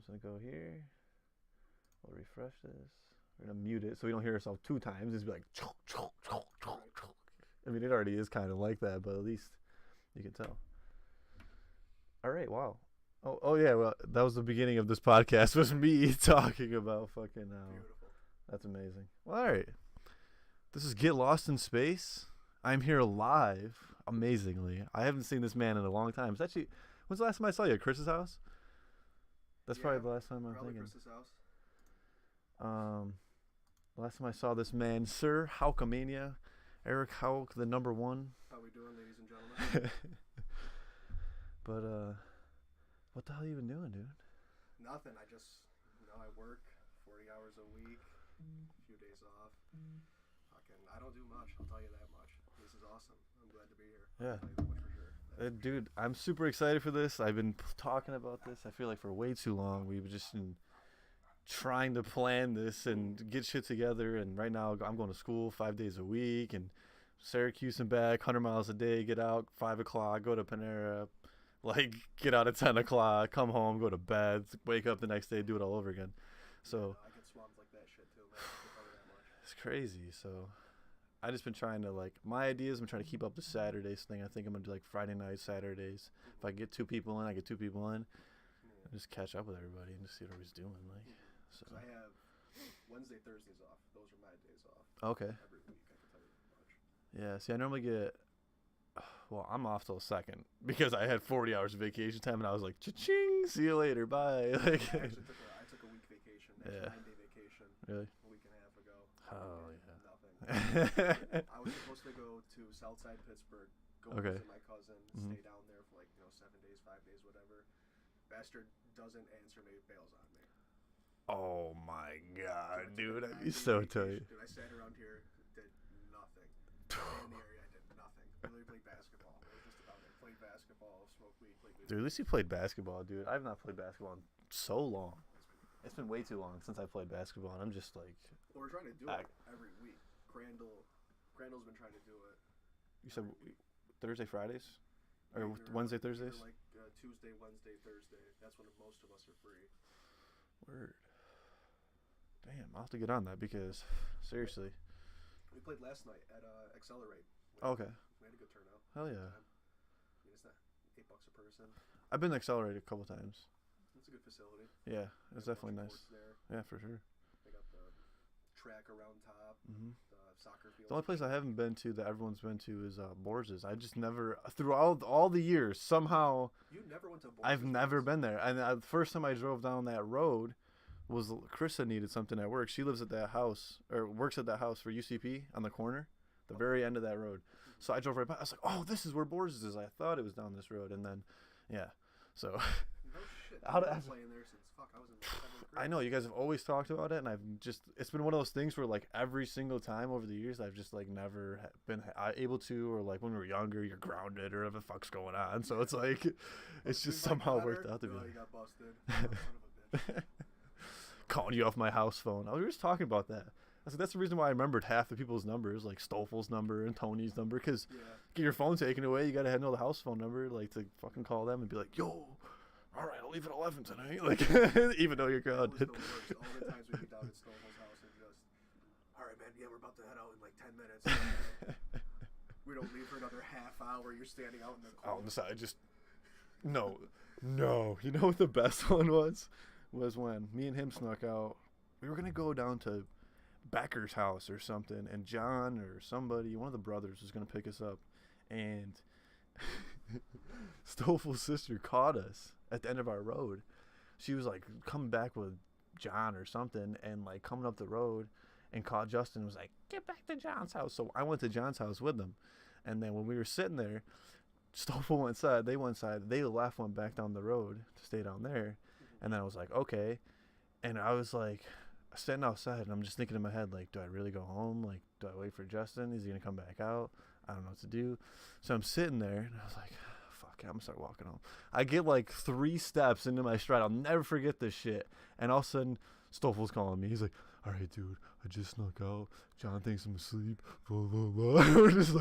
just gonna go here. We'll refresh this. We're gonna mute it so we don't hear ourselves 2 times. Just be like choke, choke, choke, choke, choke. I mean, it already is kind of like that, but at least you can tell. All right, wow. Oh yeah. Well, that was the beginning of this podcast. Was me talking about fucking. Beautiful. That's amazing. Well, all right. This is Get Lost in Space. I'm here live. Amazingly, I haven't seen this man in a long time. It's actually, when's the last time I saw you at Chris's house? That's probably the last time I'm thinking. Chris's house. Last time I saw this man, Sir Haukamainia, Eric Hauk, the number one. How we doing, ladies and gentlemen? But what the hell you been doing, dude? Nothing. I just, I work 40 hours a week, a few days off. I don't do much. I'll tell you that much. This is awesome. I'm glad to be here. Yeah. I'll tell you that much for sure. Dude, I'm super excited for this. I've been talking about this. I feel like for way too long. We've just been trying to plan this and get shit together. And right now, I'm going to school 5 days a week and Syracuse and back, 100 miles a day. Get out 5 o'clock, go to Panera, get out at 10 o'clock, come home, go to bed, wake up the next day, do it all over again. So I get swamped like that shit too, man. That much. It's crazy. So I just been trying to my ideas. I'm trying to keep up the Saturdays thing. I think I'm gonna do Friday night, Saturdays. If I get 2 people in, I get 2 people in. And just catch up with everybody and just see what everybody's doing. So I have Wednesday, Thursdays off. Those are my days off. Okay. Every week, I can tell you that much. Yeah. See, I normally get. Well, I'm off till 2nd because I had 40 hours of vacation time and I was like, cha-ching, see you later, bye. I took a week vacation. Yeah. 9-day vacation. Really? A week and a half ago. Oh yeah. Nothing. I was supposed to go to Southside Pittsburgh, go visit my cousin, stay down there for 7 days, 5 days, whatever. Bastard doesn't answer me, bails on me. Oh my god, dude, I'd be so tight. Dude, I sat around here, did nothing. In the area, I did nothing. Literally played basketball. It was just about it. Played basketball, smoked weed, played Dude, at least you played basketball, dude. I've not played basketball in so long. It's been way too long since I played basketball, and I'm just like. Well, we're trying to do it every week. Crandall's been trying to do it. You said Thursday, Fridays, or Wednesday, Thursdays? Tuesday, Wednesday, Thursday. That's when most of us are free. Word. Damn, I'll have to get on that because seriously. We played last night at Accelerate. Okay. We had a good turnout. Hell yeah. It's not $8 a person. I've been Accelerate a couple times. It's a good facility. Yeah, it's definitely nice. There. Yeah, for sure. They got the track around top, the soccer field. The only place I haven't been to that everyone's been to is Borges. I just never, through all the years, somehow. You never went to Borges? I've never been there. And the first time I drove down that road was Krista needed something at work. She lives at that house, or works at that house for UCP on the corner, the very end of that road. So I drove right by. I was like, oh, this is where Borges is. I thought it was down this road. And then, yeah. So. No shit. I've been playing there since I was in 7th grade. I know you guys have always talked about it, and it's been one of those things where every single time over the years I've just never been able to, or when we were younger you're grounded or whatever the fuck's going on. So it's it's just somehow worked out to be. You got busted. Son of a bitch. Calling you off my house phone. We were just talking about that. I said that's the reason why I remembered half the people's numbers, like Stoffel's number and Tony's number, because get your phone taken away, you gotta know the house phone number, to fucking call them and be like, yo. All right, I'll leave at 11 tonight. Even though you're grounded. That was the worst. All the times we get down at Stoffel's house and just, all right, man, we're about to head out in 10 minutes. We don't leave for another half hour. You're standing out in the cold. Out on the side, just no. You know what the best one was? Was when me and him snuck out. We were gonna go down to Becker's house or something, and John or somebody, one of the brothers, was gonna pick us up, and Stoffel's sister caught us at the end of our road. She was coming back with John or something, and coming up the road, and caught Justin and was like, get back to John's house. So I went to John's house with them, and then when we were sitting there, Stoffel went inside, they went inside, they left, went back down the road to stay down there, and then I was like, okay, and I was sitting outside, and I'm just thinking in my head, do I really go home? Do I wait for Justin? Is he gonna come back out? I don't know what to do. So I'm sitting there, and I was like, fuck it, I'm gonna start walking home. I get 3 steps into my stride. I'll never forget this shit. And all of a sudden, Stoffel's calling me. He's like, all right, dude, I just snuck out. John thinks I'm asleep. Blah, blah, blah. We're just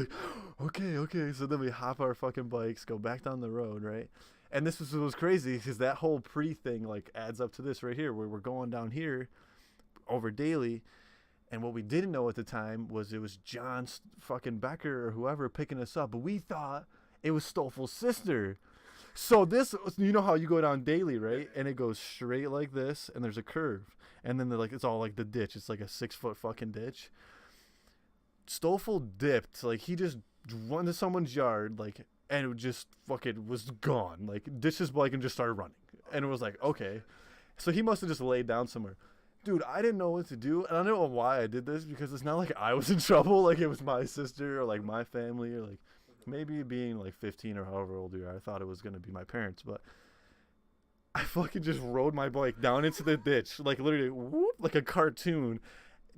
okay. So then we hop our fucking bikes, go back down the road, right? And this was crazy because that whole pre thing like adds up to this right here, where we're going down here over Daily. And what we didn't know at the time was it was John fucking Becker or whoever picking us up. But we thought it was Stoffel's sister. So this, you know how you go down Daily, right? And it goes straight like this, and there's a curve. And then like it's all like the ditch. It's like a 6-foot fucking ditch. Stoffel dipped. Like, he just went to someone's yard, like, and it just fucking was gone. Like, ditched his bike and just started running. And it was like, okay. So he must have just laid down somewhere. Dude, I didn't know what to do, and I don't know why I did this, because it's not like I was in trouble, like it was my sister, or like my family, or like maybe being like 15 or however old you are, I thought it was going to be my parents, but I fucking just rode my bike down into the ditch, like literally, whoop, like a cartoon.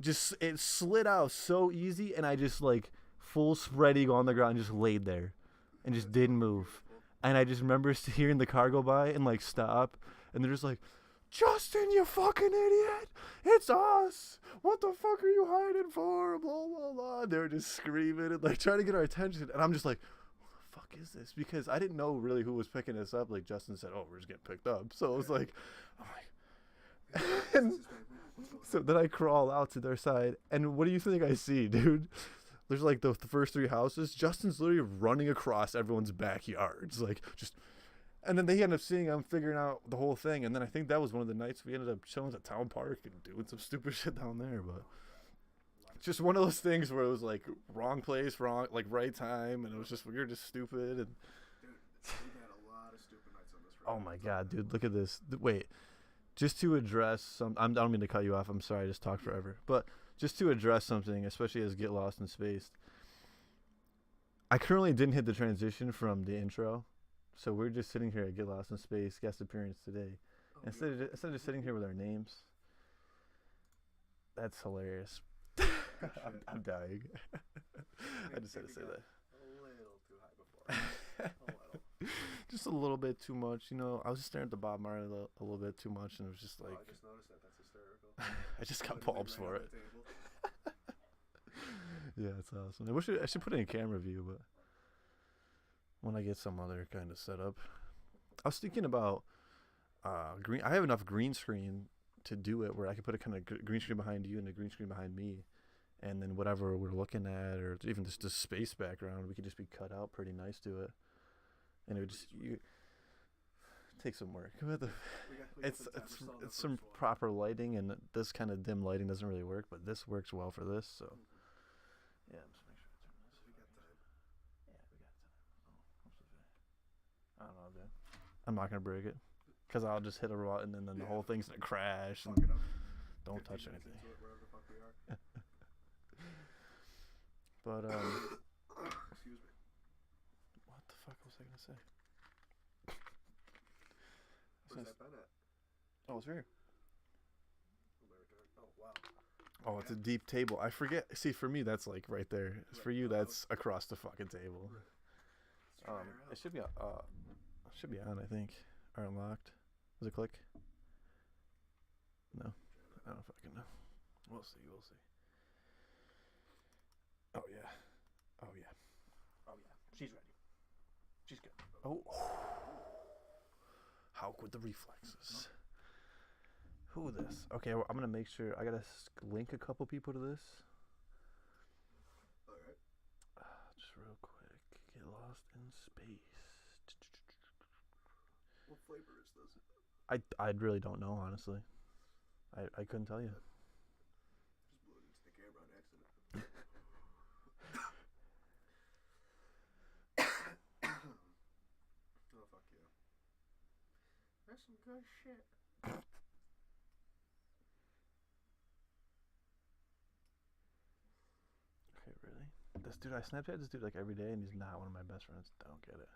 Just, it slid out so easy, and I just like full spread eagle on the ground, and just laid there, and just didn't move. And I just remember hearing the car go by and like stop, and they're just like, Justin, you fucking idiot! It's us! What the fuck are you hiding for? Blah, blah, blah. They were just screaming and like trying to get our attention. And I'm just like, who the fuck is this? Because I didn't know really who was picking us up. Like, Justin said, oh, we're just getting picked up. So it was like, I'm like, and so then I crawl out to their side. And what do you think I see, dude? There's like the first 3 houses. Justin's literally running across everyone's backyards. Like, just. And then they end up seeing I'm figuring out the whole thing. And then I think that was one of the nights we ended up chilling at Town Park and doing some stupid shit down there. But just one of those things where it was like wrong place, wrong, like right time. And it was just, we were just stupid. And Dude, we had a lot of stupid nights on this road. oh my God, dude, look at this. Wait, just to address some, I don't mean to cut you off. I'm sorry, I just talked forever. But just to address something, especially as Get Lost in Space, I currently didn't hit the transition from the intro. So we're just sitting here at Get Lost in Space, guest appearance today. Oh, Instead of just sitting here with our names. That's hilarious. I'm dying. I just had to say that. A little too high before. A little. Just a little bit too much, you know. I was just staring at the Bob Marley a little bit too much, and it was just like. Oh, I just noticed that. That's hysterical. I just got bulbs for it. Table. Yeah, it's awesome. I should put it in camera view, but when I get some other kind of setup, I was thinking about green. I have enough green screen to do it where I could put a kind of green screen behind you and a green screen behind me, and then whatever we're looking at, or even just the space background, we could just be cut out pretty nice to it, and it would just take some work. It's some proper lighting, and this kind of dim lighting doesn't really work, but this works well for this. So yeah, just make sure I turn this. We got time. Yeah, we got time. I don't know, dude. I'm not gonna break it, cause I'll just hit a rut, and then the whole thing's gonna crash. Fuck it up. Don't touch anything. Wherever the fuck we are. But Excuse me. what the fuck was I gonna say? Where's that pen at? Oh, it's here. Oh, wow. Oh, it's a deep table. I forget. See, for me, that's like right there. For you, that's across the fucking table. It should be on, I think, or unlocked. Does it click? No, I don't fucking know. We'll see. Oh yeah. She's ready. She's good. Oh. How with the reflexes. Who this? Okay, well, I'm gonna make sure. I gotta link a couple people to this. Alright. Just real quick. Get Lost in Space. What flavor is this? I really don't know, honestly. I couldn't tell you. Just blew it into the camera on accident. Oh, fuck you. That's some good shit. Okay, really? This dude, I Snapchat this dude like every day, and he's not one of my best friends. Don't get it.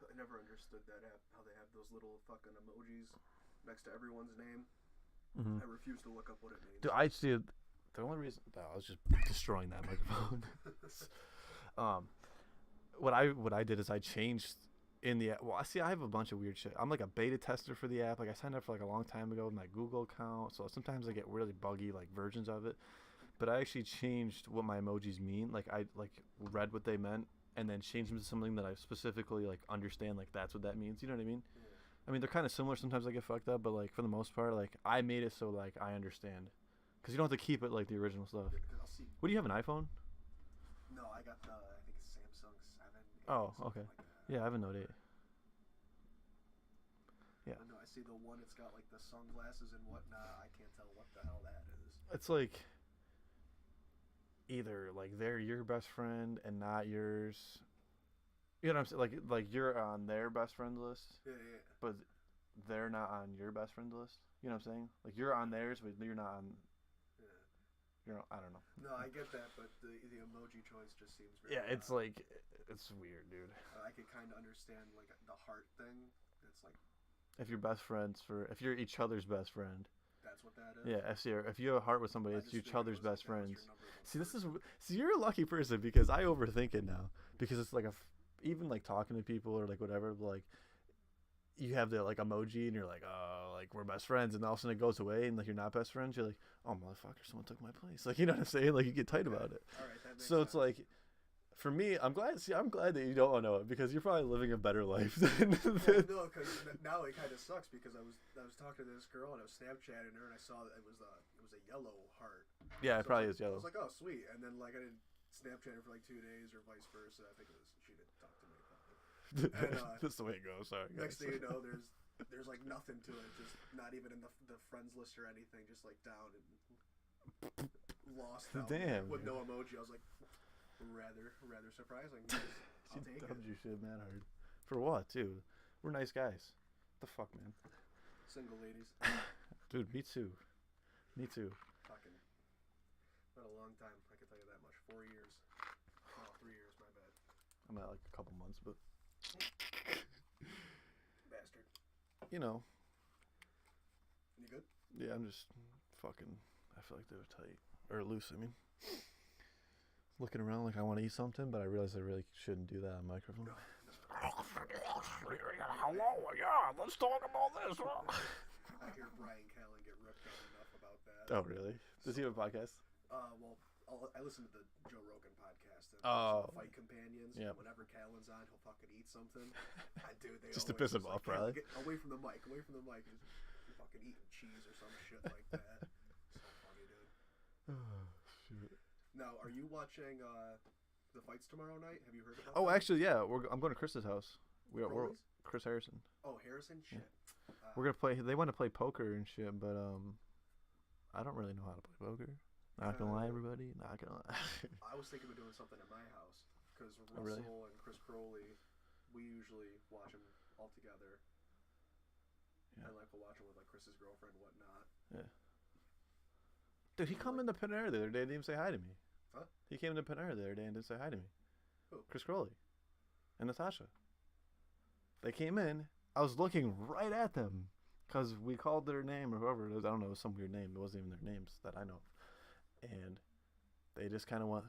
I never understood that app, how they have those little fucking emojis next to everyone's name. Mm-hmm. I refuse to look up what it means. Dude, I see. The only reason I was just destroying that microphone. What I did is I changed in the app. Well, I have a bunch of weird shit. I'm like a beta tester for the app. Like I signed up for like a long time ago with my Google account, so sometimes I get really buggy like versions of it. But I actually changed what my emojis mean. Like I read what they meant, and then change them to something that I specifically like understand. Like that's what that means. You know what I mean? Yeah. I mean they're kind of similar. Sometimes I get fucked up, but like for the most part, like I made it so like I understand, because you don't have to keep it like the original stuff. Yeah, 'cause I'll see. What do you have, an iPhone? No, I got the. I think it's Samsung 7. Oh, something okay. Like that. Yeah, I have a Note 8. Yeah. No, I see the one. It's got like the sunglasses and whatnot. I can't tell what the hell that is. It's like either like they're your best friend and not yours. You know what I'm saying? Like you're on their best friend list, Yeah, yeah. but they're not on your best friend list. You know what I'm saying? Like you're on theirs, but you're not on. Yeah. You're. I don't know. No, I get that, but the emoji choice just seems very. Yeah, it's like it's weird, dude. I could kind of understand like the heart thing. It's like. If you're best friends if you're each other's best friend. That's what that is. Yeah, if you have a heart with somebody, it's each other's best friends. See, You're a lucky person because I overthink it now, because it's like even like talking to people or like whatever, like you have the like emoji and you're like, oh, like we're best friends, and all of a sudden it goes away and like you're not best friends. You're like, oh motherfucker, someone took my place. Like, you know what I'm saying? Like you get tight about it. All right, that makes So sense. it's like, for me, I'm glad that you don't know it, because you're probably living a better life than. Well, no, because now it kind of sucks, because I was talking to this girl and I was Snapchatting her and I saw that it was a yellow heart. Yeah, it So probably I is yellow. was like, oh sweet, and then like I didn't Snapchat her for like 2 days or vice versa. I think it was she didn't talk to me about it. And, That's the way it goes. Sorry. Next thing you know, there's like nothing to it, just not even in the friends list or anything, just like down and lost. Damn. With no emoji. I was like, rather surprising. She I'll take dubbed it. you shit mad hard. For what, too? We're nice guys. What the fuck, man? Single ladies. Dude, me too. Me too. Fucking. Been a long time, I can tell you that much. 4 years. Oh, 3 years, my bad. I'm at like a couple months, but Bastard. you know. You good? Yeah, I'm just fucking. I feel like they were tight or loose. I mean, looking around like I want to eat something, but I realize I really shouldn't do that on microphone. No. Hello, yeah, let's talk about this. I hear Brian Callen get ripped on enough about that. Oh, really? Does he have a podcast? Well, I listen to the Joe Rogan podcast. And Oh. Fight Companions. Yeah. Whenever Callen's on, he'll fucking eat something. Dude, they Just to always piss him off, probably. Get away from the mic. Away from the mic. Just fucking eating cheese or some shit like that. So funny, dude. Oh, shoot. Now, are you watching the fights tomorrow night? Have you heard about? Oh, that? actually, yeah. I'm going to Chris's house. We're Rollies? Chris Harrison. Oh, Harrison. Shit. We're gonna play. They want to play poker and shit, but I don't really know how to play poker. Not gonna lie, everybody. Not gonna lie. I was thinking of doing something at my house because Russell Oh, really? and Chris Crowley, we usually watch them all together. Yeah. And like we'll watch them with like Chris's girlfriend and whatnot. Yeah. Dude, he come into Panera the other day and didn't even say hi to me. Huh? He came into Panera the other day and didn't say hi to me. Who? Chris Crowley and Natasha. They came in. I was looking right at them because we called their name or whoever it is. I don't know. It was some weird name. It wasn't even their names that I know. And they just kind of went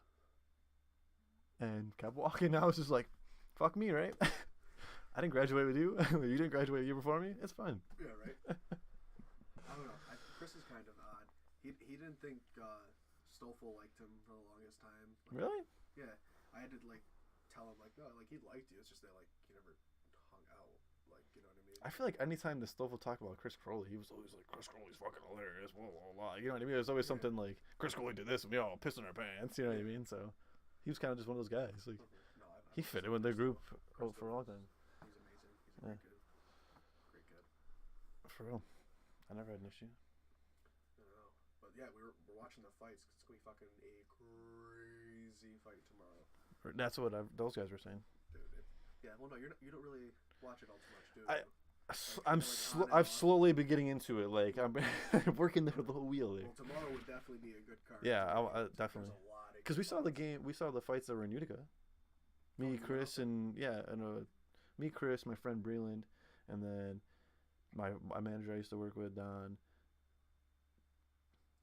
and kept walking. I was just like, fuck me, right? I didn't graduate with you. You didn't graduate a year before me. It's fine. Yeah, right. I don't know. Chris is kind of odd. He didn't think Stoffel liked him for the longest time. Like, Really? Yeah. I had to like tell him like no, like he liked you. It's just that like he never hung out. Like you know what I mean? I feel like anytime the Stoffel talked about Chris Crowley, he was always like, Chris Crowley's fucking hilarious, blah, blah, blah. You know what I mean? It was always something like, Chris Crowley did this and we all pissed in our pants. You know what I mean? So he was kind of just one of those guys. Like, No, he fit in with their group for a long time. He's amazing. He's a great kid. Great kid. For real. I never had an issue. I don't know. But yeah, we're watching the fights. It's gonna be fucking a crazy fight tomorrow. That's what those guys were saying. Dude, yeah. Well, no, you don't really watch it all too much, do you? I've slowly been getting into it. Like I'm working the wheel there. Well, tomorrow would definitely be a good card. Yeah, I definitely. There's a lot of Because we good saw the fights. game. We saw the fights that were in Utica. Me, Chris, and me, Chris, my friend Breland, and then my manager I used to work with, Don.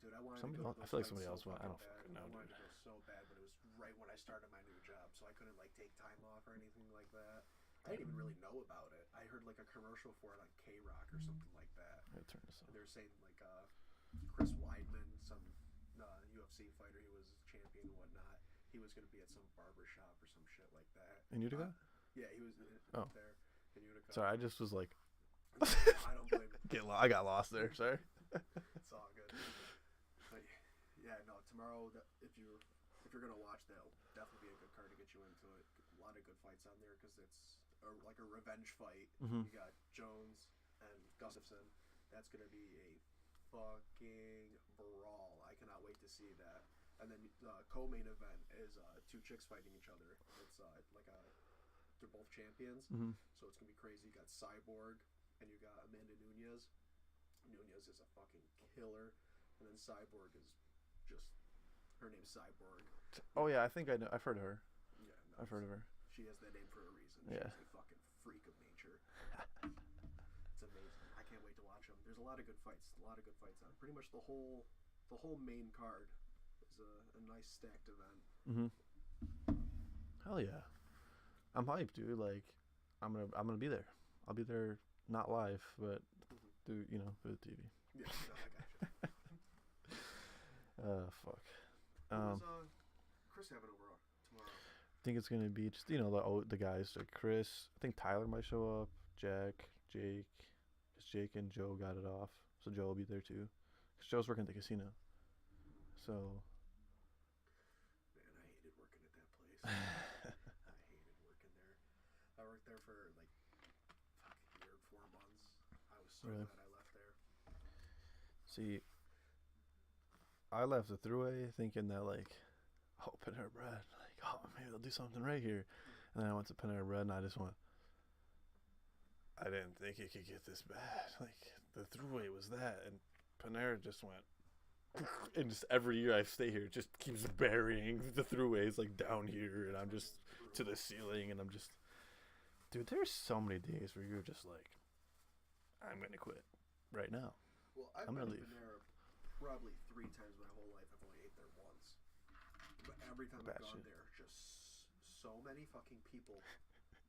Dude, I wanted Somebody to go else- to I those feel like fights somebody so else went. I don't bad. fucking know, I wanted dude. to go so bad, but it was right when I started my new job, so I couldn't like take time off or anything like that. I didn't even really know about it. I heard like a commercial for like K-Rock or something like that. I'm gonna turn this And off. they were saying like Chris Weidman, some UFC fighter, he was champion and whatnot. He he was gonna be at some barber shop or some shit like that. In Utica? Yeah, he was Oh. there in Utica. Sorry, I just was like. I don't blame him. I got lost there. Sorry. It's all good. But yeah, no. Tomorrow, if you're gonna watch, that'll definitely be a good card to get you into it. A lot of good fights on there because it's like a revenge fight. Mm-hmm. You got Jones and Gustafson. That's gonna be a fucking brawl. I cannot wait to see that. And then the co-main event is two chicks fighting each other. It's they're both champions, so it's gonna be crazy. You got Cyborg and you got Amanda Nunes. Nunes is a fucking killer, and then Cyborg is just her name's Cyborg. Oh yeah, I think I know. I've heard of her. Yeah, no, I've heard of her. She has that name for a reason. Yeah. She's a fucking freak of nature. It's amazing. I can't wait to watch them. There's a lot of good fights. A lot of good fights on. Pretty much the whole main card is a nice stacked event. Mm-hmm. Hell yeah, I'm hyped, dude. Like, I'm gonna be there. I'll be there, not live, but through the TV. Yeah, no, I got you. Fuck. What was Chris having over tomorrow? I think it's gonna be just the guys like Chris. I think Tyler might show up. Jack, Jake. Cause Jake and Joe got it off, so Joe will be there too. Cause Joe's working at the casino. So. Man, I hated working at that place. I hated working there. I worked there for like fucking year 4 months. I was so Really? glad I left there. See, I left the Thruway thinking that like, oh, Panera Bread, like, oh, maybe they'll do something right here. And then I went to Panera Bread and I just went, I didn't think it could get this bad. Like, the Thruway was that, and Panera just went, and just every year I stay here, it just keeps burying the Thruways like down here, and I'm just to the ceiling, and I'm just, dude, there's so many days where you're just like, I'm gonna quit right now. Well, I've I'm been gonna to Panera probably 3 times my whole life. I've only ate there once. But every time I've gone there, just so many fucking people.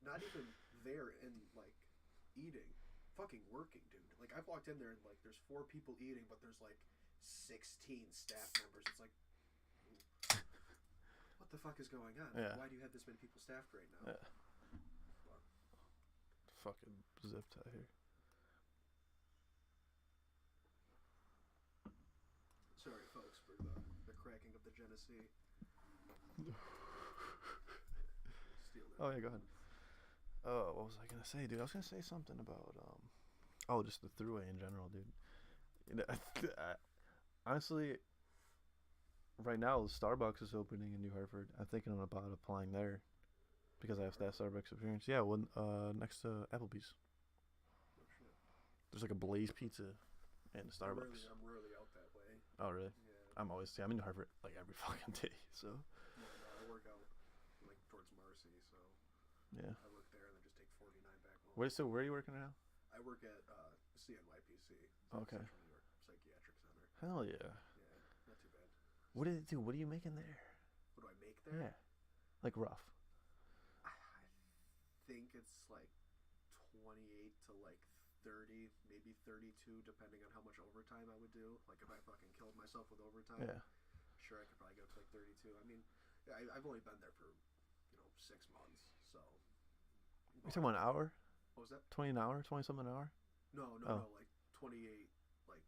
Not even there and like eating. Fucking working, dude. Like, I've walked in there and like there's 4 people eating, but there's like 16 staff members. It's like, what the fuck is going on? Yeah. Why do you have this many people staffed right now? Yeah. Fucking zip tie here. Sorry, folks, for the cracking of the Genesee. Oh yeah, go ahead. Oh, what was I gonna say, dude? I was gonna say something about just the Thruway in general, dude. Honestly, right now Starbucks is opening in New Hartford. I'm thinking about applying there because I have that Starbucks experience. Yeah, next to Applebee's. Oh, shit. There's like a Blaze Pizza and Starbucks. I'm really out that way. Oh really? Yeah. I'm in New Hartford like every fucking day. So. No, I work out like towards Marcy, so Yeah. I work there and then just take 49 back home. Where are you working now? I work at CNYPC. Okay. Central New York Psychiatric Center. Hell yeah. Yeah, not too bad. What are you making there? What do I make there? Yeah. Like rough. I think it's like 28 to like 30, maybe 32, depending on how much overtime I would do. Like if I fucking killed myself with overtime, Yeah. sure I could probably go to like 32. I mean, I've only been there for 6 months, so. You talking about an hour? What was that? 20 an hour? 20 something an hour? No, Oh. like 28 like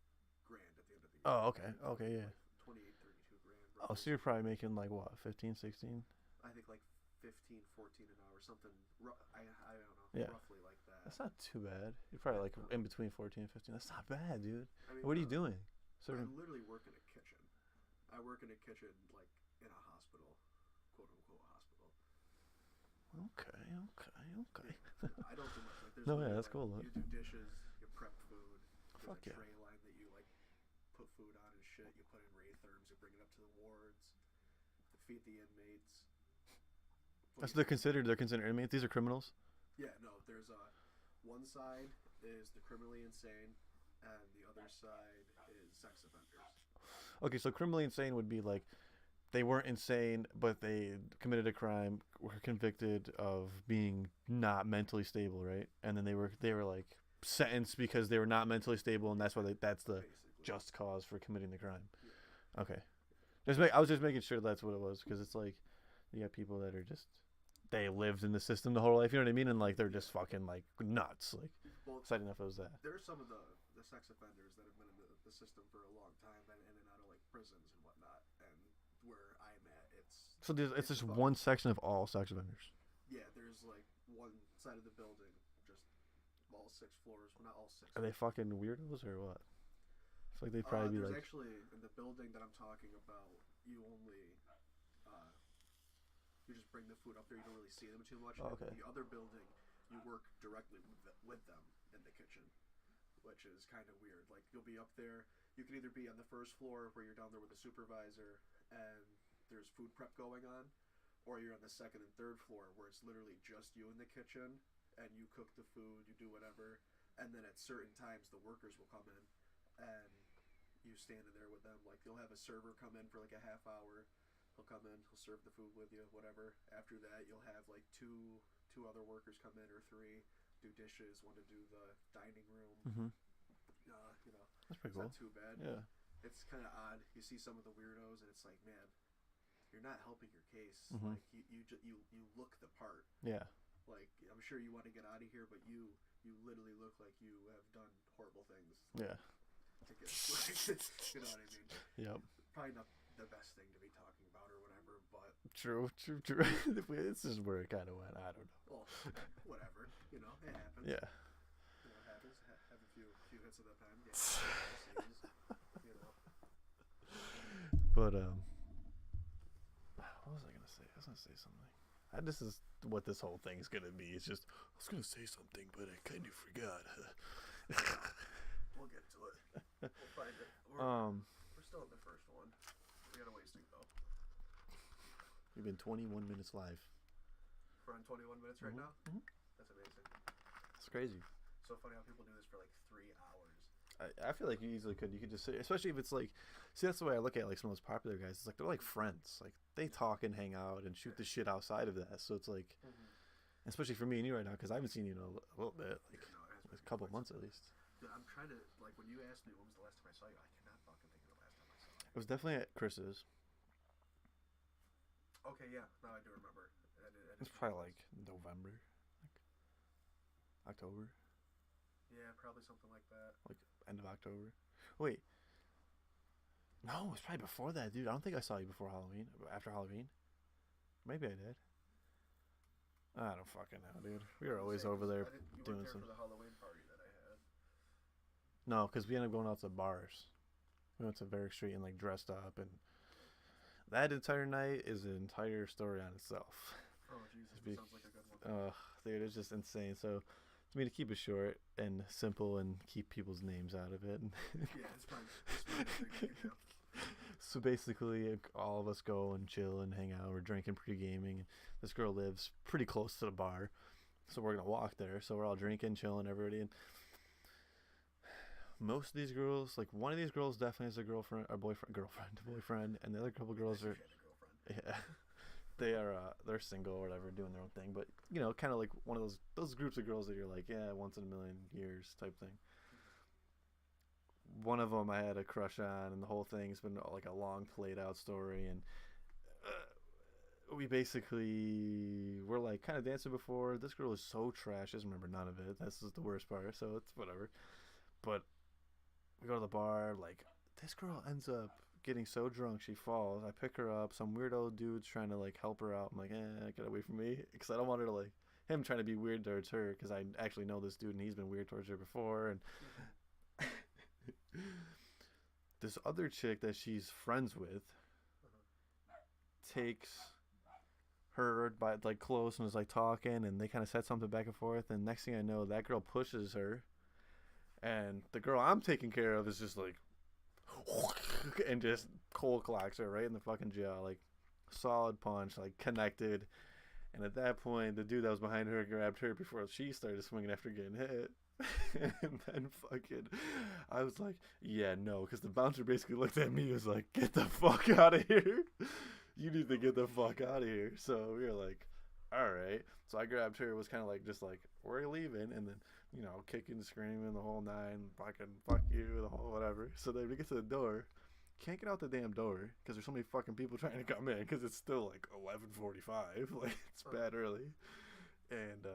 grand at the end of the year. Oh, okay. Okay, yeah. Like 28, 32 grand. Oh, so you're probably making like what, 15, 16? I think like 15, 14 an hour, something. I don't know. Yeah. Roughly like that. That's not too bad. You're probably like in between 14 and 15. That's not bad, dude. I mean, What are you doing? I literally work in a kitchen. I work in a kitchen like in a hospital, quote unquote hospital. Okay. I don't do much. Like, there's No, yeah, literally, that's cool, You do dishes, you prep food. There's Fuck a yeah. tray line that you like put food on and shit. You put in Raytherms, you bring it up to the wards, you feed the inmates. That's they're considered inmates. These are criminals. Yeah, no. There's one side is the criminally insane, and the other side is sex offenders. Okay, so criminally insane would be like they weren't insane, but they committed a crime, were convicted of being not mentally stable, right? And then they were like sentenced because they were not mentally stable, and that's why that's the Basically. just cause for committing the crime. Yeah. Okay, I was just making sure that's what it was, because it's like You got people that are just they lived in the system the whole life. You know what I mean? And like they're just fucking like nuts. Like, Well, so I didn't know if it was that. there's some of the sex offenders that have been in the system for a long time and in and out of like prisons and whatnot. And where I'm at, So it's just fucked. one section of all sex offenders. Yeah, there's like one side of the building, just all 6 floors. Well, not all 6. Are they fucking weirdos or what? I feel like they'd probably be there's like. actually in the building that I'm talking about, you only you just bring the food up there. You don't really see them too much. Oh, okay. In the other building, you work directly with them in the kitchen, which is kind of weird. Like you'll be up there. You can either be on the first floor where you're down there with the supervisor and there's food prep going on, or you're on the second and third floor where it's literally just you in the kitchen and you cook the food, you do whatever, and then at certain times the workers will come in and you stand in there with them. Like you'll have a server come in for like a half hour. He'll come in, he'll serve the food with you, whatever. After that, you'll have like two other workers come in or 3, do dishes, one to do the dining room. Mm-hmm. You know, That's pretty it's cool. not too bad. Yeah. It's kind of odd. You see some of the weirdos, and it's like, man, you're not helping your case. Mm-hmm. Like you look the part. Yeah. Like I'm sure you want to get out of here, but you literally look like you have done horrible things. Yeah. To get, like, you know what I mean? Yep. Probably not the best thing to be talking about or whatever, but True. This is where it kind of went. I don't know. well, whatever. You know, it happens. Yeah. You know, it happens. Have a few hits of the pen. Get you know. But what was I gonna say? I was gonna say something. This is what this whole thing's gonna be. It's just I was gonna say something, but I kind of forgot. We'll get to it. We'll find it. We're still in the first one. We got a ways to go. We've been 21 minutes live. We're on 21 minutes right now. Mm-hmm. That's amazing. It's crazy. So funny how people do this for like 3 hours. I feel like you easily could. You could just say, especially if it's like, see, that's the way I look at like some of those popular guys. It's like they're like friends. Like they talk and hang out and shoot the shit outside of that. So it's like, especially for me and you right now, because I haven't seen you in a little bit, like a couple of months at least. Dude, I'm trying to, like, when you asked me when was the last time I saw you, I cannot fucking think of the last time I saw you. It was definitely at Chris's. Okay, yeah, now I do remember. It's probably like November, like October. Yeah, probably something like that. Like end of October. Wait. No, it's probably before that, dude. I don't think I saw you before Halloween. After Halloween. Maybe I did. I don't fucking know, dude. We were always over there doing some. You weren't there for the Halloween party that I had. No, because we ended up going out to bars. We went to Varick Street and like dressed up, and that entire night is an entire story on itself. Oh, Jesus, that sounds like a good one. Dude, it's just insane. So, to me, to keep it short and simple and keep people's names out of it. Yeah, it's fine. It's fine. So basically, all of us go and chill and hang out. We're drinking, pre-gaming. This girl lives pretty close to the bar, so we're gonna walk there. So we're all drinking, chilling, everybody. And most of these girls, like one of these girls, definitely has a boyfriend, and the other couple girls are, yeah, they're single or whatever, doing their own thing. But you know, kind of like one of those groups of girls that you're like, yeah, once in a million years type thing. One of them I had a crush on, and the whole thing's been like a long played out story. And we basically were like kind of dancing before. This girl is so trash, she doesn't remember none of it. This is the worst part, so it's whatever. But we go to the bar, like this girl ends up getting so drunk she falls. I pick her up. Some weirdo dude's trying to like help her out. I'm like, get away from me, because I don't want her to like him trying to be weird towards her, because I actually know this dude and he's been weird towards her before. And this other chick that she's friends with takes her by like close and was like talking, and they kind of said something back and forth, and next thing I know, that girl pushes her, and the girl I'm taking care of is just like and just cold clocks her right in the fucking jaw, like solid punch, like connected. And at that point, the dude that was behind her grabbed her before she started swinging after getting hit. And then fucking, I was like, yeah, no, because the bouncer basically looked at me and was like, get the fuck out of here. You need to get the fuck out of here. So we were like, all right. So I grabbed her, was kind of like, just like, we're leaving. And then, you know, kicking, screaming, the whole nine, fucking fuck you, the whole whatever. So then we get to the door. Can't get out the damn door because there's so many fucking people trying to come in because it's still like 11:45. Like, it's bad early. And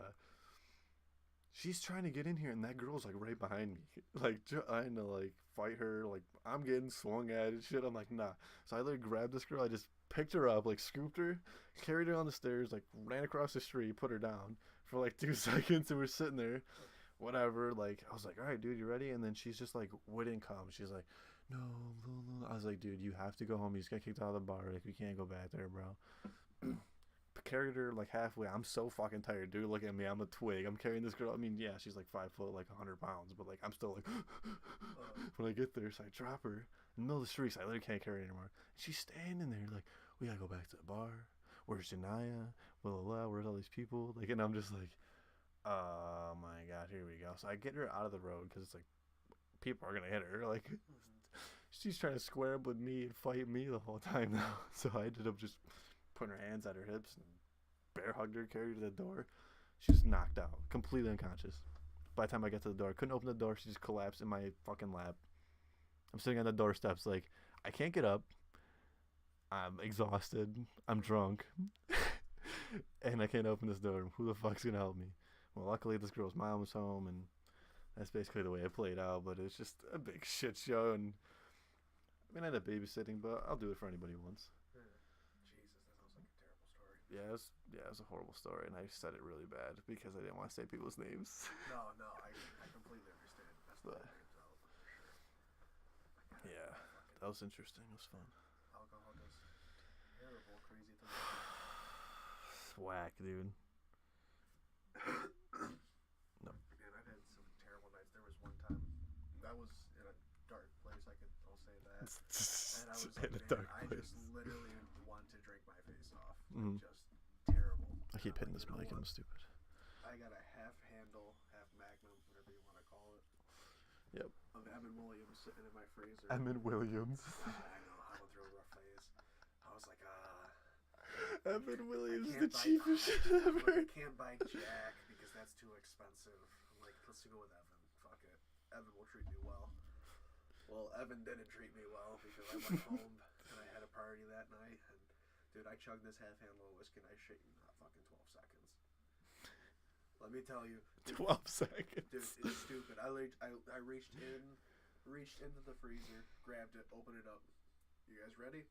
she's trying to get in here, and that girl's like right behind me, like trying to like fight her. Like, I'm getting swung at and shit. I'm like, nah. So I literally grabbed this girl. I just picked her up, like scooped her, carried her on the stairs, like ran across the street, put her down for like 2 seconds, and we're sitting there, whatever. Like, I was like, all right, dude, you ready? And then she's just like wouldn't come. She's like, no, no, no. I was like, dude, you have to go home. You just got kicked out of the bar. Like, we can't go back there, bro. Carried her like halfway. I'm so fucking tired, dude. Look at me. I'm a twig. I'm carrying this girl. I mean, yeah, she's like 5 foot, like 100 pounds, but like I'm still like when I get there. So I drop her in the middle of the street. So I literally can't carry her anymore. And she's standing there like, we gotta go back to the bar. Where's Janaya? Blah blah blah. Where's all these people? Like, and I'm just like, oh my god, here we go. So I get her out of the road because it's like people are gonna hit her. Like, she's trying to square up with me and fight me the whole time now. So I ended up just putting her hands at her hips and bear hugged her, carried her to the door. She was knocked out, completely unconscious. By the time I got to the door, I couldn't open the door. She just collapsed in my fucking lap. I'm sitting on the doorsteps like, I can't get up. I'm exhausted. I'm drunk. And I can't open this door. Who the fuck's gonna help me? Well, luckily this girl's mom was home, and that's basically the way it played out. But it's just a big shit show. And I mean, I had a babysitting, but I'll do it for anybody who wants. Yeah, it was a horrible story, and I said it really bad because I didn't want to say people's names. No, I completely understand. That's the names out. Yeah, that was interesting. It was fun. Alcohol does terrible, crazy things. It's whack, dude. No. Man, I've had some terrible nights. There was one time I was in a dark place. I'll say that. And I was like, man, I just literally want to drink my face off. Like, just terrible. I keep hitting this mic. I'm stupid. I got a half handle, half magnum, whatever you want to call it. Yep. Of Evan Williams sitting in my freezer. Evan Williams. I know, I went through a rough phase. I was like, Evan Williams, the cheapest shit ever. Like, I can't buy Jack because that's too expensive. I'm like, let's go with Evan. Fuck it. Evan will treat me well. Well, Evan didn't treat me well because I went home and I had a party that night. And dude, I chugged this half handle of whiskey and I shit you not fucking 12 seconds. Let me tell you. Dude, 12 seconds. Dude, it's stupid. I reached into the freezer, grabbed it, opened it up. You guys ready?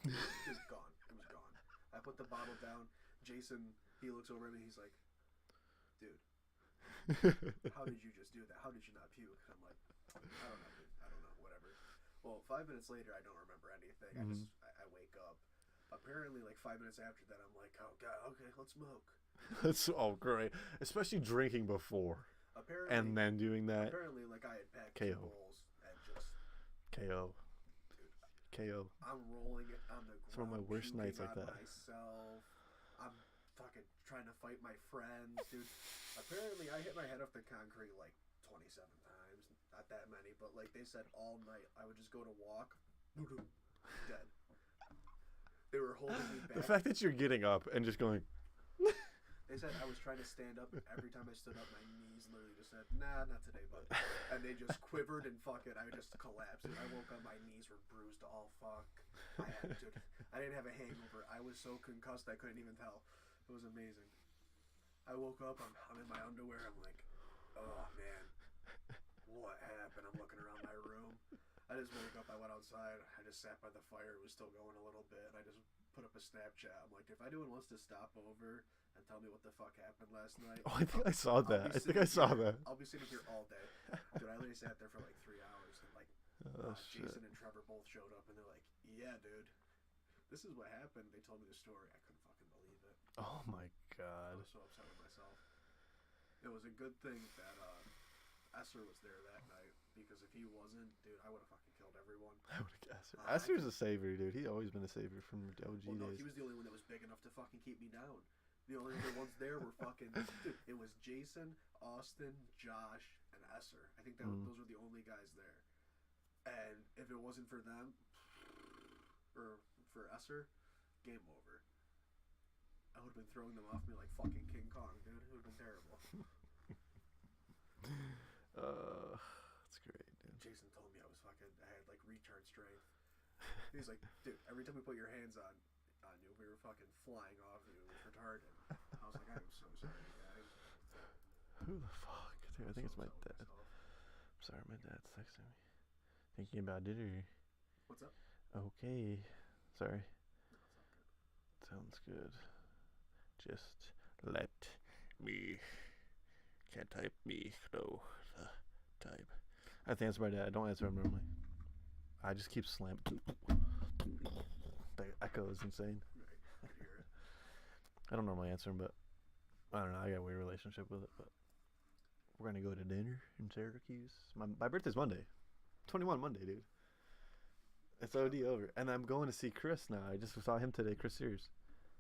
It's gone. It was gone. I put the bottle down. Jason, he looks over at me. He's like, dude, how did you just do that? How did you not puke? I'm like, I don't know, dude. I don't know. Whatever. Well, 5 minutes later, I don't remember anything. I wake up. Apparently, like 5 minutes after that, I'm like, oh god, okay, let's smoke. That's great, especially drinking before. Apparently, and then doing that. Apparently, like I had packed KO. 2 bowls and just KO. dude, KO. I'm rolling it on the ground. It's one of my worst nights like that. Myself. I'm fucking trying to fight my friends, dude. Apparently, I hit my head off the concrete like 27 times. Not that many, but like they said all night, I would just go to walk, dead. They were holding me back. The fact that you're getting up and just going. They said I was trying to stand up. Every time I stood up, my knees literally just said, nah, not today, bud. And they just quivered and fuck it. I just collapsed. And I woke up, my knees were bruised all fuck. Dude, I didn't have a hangover. I was so concussed I couldn't even tell. It was amazing. I woke up, I'm in my underwear. I'm like, oh, man. What happened? I'm looking around my room. I just woke up. I went outside. I just sat by the fire. It was still going a little bit. I just put up a Snapchat. I'm like, if anyone wants to stop over and tell me what the fuck happened last night. Oh, I think I saw that. I think I saw that. I'll be sitting here all day. Dude, I literally sat there for like 3 hours. And like, Jason and Trevor both showed up and they're like, yeah, dude, this is what happened. They told me the story. I couldn't fucking believe it. Oh my god. I was so upset with myself. It was a good thing that Esser was there that night, because if he wasn't, dude, I would have fucking killed everyone. I would have guessed. Esser's a savior, dude. He's always been a savior from OG days. He was the only one that was big enough to fucking keep me down. The only other ones there were fucking. Dude, it was Jason, Austin, Josh, and Esser. I think those were the only guys there. And if it wasn't for them, or for Esser, game over. I would have been throwing them off me like fucking King Kong, dude. It would have been terrible. That's great, dude. Jason told me I had like retard strength. He's like, dude, every time we put your hands on you, we were fucking flying off you. It was retarded. I was like, I'm so sorry, guys. Who the fuck? Dude, I think it's my dad. I'm sorry, my dad's texting me. Thinking about dinner. What's up? Okay. Sorry. No, it's all good. Sounds good. Just let me. Can't type me. No. Type. I have to answer my dad. I don't answer him normally. I just keep slamming. The echo is insane. Right. I can hear it. I don't normally answer him, but I don't know. I got a weird relationship with it. But we're gonna go to dinner in Syracuse. My birthday's Monday. 21 Monday, dude. It's OD over, and I'm going to see Chris now. I just saw him today, Chris Sears,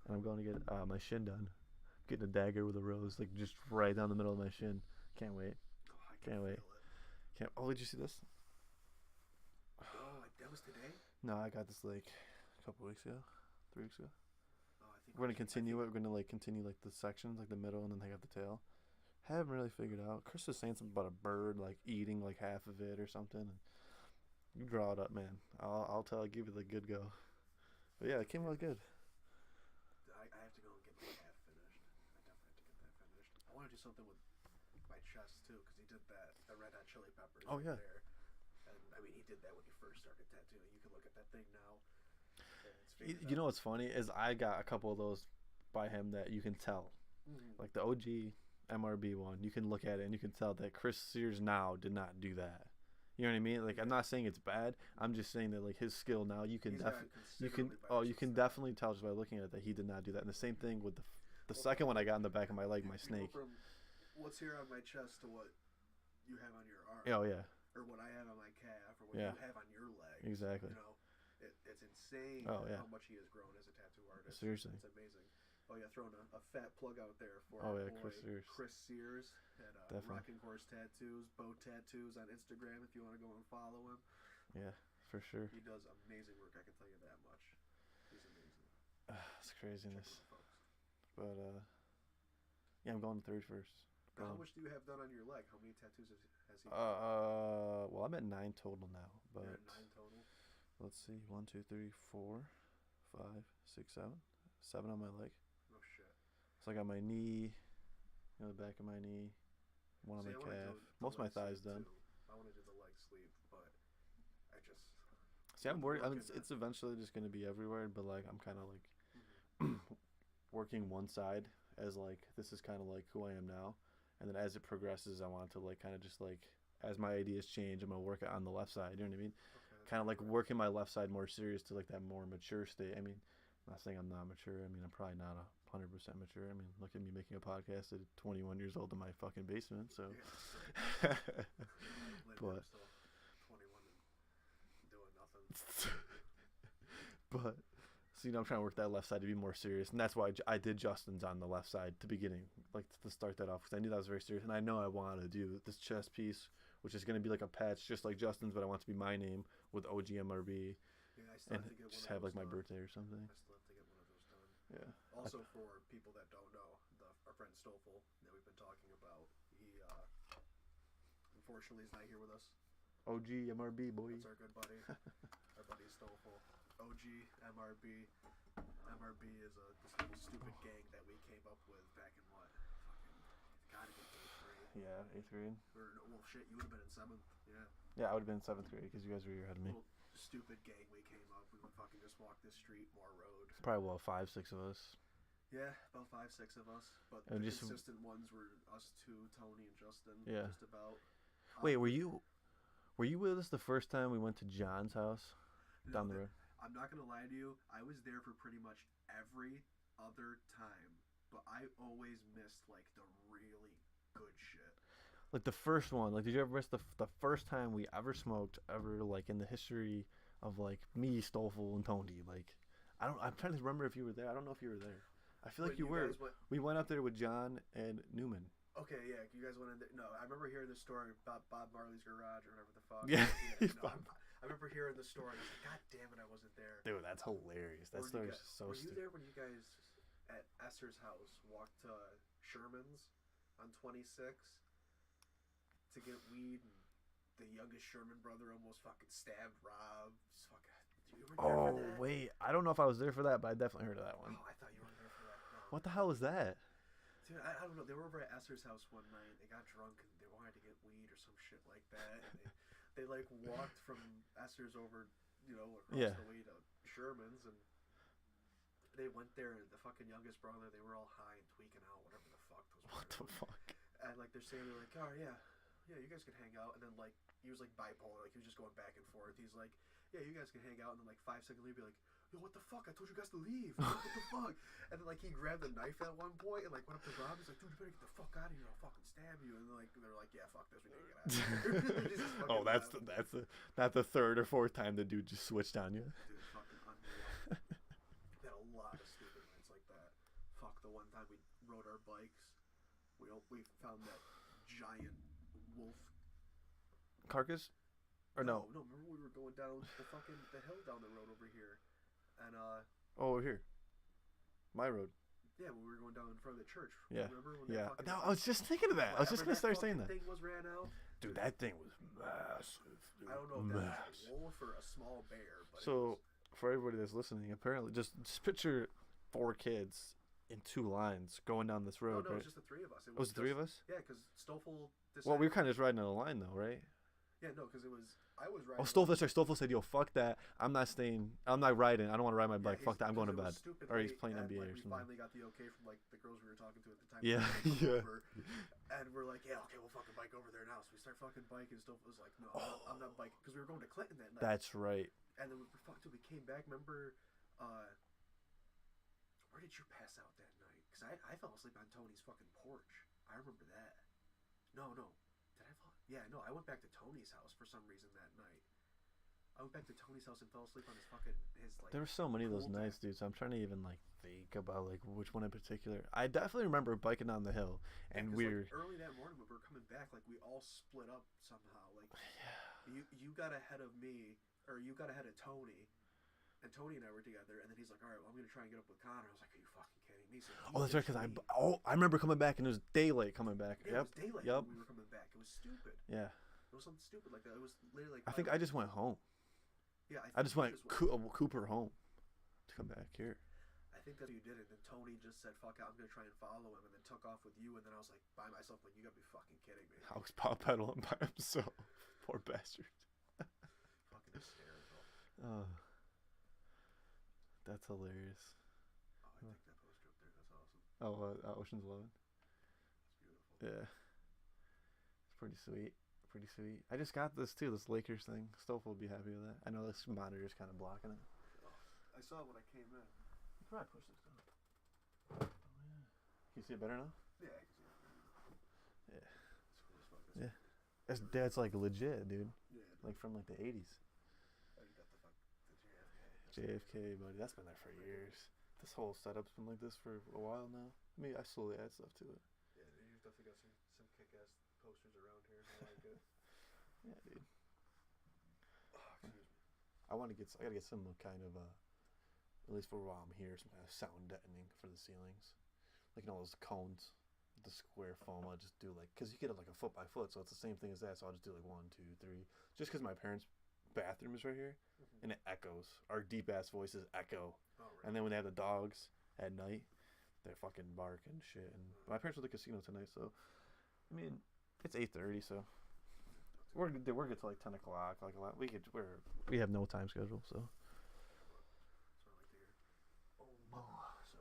and I'm going to get my shin done. Getting a dagger with a rose, like just right down the middle of my shin. Can't wait. Oh, I Can't wait. feel it. Can't. Oh, did you see this? Oh, that was today? No, I got this like a couple weeks ago, 3 weeks ago. Oh, I think We're gonna continue it. We're gonna like continue like the sections, like the middle, and then they have the tail. Haven't really figured out. Chris was saying something about a bird like eating like half of it or something. And you draw it up, man. I'll give it a good go. But yeah, it came out good. I have to go and get my calf finished. I definitely have to get that finished. I want to do something with my chest too, because he did that, the red hot chili peppers. Oh, yeah. There. And I mean, he did that when he first started tattooing. You can look at that thing now. And it's You know what's funny is I got a couple of those by him that you can tell, like the OG MRB one. You can look at it and you can tell that Chris Sears now did not do that. You know what I mean? Like I'm not saying it's bad. I'm just saying that like his skill now you can definitely tell just by looking at it that he did not do that. And the same thing with the second one I got in the back of my leg, my snake. From what's here on my chest to what you have on your arm. Oh yeah. Or what I have on my calf, or what Yeah. you have on your leg. Exactly. You know, it's insane Oh, yeah. how much he has grown as a tattoo artist. Seriously. It's amazing. Oh yeah, throwing a fat plug out there for Oh, our yeah, boy, Chris Sears. at Definitely. Rocking Horse Tattoos, Bow Tattoos on Instagram if you want to go and follow him. Yeah, for sure. He does amazing work, I can tell you that much. He's amazing. It's craziness. Check him out, folks. But yeah, I'm going to 31st. How much do you have done on your leg? How many tattoos has he? Well, I'm at 9 total now, but You're at 9 total. let's see, 1, 2, 3, 4, 5, 6, 7, 7 on my leg. Oh shit. So I got my knee, the back of my knee, one on See, my I wanna calf, do the most of my leg thighs sleeve, done. too. I want to do the leg sleeve, but I just. See, I'm worried. I mean, working it's eventually just gonna be everywhere, but like I'm kind of like working one side as like this is kind of like who I am now, and then as it progresses, I want to like kind of just like as my ideas change, I'm gonna work it on the left side. You know what I mean? Okay, Kind of like working my left side more serious to like that more mature state. I mean, I'm not saying I'm not mature. I mean, I'm probably not 100% mature. I mean, look at me making a podcast at 21 years old in my fucking basement. So, But but I'm still 21 and doing nothing. but so I'm trying to work that left side to be more serious, and that's why I did Justin's on the left side to beginning, like to start that off, because I knew that was very serious, and I know I want to do this chest piece, which is going to be like a patch just like Justin's, but I want it to be my name with OGMRB, Yeah, I still and have to get just one have of like those my done. birthday or something. I still have to get one of those done. Yeah. Also, for people that don't know, our friend Stoffel that we've been talking about, he unfortunately is not here with us. OGMRB boy. That's our good buddy, our buddy Stoffel. OGMRB. MRB is this little stupid gang that we came up with back in what? Fucking, it's gotta be 8th grade. Yeah, 8th grade. Or, well, shit, you would have been in 7th. Yeah. Yeah, I would have been in 7th grade because you guys were a year ahead of me. Little stupid gang we came up. We would fucking just walk this street, more road. It's probably 5, 6 of us. Yeah, about 5, 6 of us. But And the just- consistent ones were us two, Tony and Justin. Yeah. Just about. Wait, were you with us the first time we went to John's house No, down the road? I'm not gonna lie to you. I was there for pretty much every other time, but I always missed like the really good shit. Like the first one, like did you ever miss the first time we ever smoked ever, like in the history of like me, Stoffel, and Tony? Like I'm trying to remember if you were there. I don't know if you were there. I feel like But you were. guys went- We went up there with John and Newman. Okay, yeah, you guys went in there. No, I remember hearing the story about Bob Marley's garage or whatever the fuck. Yeah. No, I remember hearing the story. And I was like, God damn it, I wasn't there. Dude, that's hilarious. That story is so Were you stupid. there when you guys at Esther's house walked to Sherman's on 26 to get weed? And the youngest Sherman brother almost fucking stabbed Rob. You were there for that? Wait, I don't know if I was there for that, but I definitely heard of that one. Oh, I thought you were there for that. No. What the hell was that? Dude, I don't know. They were over at Esther's house one night. They got drunk and they wanted to get weed or some shit like that. And they like walked from Esther's over, across the way to Sherman's, and they went there. And the fucking youngest brother, they were all high and tweaking out, whatever the fuck those. What the fuck? And like they're saying, they're like, oh yeah, you guys can hang out. And then like he was like bipolar, like he was just going back and forth. He's like, yeah, you guys can hang out. And then like 5 seconds later, he'd be like, yo, what the fuck? I told you guys to leave. What the fuck? And then like he grabbed a knife at one point and like went up to Rob. He's like, dude, you better get the fuck out of here. I'll fucking stab you. And like they're like, yeah, fuck this. We gotta get out of here. Oh, that's the third or fourth time the dude just switched on you. Dude, fucking unreal. We had a lot of stupid nights like that. Fuck, the one time we rode our bikes, we found that giant wolf carcass. Or no? No, remember we were going down the hill down the road over here. And over here. My road. Yeah, when we were going down in front of the church. Yeah. Remember when yeah. No, I was just thinking of that. I was just gonna start saying that. Thing was ran out. Dude, that thing was massive. Dude. I don't know if that was a wolf or a small bear, but so for everybody that's listening, apparently just picture 4 kids in 2 lines going down this road. No, right? it was just the 3 of us. It was the 3 of us? Yeah, because Stoffel decided... Well, we were kind of just riding on a line though, right? Yeah, no, because I was riding... Oh, Stoffel said, yo, fuck that. I'm not riding. I don't want to ride my bike. Fuck that. I'm going to bed. Or he's playing NBA or something. We finally got the okay from like the girls we were talking to at the time. Yeah, yeah. And we're like, yeah, okay, we'll fucking bike over there now. So we start fucking biking. Stoffel was like, no, I'm not biking. Because we were going to Clinton that night. That's right. And then we came back. Remember, where did you pass out that night? Because I fell asleep on Tony's fucking porch. I remember that. No. Did I fall? Yeah, no. I went back to Tony's house for some reason that night. I went back to Tony's house and fell asleep on his like. There were so many of those nights, dude. So I'm trying to even like think about like which one in particular. I definitely remember biking down the hill, and we were like, early that morning when we were coming back. Like we all split up somehow. Like you got ahead of me, or you got ahead of Tony. And Tony and I were together, and then he's like, all right, well, I'm going to try and get up with Connor. I was like, are you fucking kidding me? So that's right, because I remember coming back, and it was daylight coming back. Yeah, it was daylight when we were coming back. It was stupid. Yeah. It was something stupid like that. It was literally like... I think I just went home. Yeah, I just went Cooper home to come back here. I think that's what you did, and then Tony just said, fuck it, I'm going to try and follow him, and then took off with you, and then I was like, by myself, like, you got to be fucking kidding me. I was pop pedaling by himself. Poor bastard. Fucking hysterical. That's hilarious. Oh, I think that poster up there. That's awesome. Oh, Ocean's 11. That's beautiful. Yeah. It's pretty sweet. Pretty sweet. I just got this too, this Lakers thing. Stoffel would be happy with that. I know this monitor's kind of blocking it. Oh, I saw it when I came in. You can probably push this down. Oh, yeah. Can you see it better now? Yeah, I can see it. Yeah. It's cool as fuck. Yeah. That's like legit, dude. Yeah. Like from like the 80s. Oh, you got the JFK, buddy. That's been there for years. This whole setup's been like this for a while now. I mean, I slowly add stuff to it. Yeah, you've definitely got some kick-ass posters around here. I like it. Yeah, dude. Oh, excuse me. I gotta get some kind of at least for while I'm here, some kind of sound deadening for the ceilings. Like, you know, those cones, the square foam. I'll just do like, cause you get it like a foot by foot, so it's the same thing as that. So I'll just do like 1, 2, 3. Just cause my parents' bathroom is right here, and it echoes. Our deep ass voices echo. Oh, right. And then when they have the dogs at night, they fucking bark and shit. And my parents are at the casino tonight, so I mean, it's 8:30, so we're good till like 10 o'clock. Like a lot, we have no time schedule, so. That's what I like to hear. So,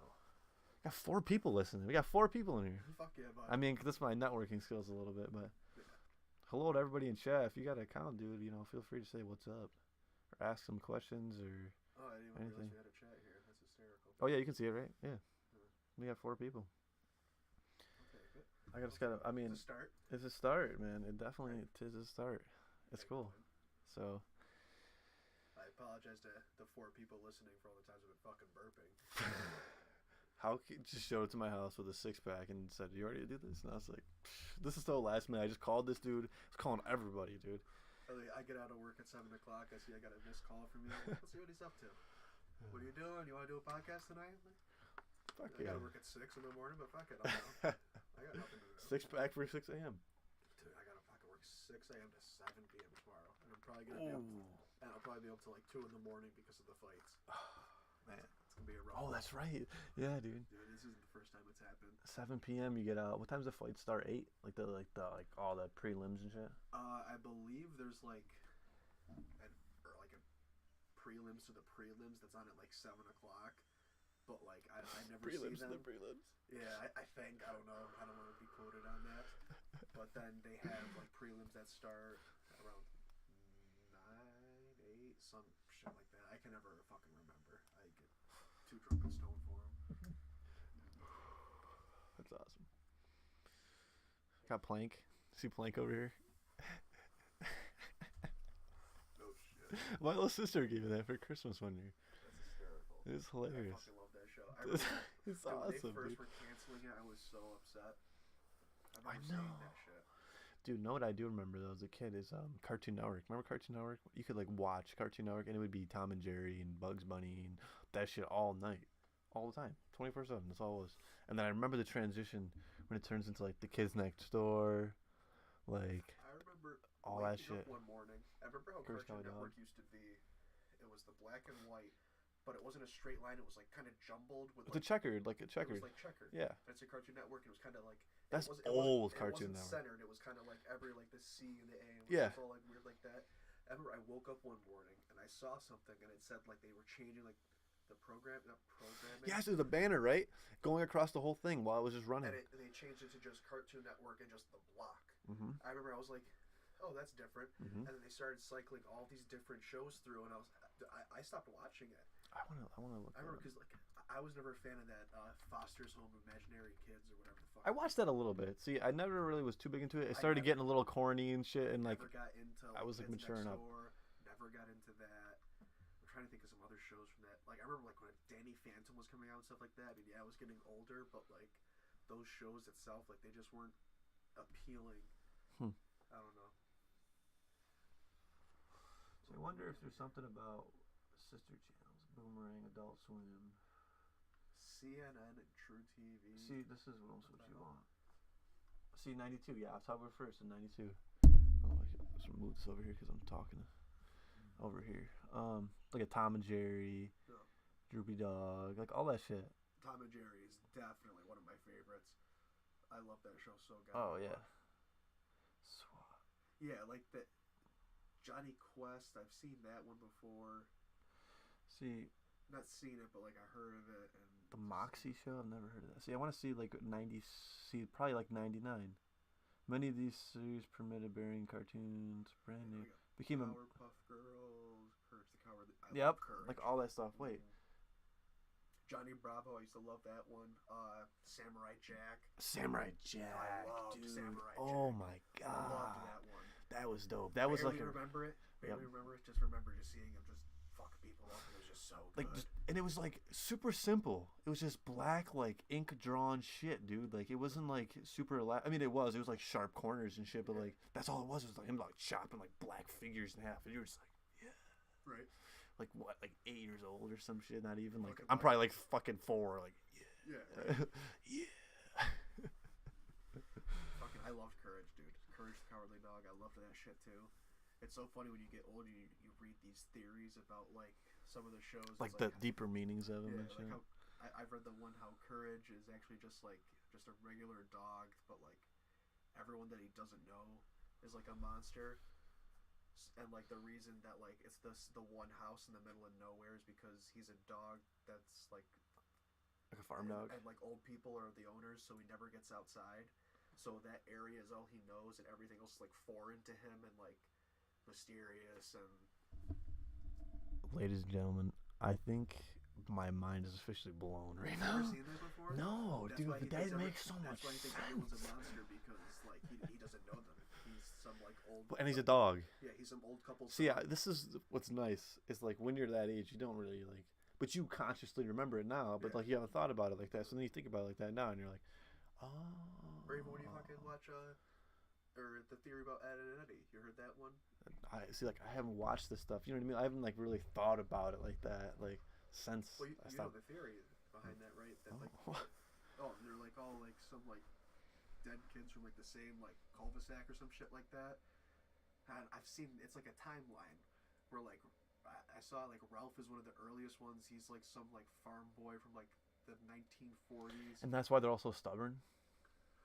got 4 people listening. We got 4 people in here. Fuck yeah, bud. I mean, this is my networking skills a little bit, but. Hello to everybody in chat. If you got an account, dude, you know, feel free to say what's up, or ask some questions, or I didn't even realize we had a chat here. That's hysterical. Oh yeah, you can see it, right? Yeah. We got 4 people. Okay, good. I mean, It's a start. It's a start, man. It definitely is a start. It's cool. So. I apologize to the 4 people listening for all the times I've been fucking burping. Just showed it to my house with a 6-pack and said, "You ready to do this?" And I was like, "This is so last minute." I just called this dude. I was calling everybody, dude. I get out of work at 7 o'clock. I see I got a missed call from you. Let's see what he's up to. What are you doing? You want to do a podcast tonight? Fuck I yeah. gotta work at 6 in the morning, but fuck it. I got nothing to do. 6-pack for 6 a.m. Dude, I gotta fucking work 6 6 a.m. to 7 p.m. tomorrow, and I'm probably gonna be up, and I'll probably be up till like 2 in the morning because of the fights. Man, it's gonna be a rough. Oh, that's right. Yeah, dude. Dude, this isn't the first time it's happened. 7 p.m. You get out. What time's the fight start? 8. Like all the prelims and shit. I believe there's like a prelims to the prelims that's on at like 7 o'clock. But like I never prelims see them. To the prelims. Yeah, I think I don't know. I don't want to be quoted on that. But then they have like prelims that start around 9, 8, some shit like that. I can never fucking remember. I get too drunk and stoned for them. That's awesome. Got Plank. See Plank over here. No shit. My little sister gave me that for Christmas one year. That's hysterical. It was hilarious. I fucking love that show. I remember, It's when awesome, they first dude. were canceling it, I was so upset. I I know. know. That shit. Dude, know what I do remember though as a kid is Cartoon Network. Remember Cartoon Network? You could like watch Cartoon Network and it would be Tom and Jerry and Bugs Bunny and that shit all night, all the time, 24/7. That's all it was. And then I remember the transition when it turns into like the Kids Next Door, like I remember all that waking up shit. one morning. I remember how Curse Cartoon Cowboy Network Dog. used to be. It was the black and white, but it wasn't a straight line. It was like kind of jumbled with. It's a checkered, like a It checkered. was like checkered. Yeah. That's a Cartoon Network. It was kind of like. That's it old wasn't, Cartoon it wasn't Network. centered. It was kind of like every like the C and the A. And Yeah. It was all like weird like that. I remember I woke up one morning and I saw something and it said like they were changing like the not programming. Yes, there's a banner, right? Going across the whole thing while it was just running. And they changed it to just Cartoon Network and just the block. Mm-hmm. I remember I was like, oh, that's different. Mm-hmm. And then they started cycling all these different shows through, and I stopped watching it. I wanna look. I remember because like I was never a fan of that Foster's Home of Imaginary Kids or whatever the fuck. I watched that a little bit. See, I never really was too big into it. It I started never- getting a little corny and shit, and like never got into. I was like Kids maturing Next up. Door, never got into that. I'm trying to think of some other shows from that. Like I remember like when Danny Phantom was coming out and stuff like that. And yeah, I was getting older, but like those shows itself, like they just weren't appealing. I don't know. So I wonder if there's something about sister channels, Boomerang, Adult Swim. CNN and True TV. See, this is what you want. See, 92. Yeah, October 1st in 92. Oh, let's move this over here because I'm talking over here. Like a Tom and Jerry, No. Droopy Dog, like all that shit. Tom and Jerry is definitely one of my favorites. I love that show so goddamn Oh yeah. much. Yeah, like that Johnny Quest. I've seen that one before. See, Not seen it, but like I heard of it. And the Moxie show. I've never heard of that. See, I want to see like 90. See, probably like 99. Many of these series permitted burying cartoons, brand new. Became a Powerpuff Girls, Courage the Cowardly. I yep, love Courage. like all that stuff. Wait, Johnny Bravo. I used to love that one. Samurai Jack. Samurai Jack, loved dude. Samurai Oh Jack. my I loved god, that one. that was dope. That was like Barely a remember it. Yep. Barely remember it. Just remember just seeing him just fuck people up. It was just so good. like, and it was like super simple. It was just black, like ink drawn shit, dude. Like it wasn't like super. I mean, it was. It was like sharp corners and shit, but like that's all it was. It was like him like chopping like black figures in half, and you were just like, yeah. Right. Like what, like 8 years old or some shit? Not even like Fucking I'm probably like fucking 4. Like Yeah. yeah. Fucking, I loved Courage, dude. Courage the Cowardly Dog. I loved that shit too. It's so funny when you get older, you read these theories about like some of the shows. Like it's the deeper meanings of them yeah, and shit. like how I've read the one how Courage is actually just a regular dog, but like everyone that he doesn't know is like a monster. And like the reason that like it's the one house in the middle of nowhere is because he's a dog that's like a farm dog. and like old people are the owners, so he never gets outside. So that area is all he knows, and everything else is like foreign to him and like mysterious. And Ladies and gentlemen, I think my mind is officially blown right now. Never seen that before? No, That's dude, why he but that thinks makes so much That's why he thinks sense. everyone's a monster because like he doesn't know them. He's some like old. And he's a dog. Yeah, he's some old couple. See, this is what's nice. Is like when you're that age, you don't really like, but you consciously remember it now. But Yeah. like you haven't thought about it like that. So then you think about it like that now, and you're like, oh. Or even when you fucking watch or the theory about Ed and Eddie. You heard that one? I see. Like I haven't watched this stuff. You know what I mean? I haven't like really thought about it like that. Like since Well, you I know stopped. the theory behind that, right? That like they're like all like some like dead kids from like the same like cul-de-sac or some shit like that. And I've seen it's like a timeline where like I saw like Ralph is one of the earliest ones. He's like some like farm boy from like the 1940s. And that's why they're all so stubborn.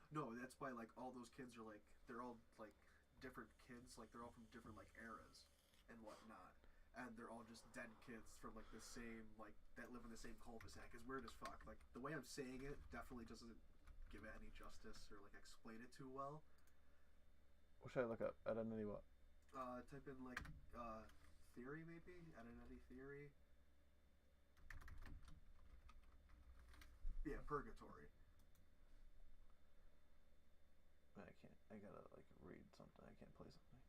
No, that's why like all those kids are like they're all like different kids. Like they're all from different like eras and whatnot. And they're all just dead kids from like the same like that live in the same cul-de-sac. It's weird as fuck. Like the way I'm saying it definitely doesn't give it any justice or like explain it too well. What should I look up? Identity what? Type in like theory maybe identity theory. Yeah, purgatory. I can't. I gotta like read something. I can't play something.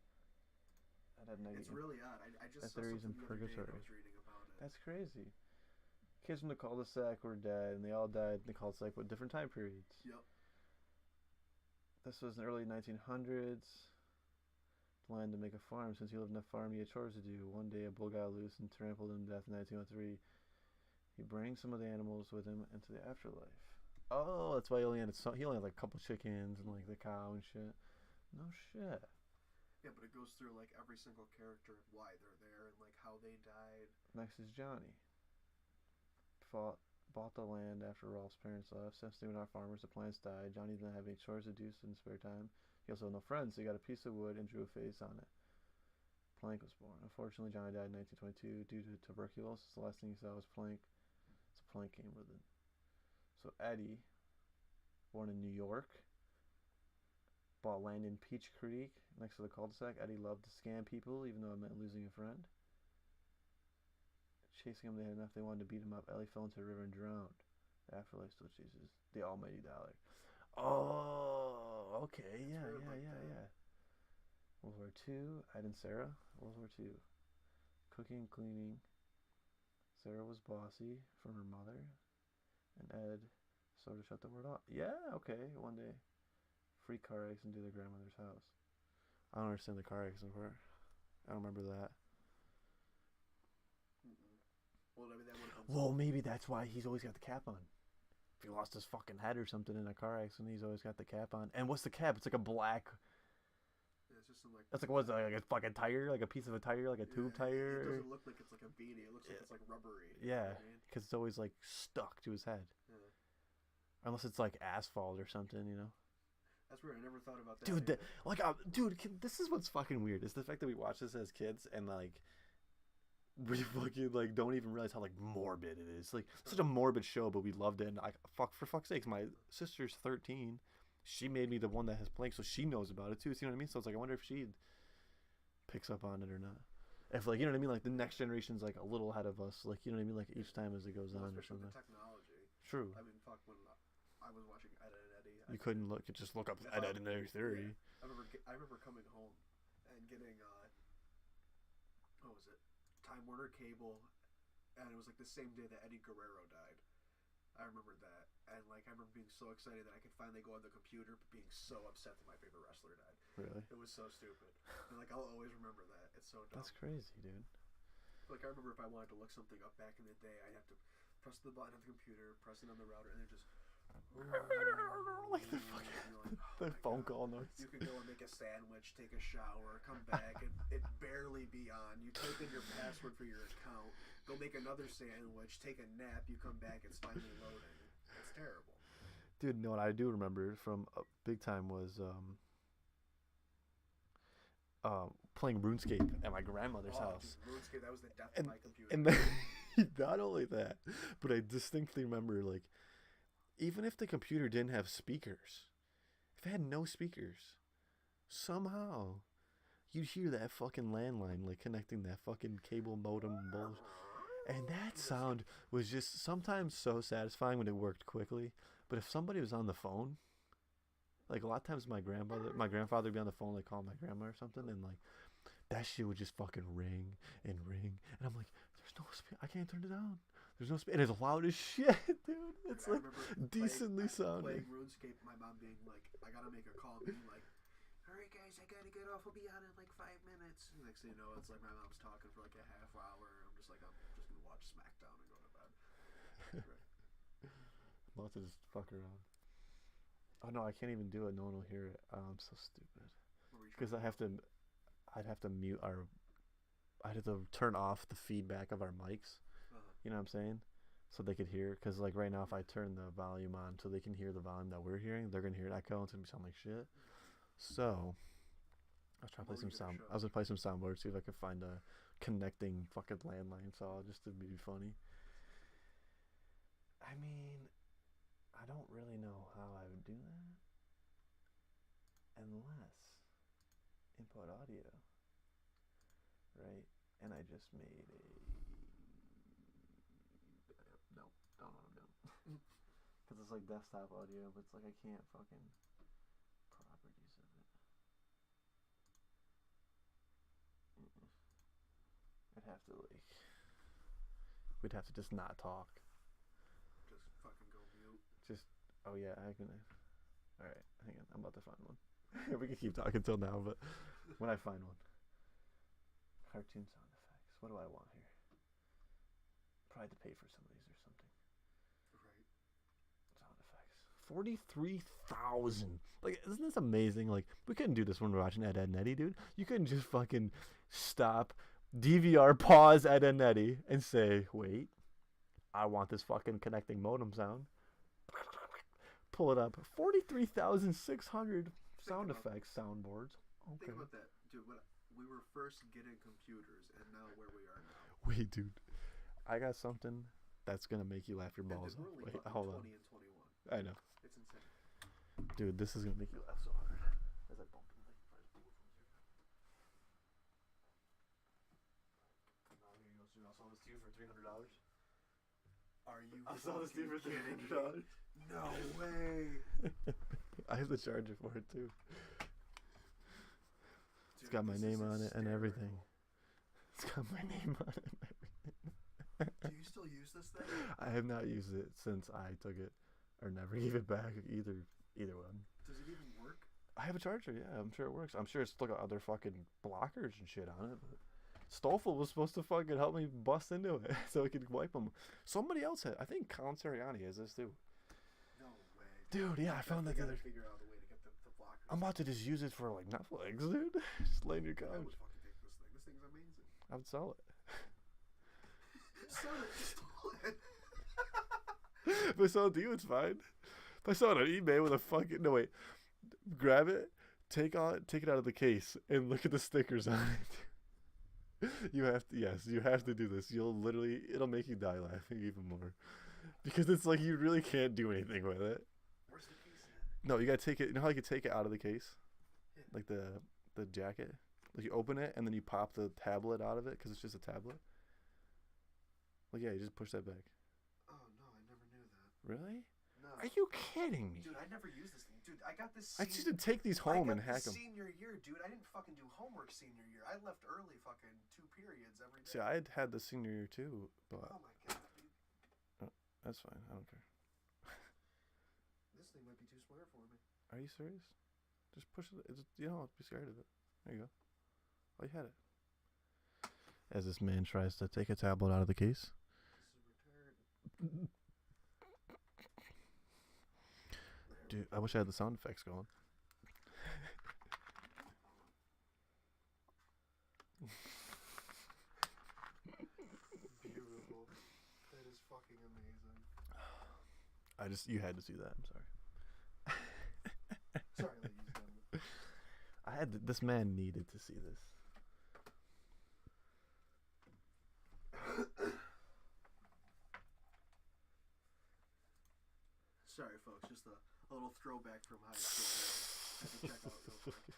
Identity. It's really odd. I just saw theories in something the other day and I purgatory. was reading about it. That's crazy. Kids from the cul-de-sac were dead, and they all died in the cul-de-sac with different time periods. Yep. This was in the early 1900s. The land to make a farm. Since he lived in a farm, he had chores to do. One day, a bull got loose and trampled him to death in 1903. He brings some of the animals with him into the afterlife. Oh, that's why he only had like a couple chickens and like the cow and shit. No shit. Yeah, but it goes through like every single character and why they're there and like how they died. Next is Johnny. Bought the land after Rolf's parents left. Since they were not farmers, the plants died. Johnny didn't have any chores to do in spare time. He also had no friends, so he got a piece of wood and drew a face on it. Plank was born. Unfortunately, Johnny died in 1922 due to tuberculosis. The last thing he saw was Plank, so Plank came with it. So Eddie, born in New York, bought land in Peach Creek next to the cul-de-sac. Eddie loved to scam people, even though it meant losing a friend. Chasing him, they had enough. They wanted to beat him up. Ellie fell into the river and drowned. The afterlife still chases the almighty dollar. Oh, okay, yeah. World War II. Ed and Sarah. World War II. Cooking, cleaning. Sarah was bossy from her mother, and Ed sort of shut the word off. Yeah, okay. One day, free car accident to their grandmother's house. I don't understand the car accident part. I don't remember that. Well, I mean, well, maybe that's why he's always got the cap on. If he lost his fucking head or something in a car accident, he's always got the cap on. And what's the cap? It's like a black. Yeah, it's just some like. That's like what's like a fucking tire, like a piece of a tire, like a tube tire. It doesn't look like it's like a beanie. It looks like it's like rubbery. Yeah, because it's always like stuck to his head. Yeah. Unless it's like asphalt or something, you know. That's weird. I never thought about that. Dude, this is what's fucking weird. It's the fact that we watch this as kids and like. We fucking like don't even realize how like morbid it is. Like such a morbid show, but we loved it. And for fuck's sakes, my sister's 13. She made me the one that has Plank, so she knows about it too. See what I mean? So it's like I wonder if she picks up on it or not. If like you know what I mean, like the next generation's like a little ahead of us. Like you know what I mean, like each time as it goes on or something. With the technology. True. I mean, fuck when I was watching Ed and Eddie. You couldn't just look up Ed and Eddie theory. Yeah. I remember coming home and getting what was it? Time Warner Cable, and it was like the same day that Eddie Guerrero died. I remember that, and like I remember being so excited that I could finally go on the computer, but being so upset that my favorite wrestler died. Really? It was so stupid. And like I'll always remember that. It's so dumb. That's crazy, dude. Like I remember if I wanted to look something up back in the day, I'd have to press the button on the computer, press it on the router, and then just. Like the fucking the phone call noise. You can go and make a sandwich, take a shower, come back, and it barely be on. You type in your password for your account, go make another sandwich, take a nap, you come back, it's finally loading. It's terrible. Dude, no, what I do remember from big time was playing RuneScape at my grandmother's house. Dude, RuneScape, that was the death of my computer. And then, not only that, but I distinctly remember like. Even if the computer didn't have speakers, if it had no speakers, somehow you'd hear that fucking landline like connecting that fucking cable modem bullshit. And that sound was just sometimes so satisfying when it worked quickly. But if somebody was on the phone, like a lot of times my grandfather would be on the phone like calling my grandma or something, and like that shit would just fucking ring and ring. And I'm like, there's no speaker. I can't turn it down. There's no space. And it's loud as shit, dude. It's like decently sounding. Playing RuneScape, my mom being like, I gotta make a call, being like, alright guys, I gotta get off. I'll be on in like 5 minutes. And next thing you know, it's like my mom's talking for like a half hour. I'm just like, I'm just gonna watch SmackDown and go to bed. I'm about to just fuck around. Oh no, I can't even do it. No one will hear it. Oh, I'm so stupid. Because I have to I'd have to mute our. I'd have to turn off the feedback of our mics. You know what I'm saying? So they could hear. Because like right now, if I turn the volume on so they can hear the volume that we're hearing, they're gonna hear it echo. It's gonna sound like shit. So I was trying to play some sound. I was gonna play some soundboards, see if I could find a connecting fucking landline saw just to be funny. I mean, I don't really know how I would do that unless input audio, right? And I just made a no, don't know what I'm doing because it's like desktop audio, but it's like I can't fucking properties of it. I'd have to like, we'd have to just not talk. Just fucking go mute. Just, oh yeah, I can. All right, hang on, I'm about to find one. We can keep talking till now, but when I find one, cartoon sound effects. What do I want here? Probably to pay for some of these or something. Right. Sound effects. 43,000. Like, isn't this amazing? Like, we couldn't do this when we were watching Ed, Edd n Eddy, dude. You couldn't just fucking stop, DVR, pause Ed, Edd n Eddy, and say, wait, I want this fucking connecting modem sound. Pull it up. 43,600 sound effects, soundboards. Okay. Think about that, dude. When we were first getting computers, and now where we are now. Wait, dude. I got something that's gonna make you laugh your balls off. Wait, hold on. 20 and 21. I know. It's insane. Dude, this is gonna make you laugh so hard. As I bump into the price pool from here. Here you go, dude. I saw this to you for $300. Are you? I saw this to you for $300. No way. I have the charger for it too. Dude, it's got my name on it and everything. It's got my name on it and everything. Do you still use this thing? I have not used it since I took it, or never gave it back. Either one. Does it even work? I have a charger. Yeah, I'm sure it works. I'm sure it's still got other fucking blockers and shit on it. But Stoffel was supposed to fucking help me bust into it so I could wipe them. Somebody else had. I think Colin Seriani has this too. No way. Dude, yeah, I found that the other. Figure out a way to get the blockers. I'm about to just use it for like Netflix, dude. Just lay in your I couch. would fucking take this thing. This thing's amazing. I would sell it. Sell it. Stole it. If I sell it to you, it's fine. If I sell it on eBay with a fucking grab it, take it out of the case, and look at the stickers on it. You have to do this. It'll make you die laughing even more, because it's like you really can't do anything with it. Where's the case at? No, you gotta take it. You know how you can take it out of the case, Yeah. like the jacket. Like you open it and then you pop the tablet out of it because it's just a tablet. Like yeah, you just push that back. Oh no, I never knew that. Really? No. Are you kidding me? Dude, I never used this thing. Dude, I got this. I used to take these home and hack them. Senior year, dude. I didn't fucking do homework senior year. I left early, fucking 2 periods every day. See, I had the senior year too, but Oh my god, dude. that's fine. I don't care. This thing might be too smart for me. Are you serious? Just push it. You don't have to be scared of it. There you go. Oh, you had it. As this man tries to take a tablet out of the case. This is retarded. Dude, I wish I had the sound effects going. Beautiful. That is fucking amazing. You had to see that. I'm sorry. Sorry, ladies and gentlemen. This man needed to see this. Sorry, folks. Just a little throwback from high school. I had to check out real quick.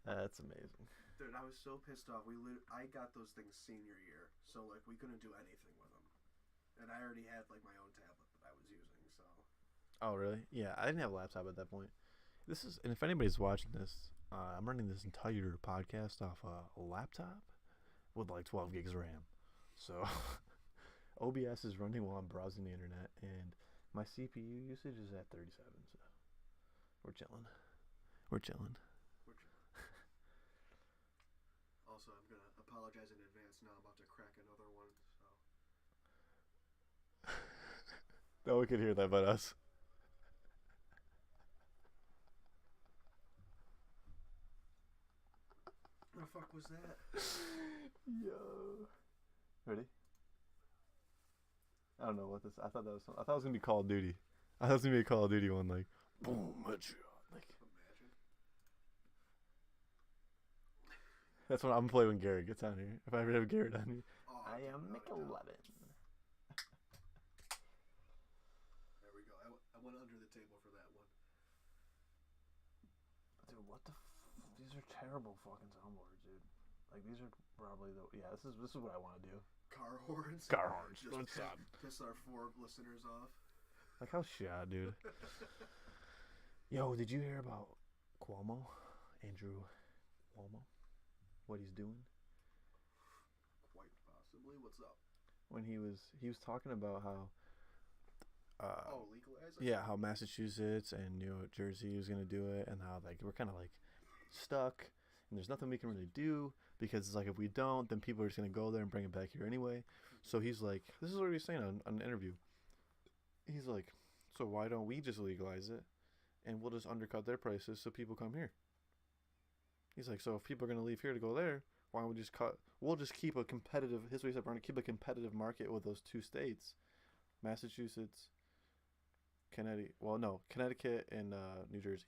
That's amazing. Dude, I was so pissed off. I got those things senior year, so like we couldn't do anything with them, and I already had like my own tablet that I was using. So. Oh really? Yeah, I didn't have a laptop at that point. And if anybody's watching this, I'm running this entire podcast off a laptop with like 12 gigs of RAM. So OBS is running while I'm browsing the internet, and my CPU usage is at 37. So we're chilling. Also, I'm gonna apologize in advance. Now I'm about to crack another one. So. No one can hear that but us. fuck was that? Yo. Ready? I don't know what this. I thought it was gonna be Call of Duty. I thought it was gonna be a Call of Duty one, like boom, headshot. Like Imagine. that's what I'm gonna play when Garrett gets on here. If I ever have Garrett on here, Oh, I am without a doubt. McElevin. There we go. I went under the table for that one. Dude, what the? These are terrible fucking soundboards, dude. Like these are probably the This is what I want to do. Car horns. Car horns. Just What's up? piss our 4 listeners off. Like how shit, dude. Yo, did you hear about Cuomo? Andrew Cuomo? What he's doing? Quite possibly. What's up? When he was talking about how Legalize it? yeah, how Massachusetts and New Jersey was gonna do it, and how like we're kind of like stuck, and there's nothing we can really do because it's like if we don't, then people are just gonna go there and bring it back here anyway. So he's like, this is what he was saying on an interview. He's like, so why don't we just legalize it, and we'll just undercut their prices so people come here. He's like, so if people are gonna leave here to go there, why don't we just cut? We'll just keep a competitive. His way said, we're gonna keep a competitive market with those 2 states, Massachusetts. Connecticut and New Jersey.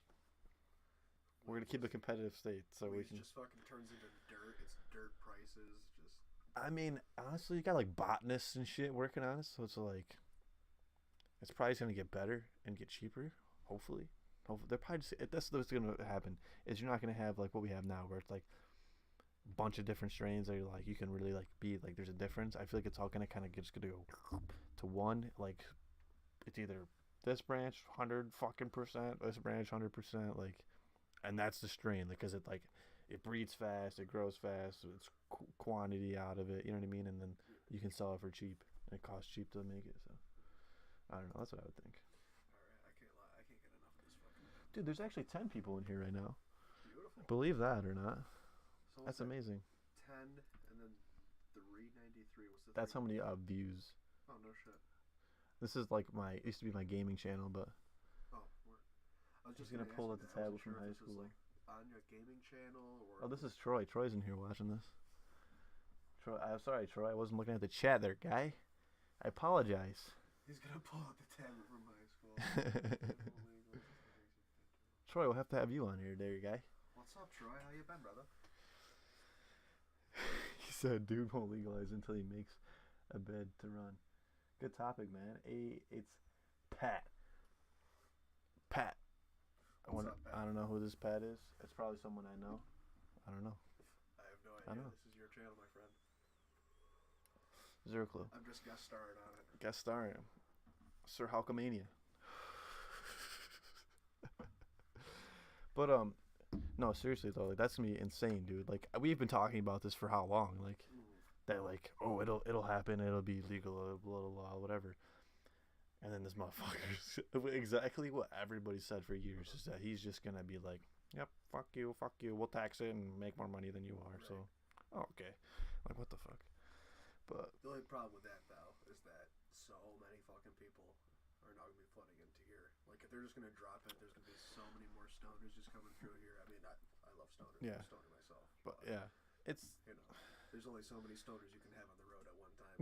We're gonna keep a competitive state, so we can. Just fucking turns into dirt. It's dirt prices. Just. I mean, honestly, you got like botanists and shit working on it, so it's like, it's probably gonna get better and get cheaper. Hopefully, they're probably just, that's what's gonna happen. Is you're not gonna have like what we have now, where it's like a bunch of different strains that you're like you can really like be like there's a difference. I feel like it's all gonna kind of just gonna go to one. Like it's either this branch 100% fucking percent, this branch 100%, like, and that's the strain, because it like it breeds fast, it grows fast, it's quantity out of it, you know what I mean, and then you can sell it for cheap, and it costs cheap to make it. So I don't know, that's what I would think. Alright, I can't lie, I can't get enough of this fucking. Dude, there's actually 10 people in here right now. Beautiful. Believe that or not. So That's amazing. 10 and then 393. What's the? That's how many views. Oh no shit. This is like it used to be my gaming channel, but Oh, word. I was just just gonna ask pull you up the that. I tab wasn't from sure high if this school. was, like, on your gaming channel or. oh, this is Troy. Troy's in here watching this. Troy, I'm sorry, Troy. I wasn't looking at the chat there, guy. I apologize. He's gonna pull out the tab from high school. Troy, we'll have to have you on here, there, guy. What's up, Troy? How you been, brother? He said, "Dude won't legalize until he makes a bed to run." Good topic, man. It's Pat. Pat. What's up, Pat? I don't know who this Pat is. It's probably someone I know. I don't know. I have no I idea. know. This is your channel, my friend. Zero clue. I'm just guest starring on it. Guest starring Sir Haukamainia. But no, seriously though, like, that's gonna be insane, dude. Like we've been talking about this for how long? Like that, like, oh, it'll happen, it'll be legal, blah blah blah, whatever. And then this motherfucker, exactly what everybody said for years, is that he's just gonna be like, yep, fuck you, we'll tax it and make more money than you are. Right. So, oh, okay, like what the fuck? But the only problem with that though is that so many fucking people are now gonna be flooding into here. Like if they're just gonna drop it, there's gonna be so many more stoners just coming through here. I mean, I love stoners. Yeah. I'm a stoner myself. but yeah, it's You know, there's only so many stoners you can have on the road at one time.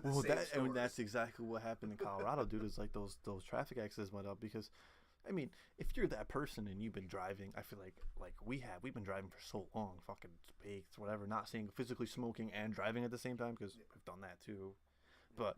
well, that's exactly what happened in Colorado, dude. Is like those traffic accidents went up because, I mean, if you're that person and you've been driving, I feel like we've been driving for so long, fucking baked, whatever, not seeing physically smoking and driving at the same time, because I've done that too. But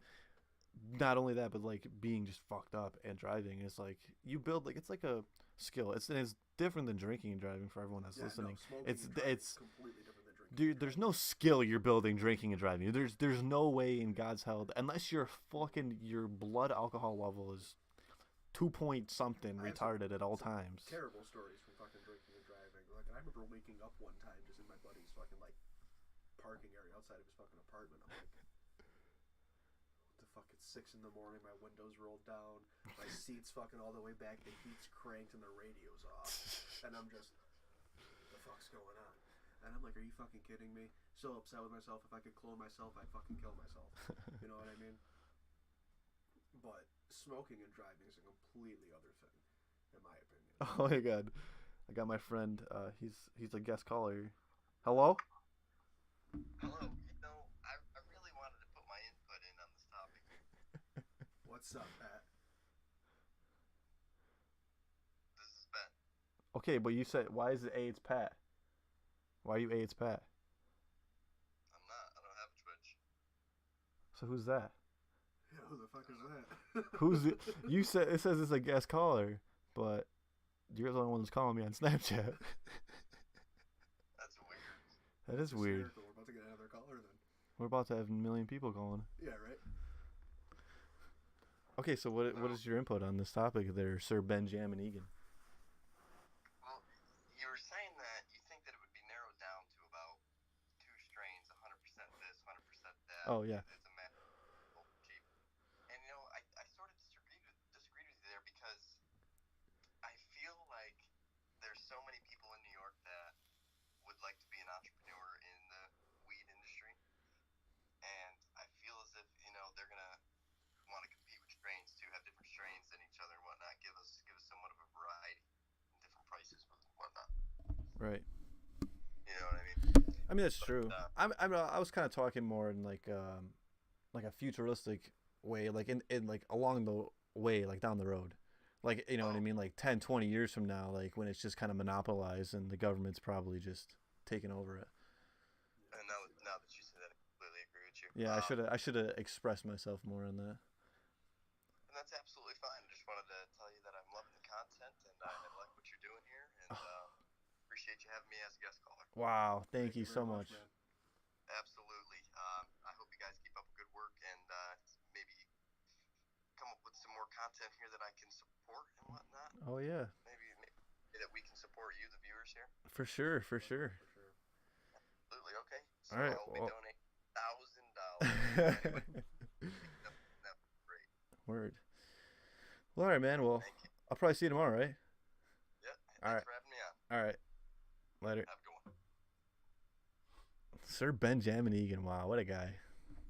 not only that, but like being just fucked up and driving is like you build, like, it's like a skill. It's different than drinking and driving for everyone that's listening. No, It's completely different than drinking. Dude, there's no skill you're building drinking and driving. There's no way in God's hell, unless your blood alcohol level is 2 point something retarded at all times. Terrible stories from fucking drinking and driving. Like I remember waking up one time just in my buddy's fucking like parking area outside of his fucking apartment. I'm like, what the fuck? It's 6 a.m. My windows rolled down. My seat's fucking all the way back. The heat's cranked and the radio's off. And I'm just, what the fuck's going on? And I'm like, are you fucking kidding me? So upset with myself. If I could clone myself, I'd fucking kill myself. You know what I mean? But smoking and driving is a completely other thing, in my opinion. Oh my God, I got my friend. He's a guest caller. Hello? Hello. I really wanted to put my input in on this topic here. What's up, Pat? This is Ben. Okay, but you said, why is it AIDS Pat? Why are you AIDS Pat? I'm not. I don't have a Twitch. So who's that? Yeah, who the fuck is that? Who's it? You said it says it's a guest caller, but you're the only one that's calling me on Snapchat. That's weird. That is weird. We're about to get another caller then. We're about to have a million people calling. Yeah, right? Okay, so what is your input on this topic there, Sir Benjamin Egan? Well, you were saying that you think that it would be narrowed down to about two strains, 100% this, 100% that. Oh, yeah. It's a matter of cheap. And I sort of disagreed with you there because I feel like there's so many people in New York that would like to be an entrepreneur in the weed industry, and I feel as if they're gonna want to compete with strains to have different strains than each other and whatnot. Give us somewhat of a variety and different prices and whatnot. Right. You know what I mean? I mean that's true. I was kind of talking more in like a futuristic way, like in like along the way, like down the road. Like, you know what I mean? Like 10, 20 years from now, like when it's just kind of monopolized and the government's probably just taking over it. And now that you say that, I completely agree with you. Yeah, I should have expressed myself more on that. And that's absolutely fine. I just wanted to tell you that I'm loving the content and I like what you're doing here, and appreciate you having me as a guest caller. Wow, thank you so much. Man. Absolutely. I hope you guys keep up good work and maybe come up with some more content here that I can support and whatnot. Oh yeah. Maybe that we can support you, the viewers here. For sure, for sure. Absolutely. Okay. So All right. I'll be donating $1,000. That's great. Word. Well, all right, man. Well, I'll probably see you tomorrow, right? Yeah. All right. Thanks for having me on. All right. Later. Have a good one. Sir Benjamin Egan. Wow, what a guy.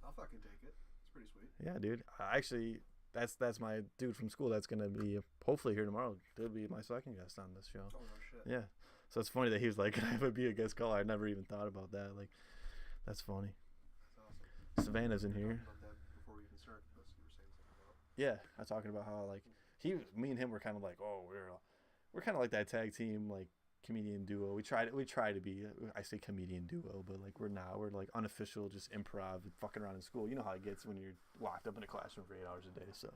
I'll fucking take it. It's pretty sweet. Yeah, dude. Actually, that's my dude from school. That's gonna be hopefully here tomorrow. He'll be my second guest on this show. Oh, no shit. Yeah. So it's funny that he was like, "Can I be a guest caller?" I never even thought about that. Like, that's funny. That's awesome. Savannah's in We were here. talking about that before we even started. You were saying something about. Yeah, I was talking about how like me and him were kind of like, oh, we're kind of like that tag team like comedian duo. We try to be. I say comedian duo, but like we're like unofficial, just improv and fucking around in school. You know how it gets when you're locked up in a classroom for 8 hours a day. So,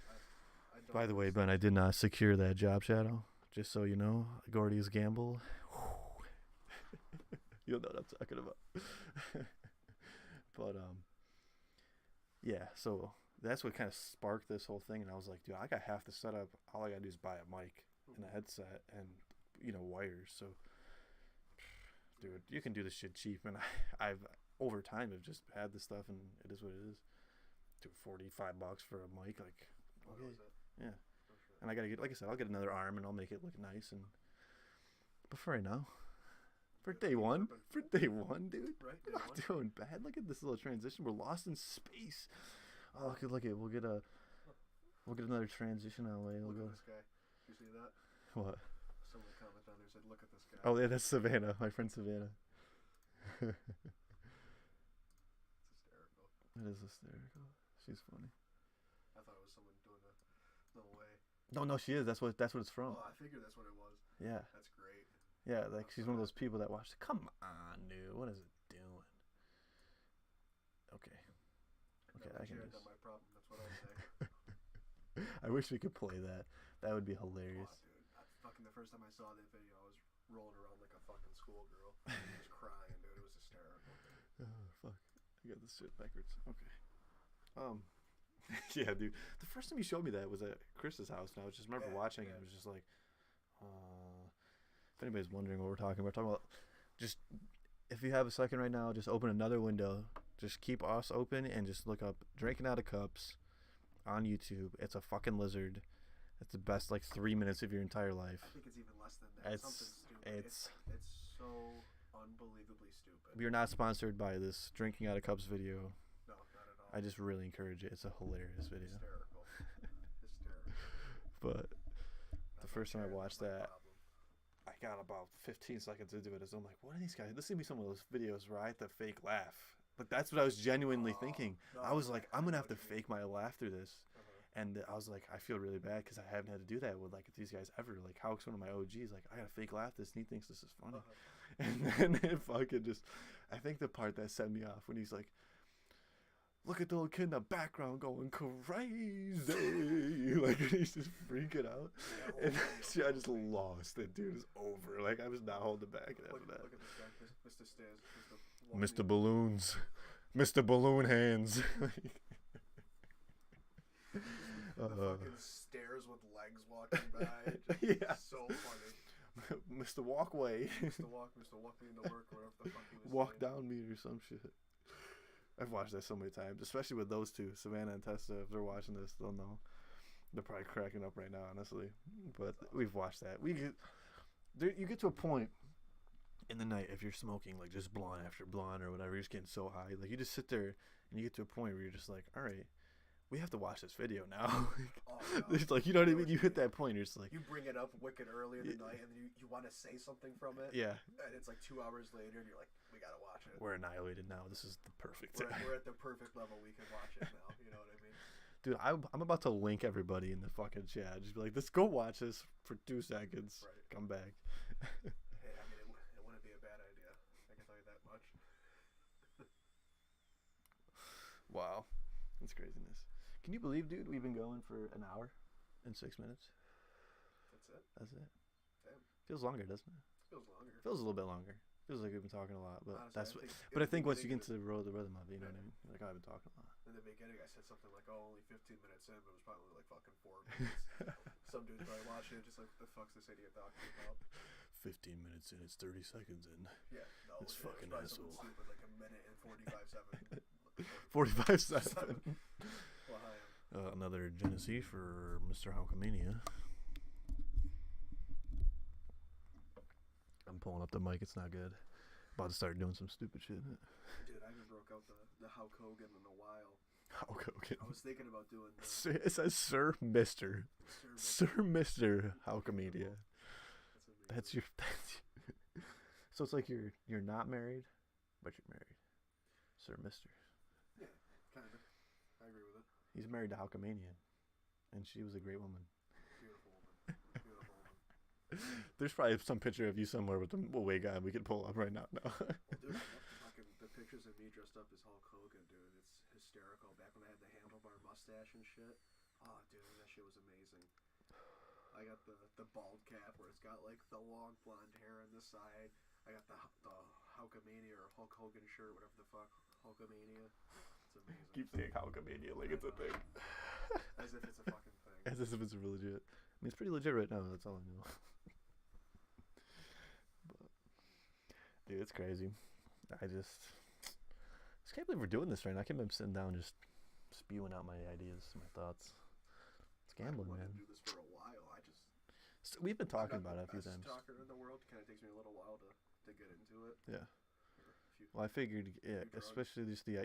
I don't by the way, Ben, I did not secure that job shadow. Just so you know, Gordy's gamble. You'll know what I'm talking about. But yeah. So that's what kind of sparked this whole thing, and I was like, dude, I got half the setup. All I gotta do is buy a mic and a headset and wires. So, dude, you can do this shit cheap, and I've over time have just had this stuff, and it is what it is. Dude, $45 for a mic, like, What was it? yeah. And I gotta get, like I said, I'll get another arm, and I'll make it look nice. But for right now, for day one, dude, Right, we're not doing bad. Look at this little transition. We're lost in space. Oh, look at we'll get another transition out way. Look at this guy. You see that? What? Someone commented on there said, "Look at this guy." Oh yeah, that's Savannah, my friend Savannah. It's hysterical. It is hysterical. She's funny. I thought it was someone doing a no way. No, she is. That's what it's from. Oh, I figured that's what it was. Yeah, That's great. yeah. Like she's one of those people that watch. Come on, dude. What is it doing? Okay. Okay, I can That's just. my problem. That's what I say. I wish we could play that. That would be hilarious. Oh, dude. The first time I saw that video, I was rolling around like a fucking schoolgirl. Just crying, dude. It was hysterical. Oh fuck! I got this shit backwards. Okay. Yeah, dude. The first time you showed me that was at Chris's house, and I was just remember watching it. It was just like, if anybody's wondering what we're talking about, just if you have a second right now, just open another window. Just keep us open and just look up "Drinking Out of Cups" on YouTube. It's a fucking lizard. It's the best like 3 minutes of your entire life. I think it's even less than that. Something stupid. It's so unbelievably stupid. We are not sponsored by this "Drinking Out of Cups" video. No, not at all. I just really encourage it. It's a hilarious video. Hysterical. But the first time I watched that, I got about 15 seconds into it as I'm like, what are these guys? This is gonna be some of those videos where I have to fake laugh. Like that's what I was genuinely thinking. No, I was like, I'm gonna know have to what you mean. fake my laugh through this. Uh-huh. And I was like, I feel really bad because I haven't had to do that with like these guys ever. Like Hauck's one of my OGs. Like I gotta fake laugh this, and he thinks this is funny. And then it fucking just, I think the part that set me off when he's like, look at the little kid in the background going crazy. Like he's just freaking out. And see, I just lost it, dude. It's over. Like I was not holding back after Look that. at this guy, Mr. Stairs. Mr. Balloons. Mr. Balloon Hands. The fucking stairs with legs walking by. Just Yeah. So funny. Mr. Walkway. Mr. Walk me into work, whatever the fuck he was Walk saying. down me or some shit. I've watched that so many times, especially with those two, Savannah and Tessa. If they're watching this, they'll know. They're probably cracking up right now, honestly. But we've watched that. You get to a point in the night if you're smoking like just blonde after blonde or whatever, you're just getting so high. Like you just sit there and you get to a point where you're just like, all right, we have to watch this video now. It's like, you know what I mean? You hit that point, you're just like, You bring it up wicked early in the night, and then you want to say something from it. yeah, And it's like 2 hours later, and you're like, we gotta watch it. we're annihilated now. This is the perfect time. We're at the perfect level. We can watch it now. You know what I mean? Dude, I'm about to link everybody in the fucking chat. Just be like, let's go watch this for 2 seconds. Right. Come back. Hey, I mean, it wouldn't be a bad idea. I can tell you that much. Wow. That's craziness. Can you believe, dude, we've been going for an hour and 6 minutes? That's it. That's it. Damn. Feels longer, doesn't it? Feels longer. Feels a little bit longer. Feels like we've been talking a lot, but Honestly, I think once you get into the rhythm of it, you know what I mean? You're like, oh, I've been talking a lot. In the beginning, I said something like, "Oh, only 15 minutes in," but it was probably like fucking 4 minutes. Some dude's probably watching it, just like, "The fuck's this idiot talking about?" 15 minutes in, it's 30 seconds in. Yeah, no, This it was fucking probably asshole. something stupid, like a minute and 45 7. 45 seconds. Well, hi. Another Genesee for Mr. Haukamainia. I'm pulling up the mic. It's not good. About to start doing some stupid shit. Dude, I haven't broke out the Hulk Hogan in a while. Hulk Hogan. I was thinking about doing the It says Sir Mister. Sir Mister Haukamainia. That's That's your. So it's like you're not married, but you're married. Sir Mister. Yeah, kind of. I agree with it. He's married to Haukamainia, and she was a great woman. Beautiful woman. Beautiful woman. There's probably some picture of you somewhere with the way guy we could pull up right now. No. Well, dude, I love the pictures of me dressed up as Hulk Hogan, dude. It's hysterical. Back when I had the handlebar mustache and shit. Oh, dude, that shit was amazing. I got the bald cap where it's got like the long blonde hair on the side. I got the Haukamainia or Hulk Hogan shirt, whatever the fuck, Haukamainia. It's amazing. Keep saying Haukamainia like it's a thing. As if it's a fucking thing. As if it's legit. I mean, it's pretty legit right now. That's all I know. But, dude, it's crazy. I just can't believe we're doing this right now. I can't believe I'm sitting down just spewing out my ideas, my thoughts. It's gambling, I've man. wanted to do this for a while. So we've been talking I'm not about it a few the best times. talker in the world. Kind of takes me a little while to get into it. Yeah. Few, Well, I figured, yeah, drugs. especially just the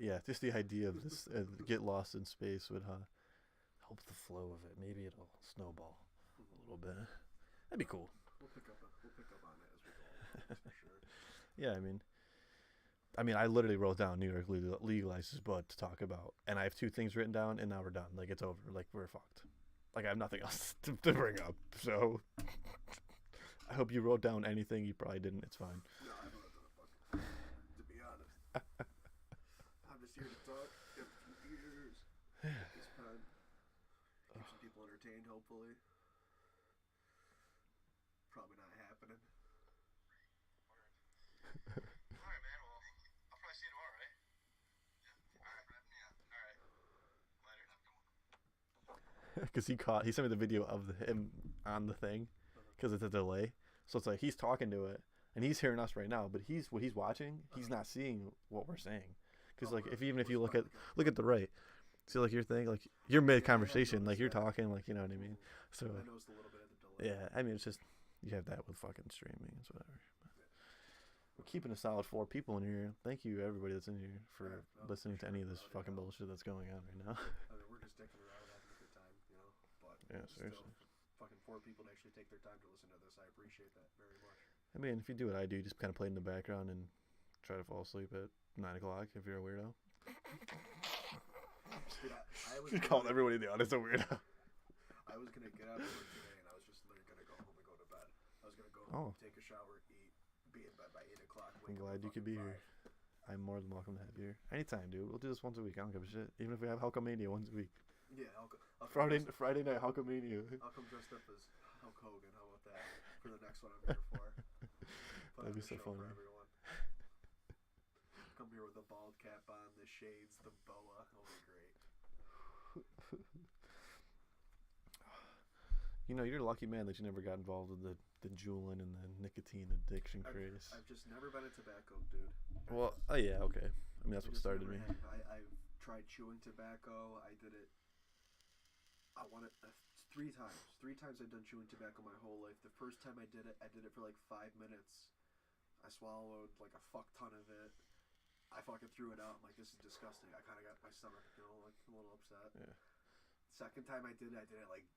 idea of this get lost in space would help the flow of it. Maybe it'll snowball a little bit. That'd be cool. We'll pick up on it as we go along, that's for sure. Yeah, I mean, I literally wrote down New York legalizes bud to talk about, and I have 2 things written down, and now we're done. Like, it's over. Like, we're fucked. Like, I have nothing else to bring up. So, I hope you wrote down anything. You probably didn't. It's fine. No, I don't know the fuck. To be honest, I'm just here to talk. Get a few beers. This fun. Keep some people entertained, hopefully. Probably not happening. Alright, man. Well, I'll probably see you tomorrow, right? Yeah. Alright, man. Yeah. Alright. Later. Have a good one. Because he sent me the video of him on the thing, because it's a delay. So it's like he's talking to it, and he's hearing us right now, but what he's watching, he's not seeing what we're saying. Because like if you look at the right, see like your thing, like you're mid conversation, like you're talking, like you know what I mean. So I noticed a little bit of the delay. yeah, I mean it's just you have that with fucking streaming, it's whatever. We're keeping a solid 4 people in here. Thank you everybody that's in here for listening to any of this fucking bullshit that's going on right now. I mean, we're just dicking around having a good time, you know. But Yeah, still, seriously. fucking 4 people to actually take their time to listen to this. I appreciate that very much. I mean, if you do what I do, just kind of play in the background and try to fall asleep at 9 o'clock if you're a weirdo. Dude, I was You called everybody in the audience a weirdo. I was gonna get out of work today, and I was just literally gonna go home and go to bed. I was gonna go Oh. home, take a shower, eat, be in bed by 8 o'clock. I'm glad you could be here. I'm more than welcome to have you here. Anytime, dude. We'll do this once a week. I don't give a shit. Even if we have Haukamainia once a week. Yeah, I'll Friday night Haukamainia. I'll come dressed up as Hulk Hogan. How about that? For the next one I'm here for. That'd be so funny. For everyone. Come here with the bald cap on, the shades, the boa. It'll be great. You know, you're a lucky man that you never got involved with the juuling and the nicotine addiction craze. I've just never been a tobacco dude. Well, oh yeah, okay. I mean, that's what started me. I've tried chewing tobacco. I did it. I want it 3 times. 3 times I've done chewing tobacco my whole life. The first time I did it for like 5 minutes. I swallowed like a fuck ton of it. I fucking threw it out. I'm like, this is disgusting. I kind of got my stomach, like a little upset. Yeah. Second time I did it like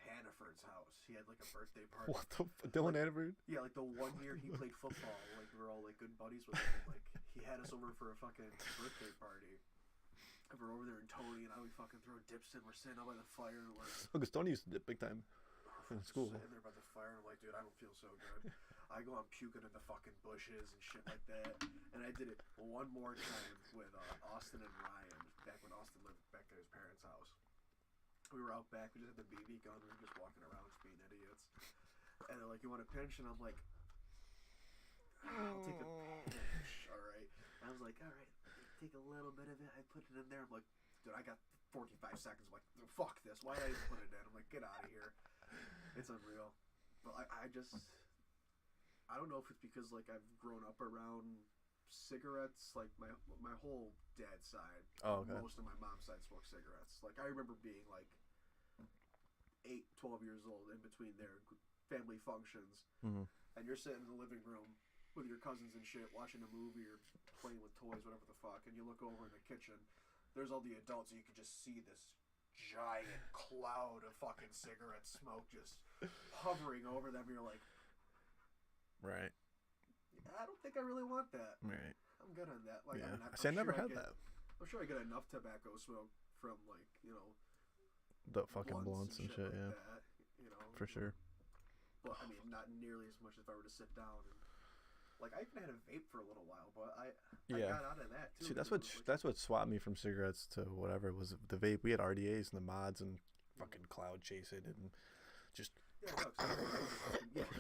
Hannaford's house. He had like a birthday party. What the Dylan Hannaford? Yeah, like the 1 year he played football. Like we were all like good buddies with him. Like he had us over for a fucking birthday party. And we're over there in Tony, and we fucking throw dips in. We're sitting out by the fire. And we're Because Tony used to dip big time in school. sitting there by the fire, and I'm like, dude, I don't feel so good. I go on puking in the fucking bushes and shit like that. And I did it one more time with Austin and Ryan, back when Austin lived back at his parents' house. We were out back, we just had the BB gun, we were just walking around just being idiots. And they're like, you want a pinch? And I'm like, I'll take a pinch, alright. And I was like, alright, take a little bit of it, I put it in there. I'm like, dude, I got 45 seconds. I'm like, fuck this, why did I even put it in? I'm like, get out of here. It's unreal. But I don't know if it's because like I've grown up around cigarettes, like my whole dad's side. Oh, okay. Most of my mom's side smoked cigarettes. Like I remember being like 8, 12 years old in between their family functions, and you're sitting in the living room with your cousins and shit, watching a movie or playing with toys, whatever the fuck, and you look over in the kitchen, there's all the adults, and you can just see this giant cloud of fucking cigarette smoke just hovering over them. You're like, right. I don't think I really want that. Right. I'm good on that. Like, Yeah. I mean, I never had that. I'm sure I get enough tobacco smoke from like, The fucking blunts and shit, like yeah. that, For sure. But I mean, not nearly as much as if I were to sit down and like I even had a vape for a little while, but I got out of that too. See, that's what swapped me from cigarettes to whatever was the vape. We had RDAs and the mods and fucking cloud chase it and just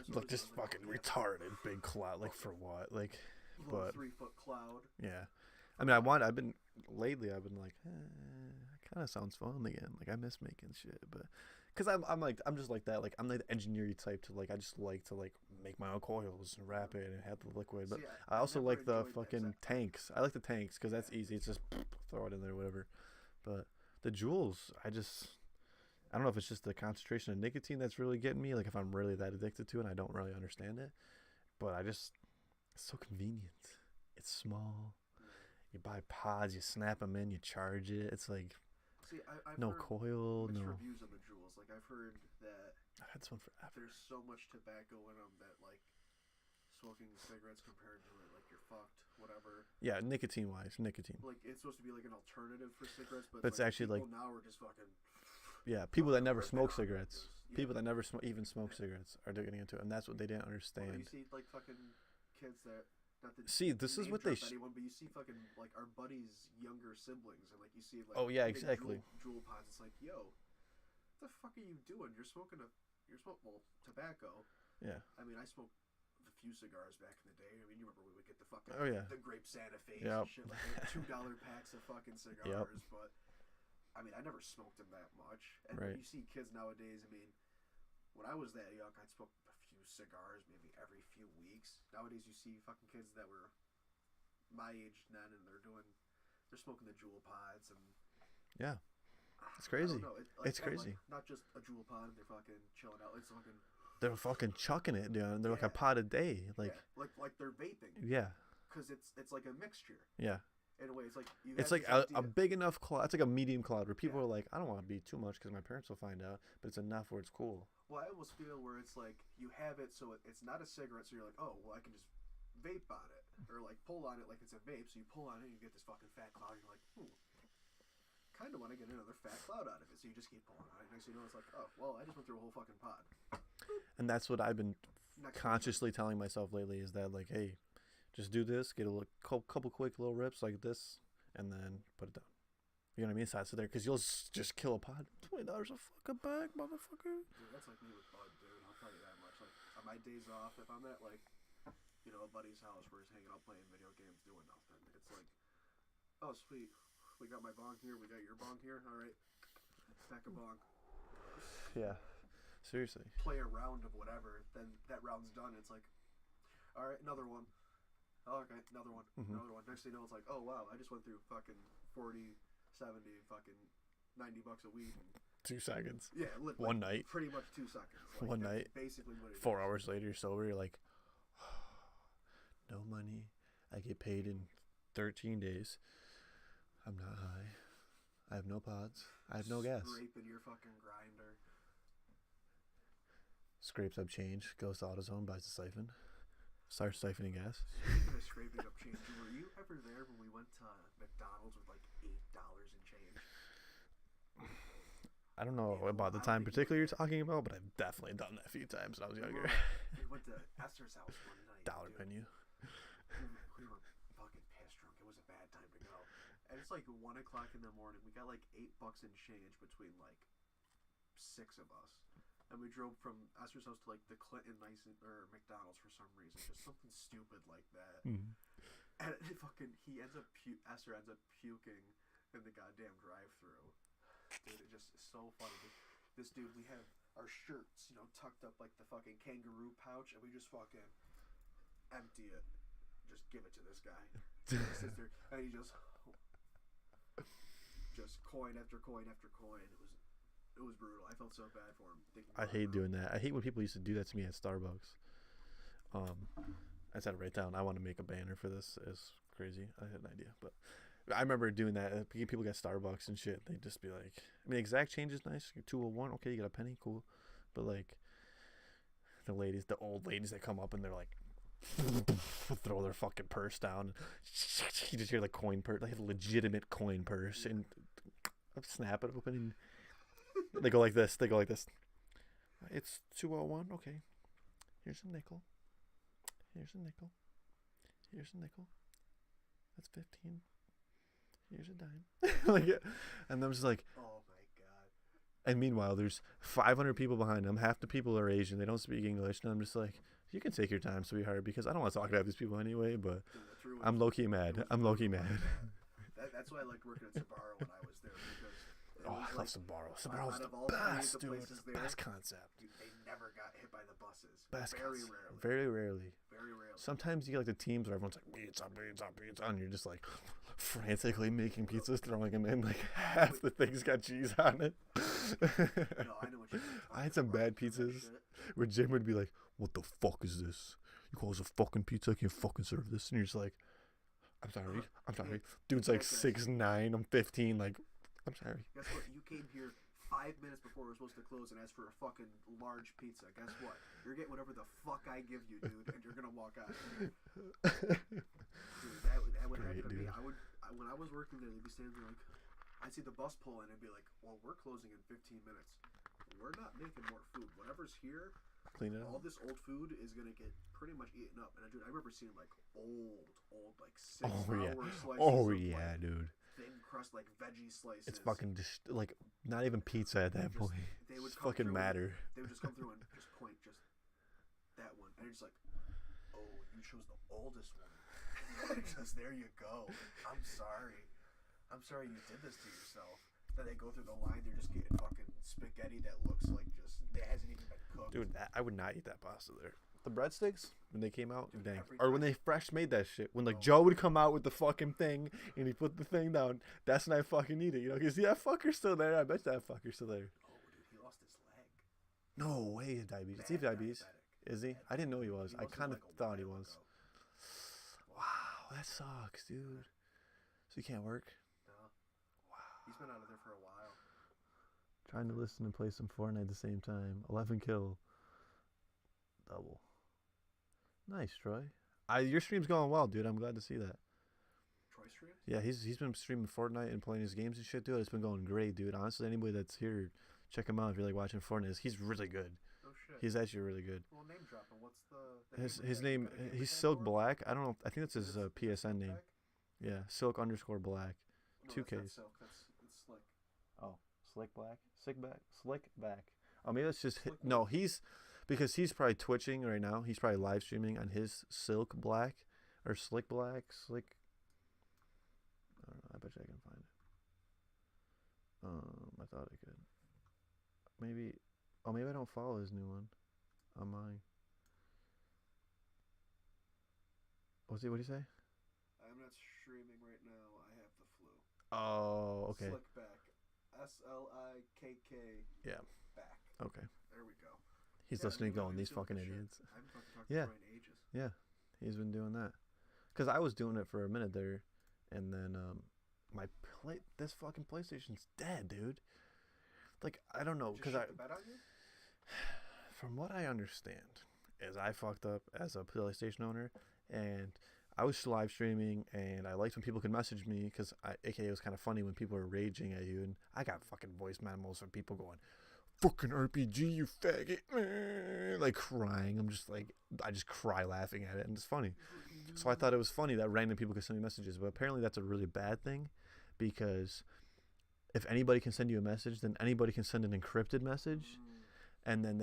look just fucking retarded big cloud. Like for what? Like, but 3-foot cloud. Yeah, I mean, I've been like, it kind of sounds fun again. Like I miss making shit, but. Cause I'm just like that. Like I'm like the engineering type to like I just like to like make my own coils and wrap it and have the liquid. But I also like the fucking tanks. I like the tanks because that's easy. It's just throw it in there, or whatever. But the Juuls, I don't know if it's just the concentration of nicotine that's really getting me. Like if I'm really that addicted to it, and I don't really understand it. But it's so convenient. It's small. You buy pods, you snap them in, you charge it. It's like. See, I've no heard coil, no reviews on the Juuls. Like I've heard that I had some forever. There's so much tobacco in them that like smoking cigarettes compared to it, like you're fucked, whatever. Yeah, nicotine. Like it's supposed to be like an alternative for cigarettes, but it's actually like now we're just fucking. Yeah, people that never smoke cigarettes, people that never even smoke cigarettes are getting into it, and that's what they didn't understand. Well, you see like fucking kids that. See, this is what they. Anyone, but you see fucking like our buddies' younger siblings, and like you see like. Oh yeah, exactly. Juul pods. It's like, yo, what the fuck are you doing? You're smoking tobacco. Yeah. I mean, I smoked a few cigars back in the day. I mean, you remember we would get the fucking the grape Santa Fe's and shit, like $2 packs of fucking cigars. But I mean, I never smoked them that much. And when you see kids nowadays, I mean, when I was that young, I'd smoke a few cigars maybe every few weeks. Nowadays, you see fucking kids that were my age then, and they're smoking the Juul pods and. Yeah. It's crazy. It's crazy. Like, not just a Juul pod, and they're fucking chilling out. It's fucking. They're fucking chucking it, dude. They're like a pod a day, like. Yeah. Like they're vaping. Yeah. Because it's like a mixture. Yeah. In a way, it's like you. It's have like this a idea- big enough cloud. It's like a medium cloud where people Yeah. are like, I don't want to be too much because my parents will find out, but it's enough where it's cool. Well, I almost feel where it's like you have it, so it's not a cigarette, so you're like, oh, well, I can just vape on it, or like pull on it like it's a vape. So you pull on it, and you get this fucking fat cloud. And you're like, kind of want to get another fat cloud out of it. So you just keep pulling on it. Next thing you know, it's like, oh, well, I just went through a whole fucking pod. And that's what I've been Next consciously telling myself lately is that like, hey, just do this, get a couple quick little rips like this, and then put it down. You know what I mean? So I sit there because you'll just kill a pod. $20 a fucking bag, motherfucker. Dude, that's like me with bud, dude. I'll tell you that much. Like on my days off, if I'm at like, a buddy's house where he's hanging out playing video games, doing nothing, it's like, oh sweet, we got my bong here, we got your bong here. All right, pack a bong. Yeah, seriously. Play a round of whatever. Then that round's done. It's like, all right, another one. Oh, okay, another one. Another one. Next thing you know, it's like, oh wow, I just went through fucking 40, 70, fucking $90 a week. 2 seconds. Yeah, one night. Pretty much 2 seconds. Like, One that's night. Basically what it 4 is. hours later, you're sober. You're like, no money. I get paid in 13 days. I'm not high. I have no pods. I have no gas. Scraping your fucking grinder. Scrapes up change. Goes to AutoZone, buys a siphon. Starts siphoning gas. Speaking of scraping up change, were you ever there when we went to McDonald's with like $8 in change? I don't know Yeah, about the I don't time think particularly you you're talking about, but I've definitely done that a few times when I was younger. We went to Esther's house one night. Dollar dude. menu. We were fucking pissed drunk. It was a bad time to go. And it's like 1 o'clock in the morning. We got like $8 in change between like 6 of us. And we drove from Esther's house to like the Clinton or McDonald's for some reason. Just something stupid like that. Mm-hmm. And it Esther ends up puking in the goddamn drive-thru. Dude, it just is so funny. This dude, we have our shirts, tucked up like the fucking kangaroo pouch, and we just fucking empty it. Just give it to this guy. He sits there, and he just coin after coin after coin. It was brutal. I felt so bad for him. I hate doing that. I hate when people used to do that to me at Starbucks. I just had to write down. I want to make a banner for this. It's crazy. I had an idea, but I remember doing that. People get Starbucks and shit. They'd just be like, I mean, exact change is nice. You're 201. Okay, you got a penny. Cool. But like the old ladies that come up and they're like, throw their fucking purse down. You just hear the coin purse. They have a legitimate coin purse and snap it open and they go like this. It's 201. Okay. Here's a nickel. Here's a nickel. Here's a nickel. That's 15. Here's a dime. And I'm just like, oh my god. And meanwhile, there's 500 people behind them. Half the people are Asian. They don't speak English. And I'm just like, you can take your time, sweetheart, because I don't want to talk to these people anyway. But Dude, I'm low-key mad. That's why I liked working at Sbarro when I was there, because I love Sbarro. Sbarro's out the of all three of best, the dude. places The there, best concept. Dude, they never got hit by the buses. Best Very concept. rarely. Very rarely. Very rarely. Sometimes you get like the teams where everyone's like pizza, pizza, pizza, and you're just like frantically making pizzas, throwing them in. Like half the things got cheese on it. No, I know what you mean. I had some bad pizzas where Jim would be like, "What the fuck is this? You call this a fucking pizza? I can't fucking serve this." And you're just like, I'm sorry. Dude's like 6'9", I'm 15. Like, I'm sorry. Guess what? You came here 5 minutes before we were supposed to close and asked for a fucking large pizza. Guess what? You're getting whatever the fuck I give you, dude, and you're gonna walk out. Dude, that would Great, happen to me. dude. When I was working there, they'd be standing there like, I'd see the bus pull in and be like, well, we're closing in 15 minutes. We're not making more food. Whatever's here, Clean it all up. this old food is gonna get pretty much eaten up. And dude, I remember seeing like old like 6 Oh yeah. hour slices. Oh of, yeah, like, dude. thin crust like veggie slices. It's fucking just like not even pizza at that point. They would It's come fucking through matter. They would just come through and just point just that one, and it's like, oh, you chose the oldest one. Just there you go. I'm sorry you did this to yourself. Then they go through the line, they're just getting fucking spaghetti that looks like just it hasn't even been cooked. Dude, I would not eat that pasta there. The breadsticks when they came out, Dude, dang. every Or when time. they fresh made that shit. When like Oh. Joe would come out with the fucking thing and he put the thing down, that's when I fucking eat it. You know, you see that fucker's still there. I bet that fucker's still there. Oh, dude, he lost his leg. No way, he has diabetes. Does he have Bad diabetes? diabetic. Is he? I didn't know he was. I lost his kind of leg a thought he while was. ago. Wow, that sucks, dude. So you can't work? No. Wow. He's been out of there for a while. Trying to listen and play some Fortnite at the same time. 11 kill. Double. Nice, Troy. Your stream's going well, dude. I'm glad to see that. Troy streams? Yeah, he's been streaming Fortnite and playing his games and shit, dude. It's been going great, dude. Honestly, anybody that's here, check him out if you're like watching Fortnite. He's really good. Oh shit. He's actually really good. Well, name drop him. What's the His name, he's Silk Black. I don't know. I think that's his PSN name. Yeah, Silk _ Black. No, 2Ks. That's Silk. It's Slick. Oh, Slick Black? Slick back. Oh, maybe that's just Slick no, because he's probably twitching right now. He's probably live streaming on his Silk Black or Slick Black. I don't know. I bet you I can find it. I thought I could. Maybe I don't follow his new one on mine. What do you say? I'm not streaming right now. I have the flu. Oh, okay. Slickback. SLIKK. Yeah. Back. Okay. There we go. He's Yeah, listening, I didn't going, know he these was doing fucking this shit. idiots. I haven't fucking talked Yeah. to Troy in ages. Yeah, he's been doing that. Cause I was doing it for a minute there, and then this fucking PlayStation's dead, dude. Like I don't know, Just cause shit the bed on you? from what I understand, is I fucked up as a PlayStation owner, and I was live streaming, and I liked when people could message me, cause AKA it was kind of funny when people were raging at you, and I got fucking voice memos from people going, "Fucking RPG, you faggot," like crying. I just cry laughing at it, and it's funny. So I thought it was funny that random people could send me messages, but apparently that's a really bad thing, because if anybody can send you a message, then anybody can send an encrypted message, and then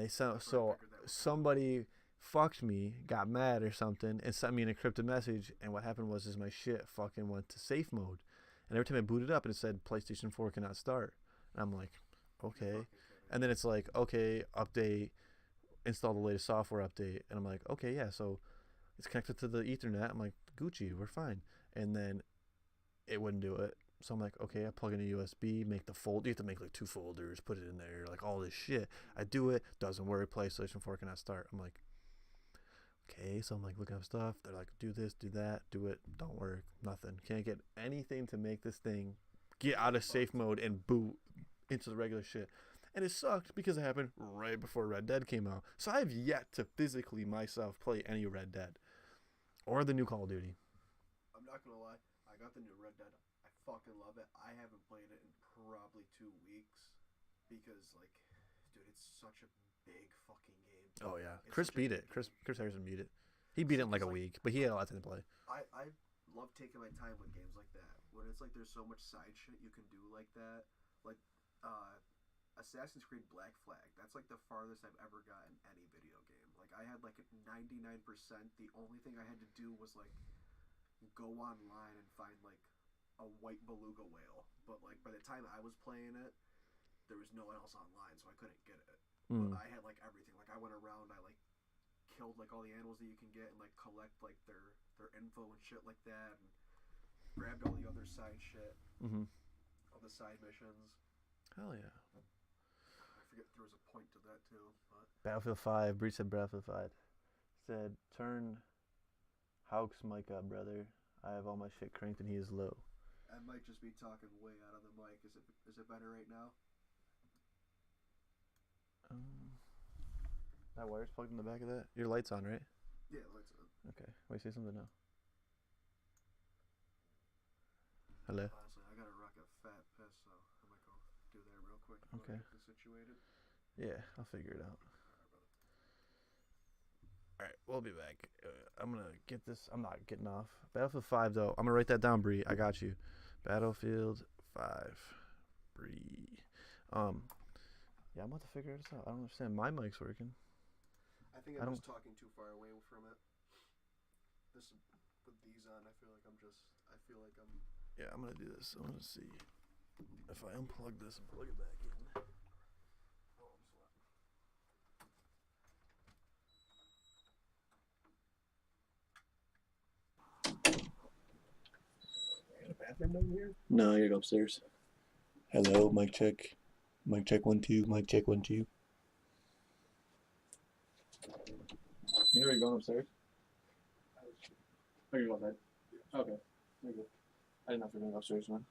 somebody fucked me, got mad or something, and sent me an encrypted message, and what happened was my shit fucking went to safe mode, and every time I booted up, it said PlayStation 4 cannot start, and I'm like, okay, and then it's like, okay, update, install the latest software update, and I'm like, okay, yeah, so it's connected to the Ethernet. I'm like, Gucci, we're fine. And then it wouldn't do it. So I'm like, okay, I plug in a USB, make the folder. You have to make like 2 folders, put it in there, like all this shit. I do it, doesn't work. PlayStation 4 cannot start. I'm like, okay. So I'm like looking up stuff. They're like, do this, do that, do it. Don't work. Nothing. Can't get anything to make this thing get out of safe mode and boot into the regular shit. And it sucked because it happened right before Red Dead came out. So I have yet to physically myself play any Red Dead. Or the new Call of Duty. I'm not gonna lie. I got the new Red Dead. I fucking love it. I haven't played it in probably 2 weeks. Because, like, dude, it's such a big fucking game. Oh, yeah. It's Chris such a beat big it. Chris game. Harrison beat it. He beat it in like a Like, week. But he had a lot to play. I love taking my time with games like that. When it's like there's so much side shit you can do like that. Like, Assassin's Creed Black Flag. That's like the farthest I've ever gotten any video game. Like I had like 99%. The only thing I had to do was like go online and find like a white beluga whale. But like by the time I was playing it, there was no one else online, so I couldn't get it. But I had like everything. Like I went around, I like killed like all the animals that you can get and like collect like their info and shit like that, and grabbed all the other side shit, all the side missions. Hell yeah. I forget there was a point to that too. But Battlefield 5. Breach said Battlefield 5. Said, turn Hauk's mic up, brother. I have all my shit cranked and he is low. I might just be talking way out of the mic. Is it better right now? That wire's plugged in the back of that? Your light's on, right? Yeah, lights on. Okay. Wait, say something now. Hello? Honestly, I gotta rock a fat piss, so I might go do that real quick. Okay. Get this situated. Yeah, I'll figure it out. Alright, brother. Alright, we'll be back. I'm gonna get this. I'm not getting off. Battlefield 5, though. I'm gonna write that down, Bree. I got you. Battlefield 5. Bree. Yeah, I'm about to figure this out. I don't understand. My mic's working. I think I'm just talking too far away from it. This with these on, I feel like I'm. Yeah, I'm gonna do this. I'm gonna see if I unplug this and plug it back in. Oh, I'm sweating. You got a bathroom down here? No, you go upstairs. Hello, mic check. Mic check 1 2. Mic check 1 2. You know where you're going upstairs? Oh, you're going there? Okay. There you go. I didn't know if you're going upstairs, man.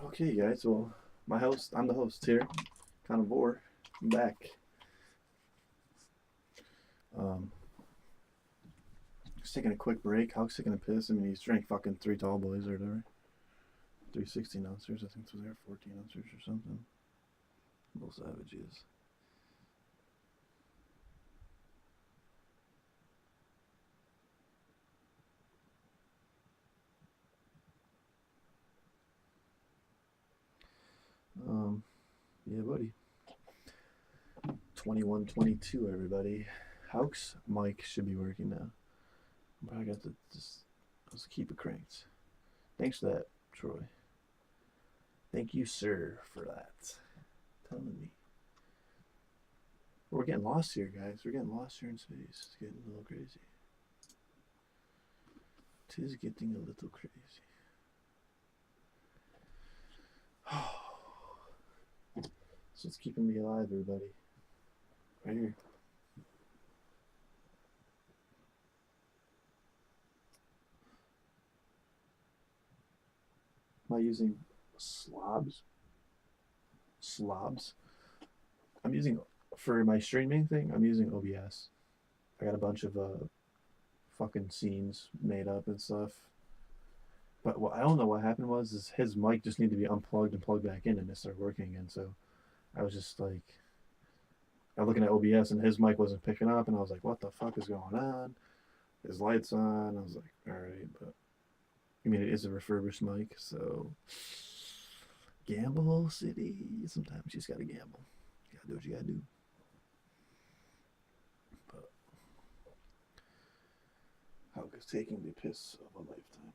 Okay, guys. Well, I'm the host here. Konivore. I'm back. Just taking a quick break. Hawk's taking a piss. I mean, he's drank fucking 3 tall boys or whatever. 3 16-ounces, I think, so they're 14-ounces or something. Little savages. Yeah, buddy. 21-22, everybody. Hawk's mic should be working now. I'm probably got to just keep it cranked. Thanks for that, Troy. Thank you, sir, for that. Telling me. We're getting lost here, guys. We're getting lost here in space. It's getting a little crazy. 'Tis getting a little crazy. So it's keeping me alive, everybody. Right here. Am I using slobs? I'm using, for my streaming thing, I'm using OBS. I got a bunch of fucking scenes made up and stuff. But what I don't know what happened is his mic just needed to be unplugged and plugged back in, and it started working again. So I was just like, I'm looking at OBS and his mic wasn't picking up, and I was like, what the fuck is going on? His lights on. I was like, all right, but I mean, it is a refurbished mic, so gamble city. Sometimes you just gotta gamble. You gotta do what you gotta do. But how is taking the piss of a lifetime.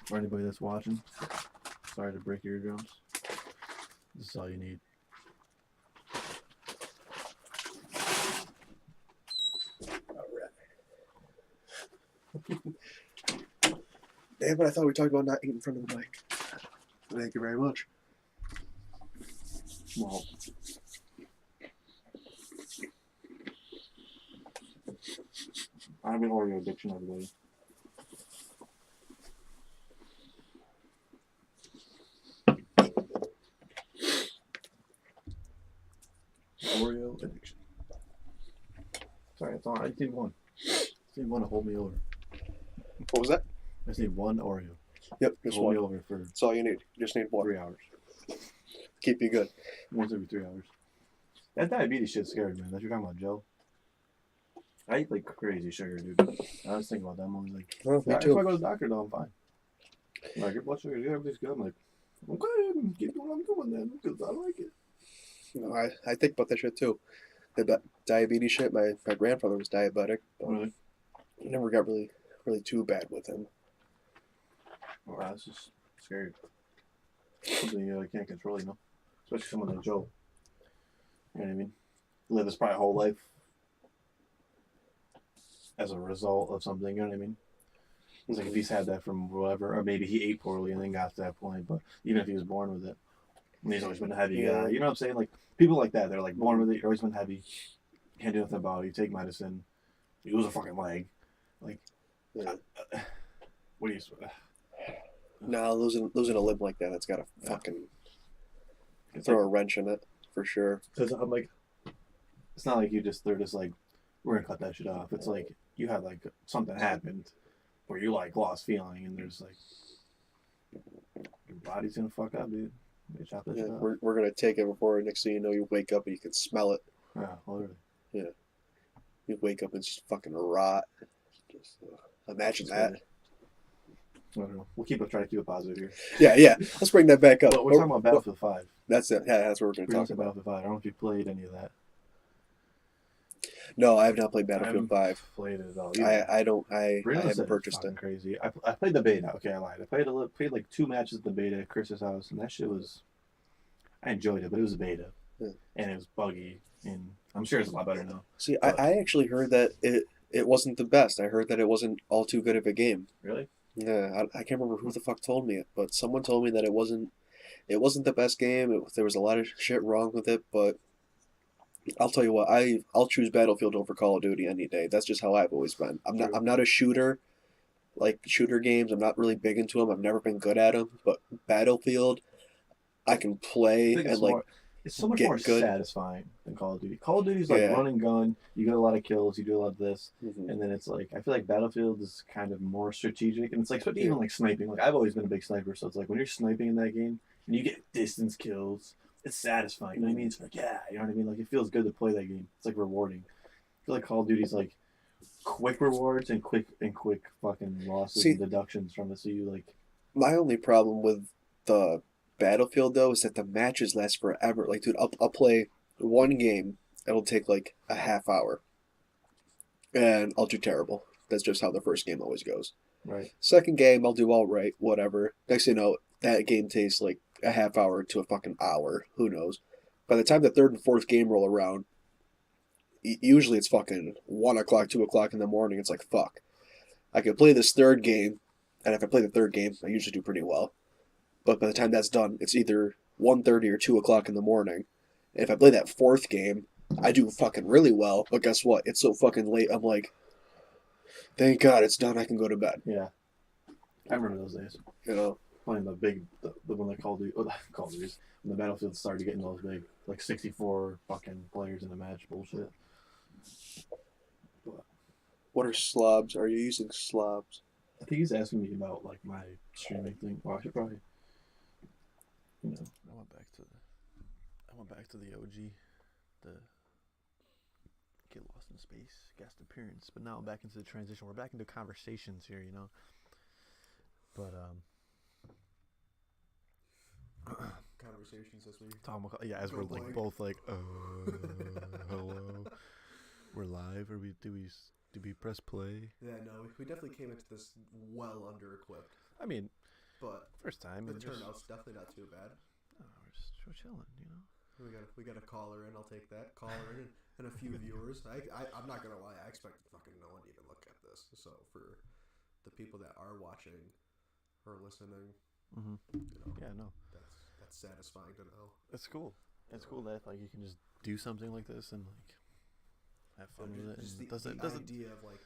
For anybody that's watching, sorry to break your eardrums. This is all you need. Damn it, I thought we talked about not eating in front of the mic. Thank you very much. Well, I have an Oreo addiction, everybody. Oreo addiction. Sorry, that's all. I just need one. I just need one to hold me over. What was that? I just need one Oreo. Yep, just hold one. me over for That's all you need. You just need one. 3 hours. Keep you good. Once every 3 hours. That diabetes shit's scary, man. That you're talking about, Joe. I eat like crazy sugar, dude. I was thinking about that. I'm always like, Oh, me if too. I go to the doctor, though, I'm fine. Like, your blood sugar, everything's good. I'm like, okay, keep doing what I'm doing then, because I like it. No, I think about that shit too. The diabetes shit. My grandfather was diabetic. But Really? it never got really too bad with him. Well, that's just scary. Something you can't control, you know? Especially someone like Joe. You know what I mean? Live his probably whole life as a result of something, you know what I mean? It's like if he's had that from whatever, or maybe he ate poorly and then got to that point, but even if he was born with it, and he's always been a heavy guy, you know what I'm saying? Like, people like that, they're like born with it, you've always been heavy, can't do nothing about it, you take medicine, you lose a fucking leg. Like, what do you... No, losing a limb like that, it's got to fucking throw a wrench in it, for sure. Because I'm like, it's not like they're just like, we're gonna cut that shit off. It's like, you had like, something happened where you like lost feeling, and there's like, your body's gonna fuck up, dude. You chop that shit off. We're gonna take it before next thing you know, you wake up and you can smell it. Yeah, literally. Yeah. You wake up and it's just fucking rot. Just imagine that. I don't know. We'll try to keep it positive here. Yeah. Let's bring that back up. But we're talking about Battlefield 5. That's it. Yeah, that's what we're going to talk about. Battlefield 5. I don't know if you played any of that. No, I have not played Battlefield 5. Played it at all. I haven't purchased it. Crazy. I played the beta. Okay, I lied. I played like 2 matches of the beta at Chris's house, and that shit was... I enjoyed it, but it was a beta. Yeah. And it was buggy, and I'm sure it's a lot better now. See, I actually heard that it wasn't the best. I heard that it wasn't all too good of a game. Really? Yeah, I can't remember who the fuck told me it, but someone told me that it wasn't the best game. There was a lot of shit wrong with it, but I'll tell you what, I'll choose Battlefield over Call of Duty any day. That's just how I've always been. True. I'm not a shooter, like shooter games. I'm not really big into them. I've never been good at them, but Battlefield, I can I play think and like it's so much get more good. satisfying than Call of Duty. Call of Duty's like Yeah. run and gun. You get a lot of kills. You do a lot of this, Mhm. and then it's like I feel like Battlefield is kind of more strategic, and it's like especially even like sniping. Like I've always been a big sniper, so it's like when you're sniping in that game and you get distance kills, it's satisfying. You know what I mean? It's like yeah, you know what I mean. Like it feels good to play that game. It's like rewarding. I feel like Call of Duty's like quick rewards and quick fucking losses See, and deductions from it. So you like my only problem with the Battlefield though is that the matches last forever. Like, dude, I'll play one game. It'll take like a half hour, and I'll do terrible. That's just how the first game always goes. right. Second game, I'll do all right, whatever. Next thing you know, that game takes like a half hour to a fucking hour. Who knows? By the time the third and fourth game roll around, usually it's fucking 1 o'clock, 2 o'clock in the morning. It's like fuck. I could play this third game, and if I play the third game, I usually do pretty well. But by the time that's done, it's either 1:30 or 2 o'clock in the morning. And if I play that fourth game, I do fucking really well. But guess what? It's so fucking late. I'm like, thank God it's done. I can go to bed. Yeah, I remember those days. You know. Playing the one that Call of Duty, Call of Duties, when the Battlefield started getting those big, like 64 fucking players in a match bullshit. But What are slobs? Are you using slobs? I think he's asking me about like my streaming thing. Well, I should probably, you know. I went back to the OG, the Get Lost in Space guest appearance, but now I'm back into the transition. We're back into conversations here, you know. But Conversations as we as we're like both like hello, we're live, or do we press play? Yeah, no, we definitely came into this well under equipped. I mean, but first time the and turnout's definitely not too bad. we're chilling, you know. We got a caller in. I'll take that caller in and a few viewers. I'm not gonna lie. I expect fucking no one to even look at this. So for the people that are watching or listening, you know, yeah, no, that's satisfying to know. That's cool. It's cool that like you can just do something like this and like have fun with it. Just And the idea of like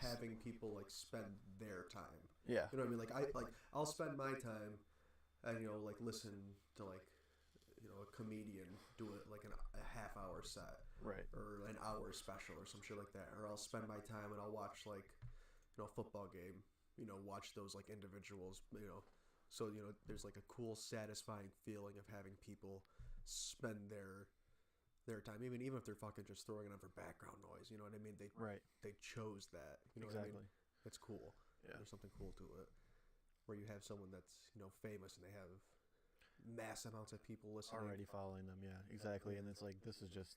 having people like spend their time. Yeah. You know what I mean? I'll spend my time and like listen to like a comedian do it like a half hour set. Right. Or an hour special or some shit like that. Or I'll spend my time and I'll watch like a football game. Watch those like individuals, So, there's like a cool, satisfying feeling of having people spend their time, even if they're fucking just throwing it on for background noise. You know what I mean? They chose that. You know exactly. what I mean? It's cool. Yeah. There's something cool to it. Where you have someone that's famous and they have mass amounts of people listening already following them. Yeah, exactly. And it's like this is just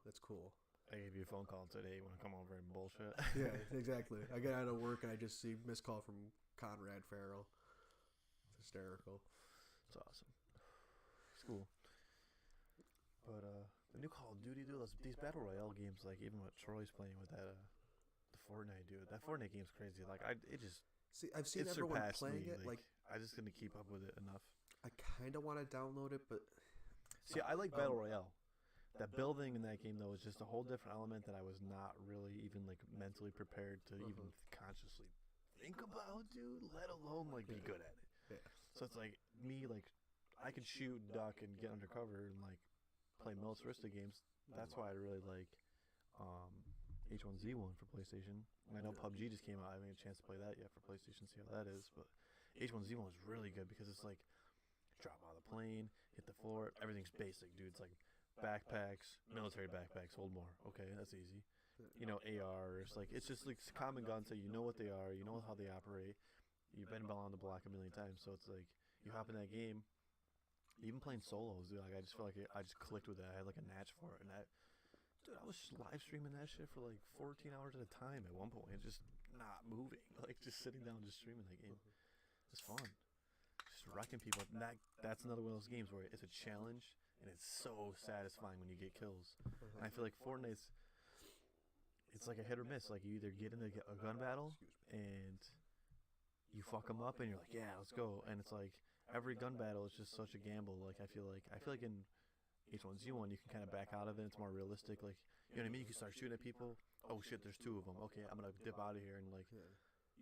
that's cool. I gave you a phone call today. You want to come over and bullshit? Yeah, exactly. I get out of work and I just see missed call from Conrad Farrell. It's hysterical. It's awesome. It's cool. But the new Call of Duty, dude, these battle royale games, like even what Troy's playing with that the Fortnite dude, that Fortnite game's crazy. Like I've seen everyone playing it. Like I just couldn't keep up with it enough. I kind of want to download it, but see, I like battle royale. That building in that game though is just a whole different element that I was not really even like mentally prepared to even consciously think about, dude. Let alone like be good at it. Yeah. So it's like me, like I could shoot, duck, and get undercover and like play militaristic games. That's why I really like H1Z1 for PlayStation. And I know PUBG just came out. I haven't had a chance to play that yet for PlayStation. See how that is, but H1Z1 was really good because it's like drop out of the plane, hit the floor, everything's basic, dude. It's like backpacks, military backpacks, hold more. Okay, that's easy. ARs, like it's just like common guns that you know what they are, you know how they operate. You've been on the block a million times, so it's like you hop in that game. Even playing solos, dude, like I just feel like I just clicked with it. I had like a natch for it, and dude, I was live streaming that shit for like 14 hours at a time at one point, just not moving, like just sitting down, just streaming that game. It's fun, just wrecking people. And that's another one of those games where it's a challenge. And it's so satisfying when you get kills. And I feel like Fortnite's, it's like a hit or miss. Like you either get into a gun battle and you fuck them up and you're like, yeah, let's go. And it's like every gun battle is just such a gamble. Like I feel like in H1Z1 you can kind of back out of it. It's more realistic. Like you know what I mean? You can start shooting at people. Oh shit, there's 2 of them. Okay, I'm gonna dip out of here, and like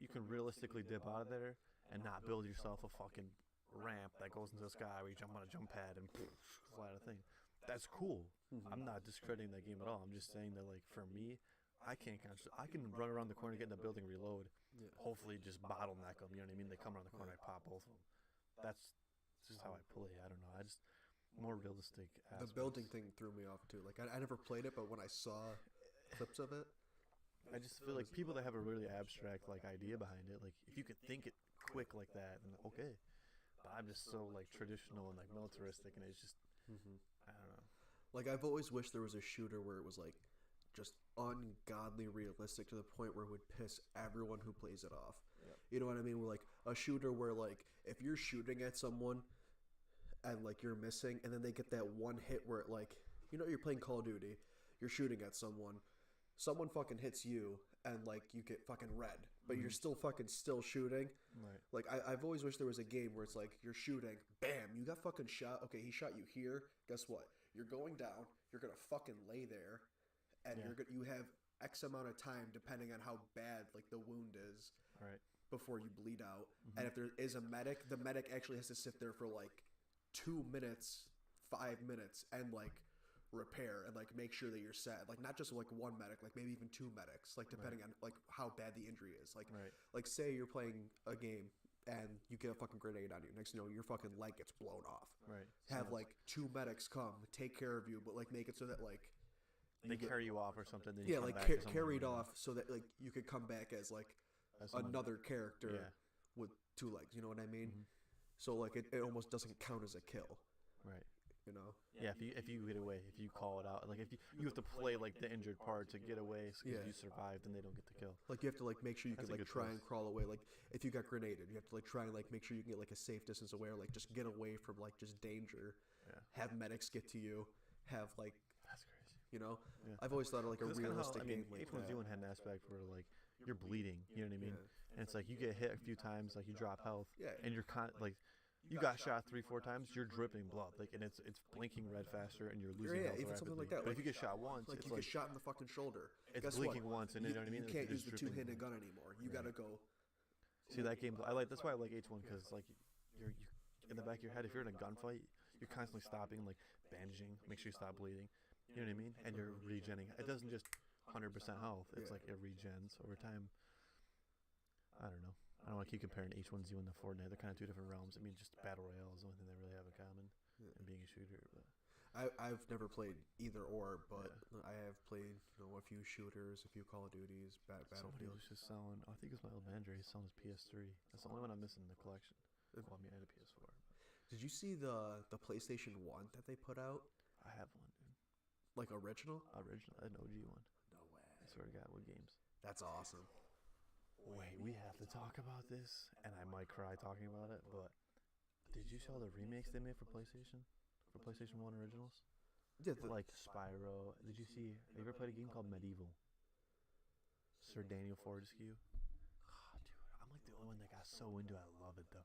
you can realistically dip out of there and not build yourself a fucking ramp that goes into the sky where you jump on a jump pad and fly out of thing. That's cool. I'm not discrediting that game at all. I'm just saying that like for me, I can run around the corner, get in the building, reload. Hopefully, just bottleneck them. You know what I mean? They come around the corner, I pop both of them. That's just how I play. I don't know. I just more realistic aspects. The building thing threw me off too. Like I never played it, but when I saw clips of it, I just feel like people that have a really abstract like idea behind it, like if you could think it quick like that, then okay. But I'm just so like traditional and like militaristic, and it's just I don't know. Like I've always wished there was a shooter where it was like just ungodly realistic to the point where it would piss everyone who plays it off. Yep. You know what I mean? Where like a shooter where like if you're shooting at someone and like you're missing, and then they get that one hit where it like, you know, you're playing Call of Duty, you're shooting at someone fucking hits you and like you get fucking red, but you're still shooting. Right. Like I've always wished there was a game where it's like you're shooting, bam, you got fucking shot. Okay, he shot you here. Guess what? You're going down. You're gonna fucking lay there, and you have X amount of time depending on how bad like the wound is. Right. Before you bleed out, and if there is a medic, the medic actually has to sit there for like 2 minutes, 5 minutes, and like repair and like make sure that you're set. Like not just like one medic, like maybe even 2 medics, like depending on like how bad the injury is. Like like say you're playing a game and you get a fucking grenade on you. Next thing you know, your fucking leg gets blown off. Right. Have like 2 medics come take care of you, but like make it so that like they carry you off or something. Then yeah, like carried off so that like you could come back as like another character with 2 legs. You know what I mean? So like it almost doesn't count as a kill. Right. You know? Yeah, if you get away, if you call it out, like if you have to play like the injured part to get away, so if you survive, then they don't get the kill. Like you have to like make sure you can like try and crawl away. Like if you got grenaded, you have to like try and like make sure you can get like a safe distance away, or like just get away from like just danger. Yeah. Have medics get to you. Have like that's crazy. You know, yeah. I've always thought of like a realistic game like that. H1Z1 had an aspect where like you're bleeding. You know what I mean? And it's like you get hit a few times, like you drop health, and you're like. You got shot 3-4 times, you're dripping blood, like, and it's blinking red faster, and you're losing health even something like that. But if you get shot once, like it's you get shot in the fucking shoulder. It's blinking once, and you know what I mean. You can't use the 2-handed gun anymore. You gotta go. See that game? I like that's why I like H1 because like you're in the back of your head. If you're in a gunfight, you're constantly stopping, like bandaging, make sure you stop bleeding. You know what I mean? And you're regenning. It doesn't just 100% health. It's like it regens over time. I don't know. I don't want to keep comparing H1Z1 and Fortnite. They're kind of 2 different realms. I mean, just Battle Royale is the only thing they really have in common, and being a shooter. But I've never played either or, but I have played a few shooters, a few Call of Duties, Battlefield. Somebody was just selling. I think it's my old manager. He's selling his PS3. That's the only one I'm missing in the collection. Well, I mean, I had a PS4. Did you see the PlayStation 1 that they put out? I have one, dude. Like original? Original, an OG one. No way. I swear to God, what games? That's awesome. Wait, we have to talk about this, and I might cry talking about it, but did you see all the remakes they made for PlayStation? For PlayStation 1 originals? Yeah, like Spyro. Did you see, have you ever played a game called Medieval? Sir Daniel Fortescue? Oh, dude, I'm like the only one that got so into it. I love it, though.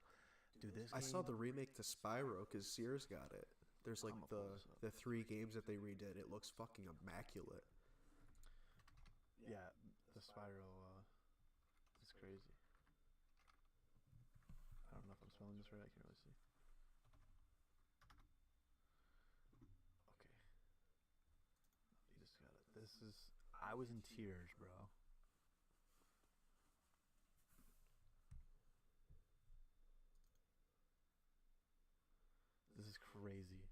Dude, this game, I saw the remake to Spyro, because Sears got it. There's like the 3 games that they redid. It looks fucking immaculate. Yeah, the Spyro, it's crazy. I don't know if I'm spelling this right. I can't really see. Okay. You just got it. This is... I was in tears, bro. This is crazy.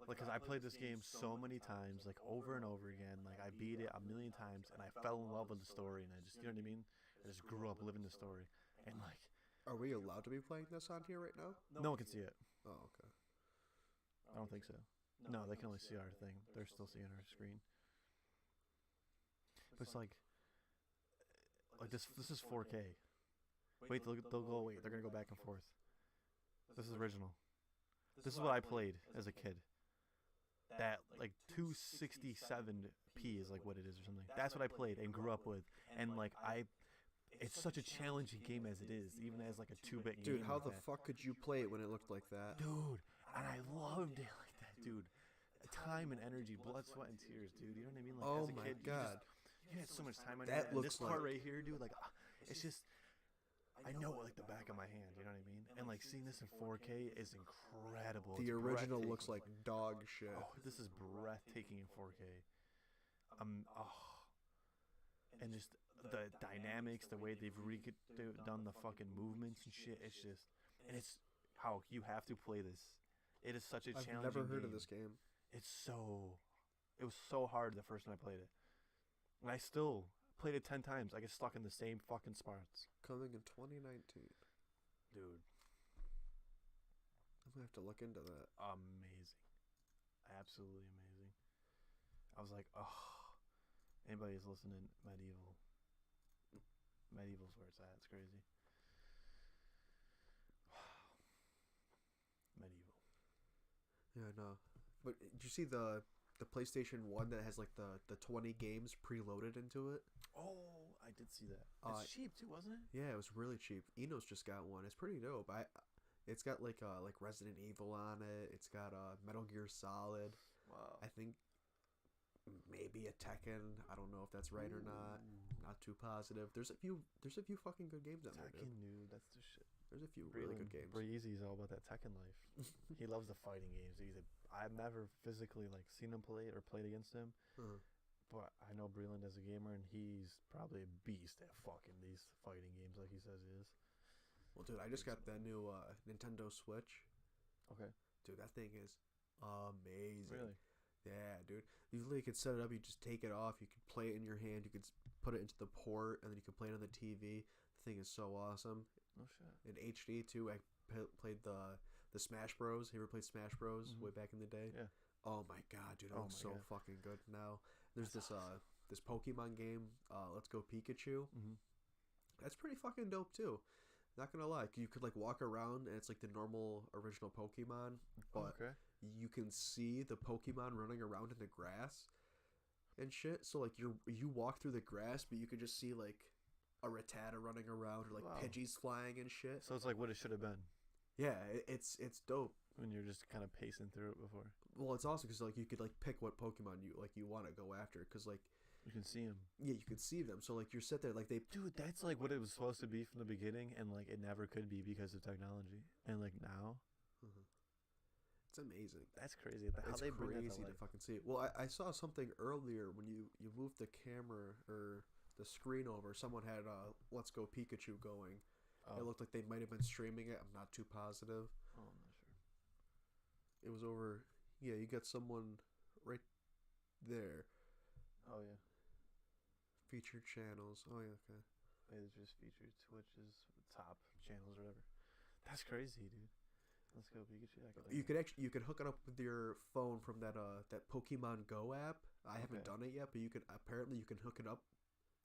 Like, because I played this game so many times, like, over and over again. Like, I beat it a million times, and I fell in love with the story, and I just, you know what I mean? I just grew up living the story. And, like... Are we allowed to be playing this on here right now? No one can see it. Oh, okay. I don't think so. No, they can only see our thing. They're still seeing our screen. But it's like this is 4K. Wait, they'll go, wait, they're going to go back and forth. This is original. This is what I played as a kid. That like 267p is like what it is or something. That's what I played and grew up with, and like it's such a challenging game as it is, even as like a 2-bit game. Dude, how like the that. fuck could you play it when it looked like that? Dude, and I loved it like that, dude. Time and energy, blood, sweat, and tears, dude. You know what I mean? Like Oh as a my kid, God. you had so much time on That your hands. And looks this part like- right here, dude, like it's just. I know it like the back of my hand, you know what I mean? And like seeing this in 4K is incredible. The It's original looks breathtaking. like dog shit. Oh, this is breathtaking in 4K. And just the dynamics, the way they've done the fucking movements and shit. It's just, and it's how you have to play this. It is such a I've challenging never heard game. of this game. It was so hard the first time I played it. And I still played it 10 times. I get stuck in the same fucking spots. Coming in 2019. Dude, I'm gonna have to look into that. amazing. Absolutely amazing. I was like, oh, anybody who's listening, Medieval's where it's at. It's crazy. Wow. Medieval. Yeah, I know. But did you see the PlayStation 1 that has like the 20 games preloaded into it? Oh, I did see that. It's cheap too, wasn't it? Yeah, it was really cheap. Eno's just got one. It's pretty dope. It's got like Resident Evil on it. It's got Metal Gear Solid. Wow. I think maybe a Tekken. I don't know if that's right or not. Not too positive. There's a few fucking good games on there, dude. Tekken, dude, that's the shit. There's a few really good games. Breezy's all about that Tekken life. He loves the fighting games. I've never physically like seen him play it or played against him, but I know Breland as a gamer, and he's probably a beast at fucking these fighting games, like he says he is. Well, dude, I just got that new Nintendo Switch. Okay. Dude, that thing is amazing. Really? Yeah, dude. You literally could set it up. You just take it off. You could play it in your hand. You could put it into the port, and then you could play it on the TV. The thing is so awesome. No shit. In HD too. I played the Smash Bros. You ever played Smash Bros. Way back in the day? Yeah. Oh my god, dude, it looks so fucking good now. There's this this Pokemon game, Let's Go Pikachu. That's pretty fucking dope too. Not gonna lie, you could like walk around and it's like the normal original Pokemon, but you can see the Pokemon running around in the grass and shit. So like you walk through the grass, but you could just see like a Rattata running around or like Pidgeys flying and shit. So it's like what it should have been. Yeah, it's dope. When you're just kind of pacing through it before. Well, it's awesome because like you could like pick what Pokemon you want to go after because like you can see them. Yeah, you can see them. So like you're sit there like they. Dude, that's like what it was supposed to be from the beginning, and like it never could be because of technology. And like now, it's amazing. That's crazy. How it's they bring that crazy to fucking see it. Well, I saw something earlier when you moved the camera or the screen over. Someone had Let's Go Pikachu going. It looked like they might have been streaming it. I'm not too positive. Oh, I'm not sure. It was over. Yeah, you got someone right there. Oh yeah. Featured channels. Oh yeah, okay. It's just featured Twitch's top channels or whatever. That's crazy, dude. Let's go Pikachu. You could hook it up with your phone from that Pokemon Go app. I haven't done it yet, but you can hook it up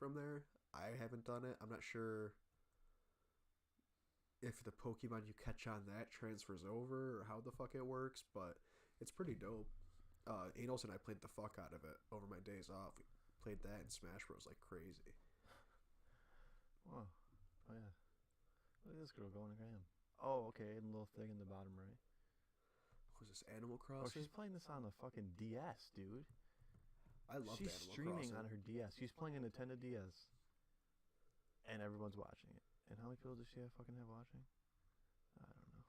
from there. I haven't done it. I'm not sure if the Pokemon you catch on that transfers over or how the fuck it works, but it's pretty dope. Anos and I played the fuck out of it over my days off. We played that in Smash Bros. Like crazy. Whoa. Oh yeah. Look at this girl going to Graham. Oh, okay, and the little thing in the bottom right. Was this Animal Crossing? Oh, she's playing this on the fucking DS, dude. I love She's Animal streaming Crossing. on her DS. She's playing a Nintendo DS. And everyone's watching it. And how many people does she fucking have watching? I don't know.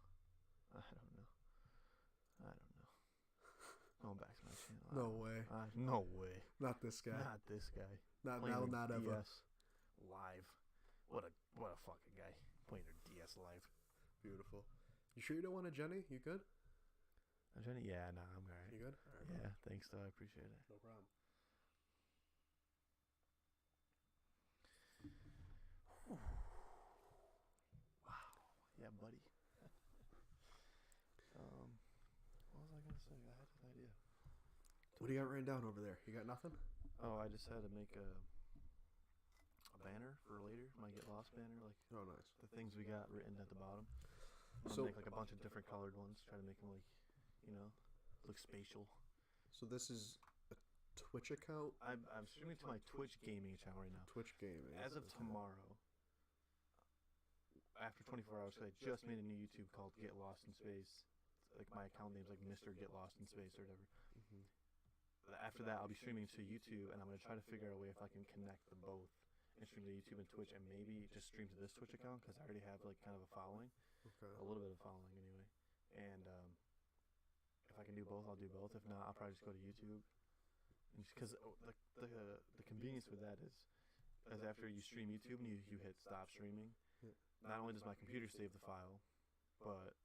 Going back to my channel. No way. No way. Not this guy. Not this guy. Not playing now, her not ever. DS live. What a fucking guy. Playing her DS live. Beautiful. You sure you don't want a Jenny? You good? A Jenny? Yeah, nah, I'm alright. You good? All right, yeah, thanks though. I appreciate it. No problem. Wow. Yeah, buddy. What was I gonna say? I had an idea. What do you got written down over there? You got nothing? Oh, I just had to make a banner for later. My Get Lost banner, like nice. the things we got written at the bottom. So make like a bunch of different colored ones. Try to make them like, look spatial. So this is a Twitch account. I'm streaming to my Twitch gaming channel right now. Twitch gaming. As of tomorrow, after 24 hours, because I just made a new YouTube called Get Lost in Space. Like my account name's like Mr.Getlost in Space or whatever. After that, I'll be streaming to YouTube, and I'm gonna try to figure out a way if I can connect them both and stream to YouTube and Twitch, and maybe just stream to this Twitch account because I already have like kind of a following, a little bit of following anyway. And if I can do both, I'll do both. If not, I'll probably just go to YouTube. Because the convenience with that is after you stream YouTube and you hit stop streaming, not only does my computer save the file, but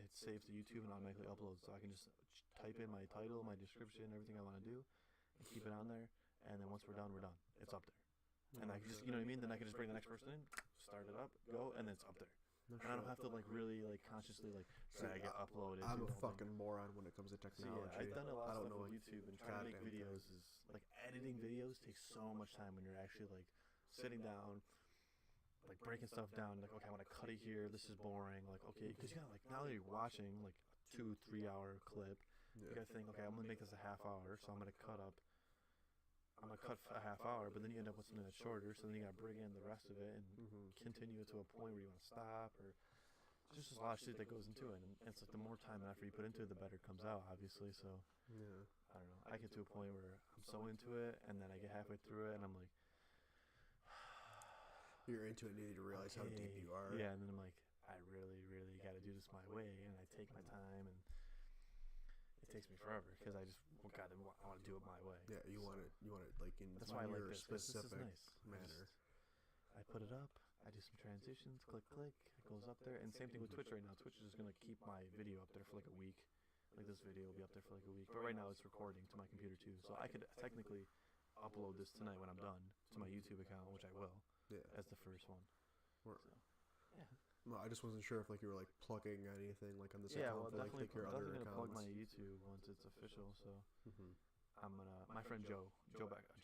it saves to YouTube and automatically uploads. So I can just type in my title, my description, everything I want to do, and keep it on there. And then once we're done, it's up there. And I can just, you know what I mean? Then I can just bring the next person in, start it up, go, and then it's up there. And I don't have to like really like consciously like drag it, upload it. I'm a fucking moron when it comes to technology. So, yeah, I've done a lot of stuff with YouTube, and trying to make videos is like editing videos takes so much time when you're actually like sitting down, like breaking stuff down. Like, okay, I want to cut it here. This is boring. Like, okay, because you got like now that you're watching like a 2-3 hour clip, you gotta think, okay, I'm gonna make this a half hour, so I'm gonna cut a half hour, but then you end up with something that's shorter, so then you gotta bring in the rest of it and continue it to a point where you want to stop, or just a lot of shit that goes into it. And it's like the more time and effort you put into it, the better it comes out, obviously. So I don't know. I get to a point where I'm so into it, and then I get halfway through it, and I'm like, you're into it, and you need to realize how deep you are. Yeah, and then I'm like, I really, really got to do this my way, and I take my time, and it takes me forever because I want to do it my way. Yeah, you want it like in that's why I like your this. specific This is nice. manner. I put it up. I do some transitions. Click, click. It goes up there. And same thing with Twitch right now. Twitch is gonna keep my video up there for like a week. Like this video will be up there for like a week. But right now it's recording to my computer too, so I could technically upload this tonight when I'm done to my YouTube account, which I will. Yeah. As the first one. So, yeah. No, I just wasn't sure if like you were like plugging anything like on this account. Yeah, well, for, like, take your other accounts. Plug my YouTube once it's official. So I'm gonna. My friend Joey Becker.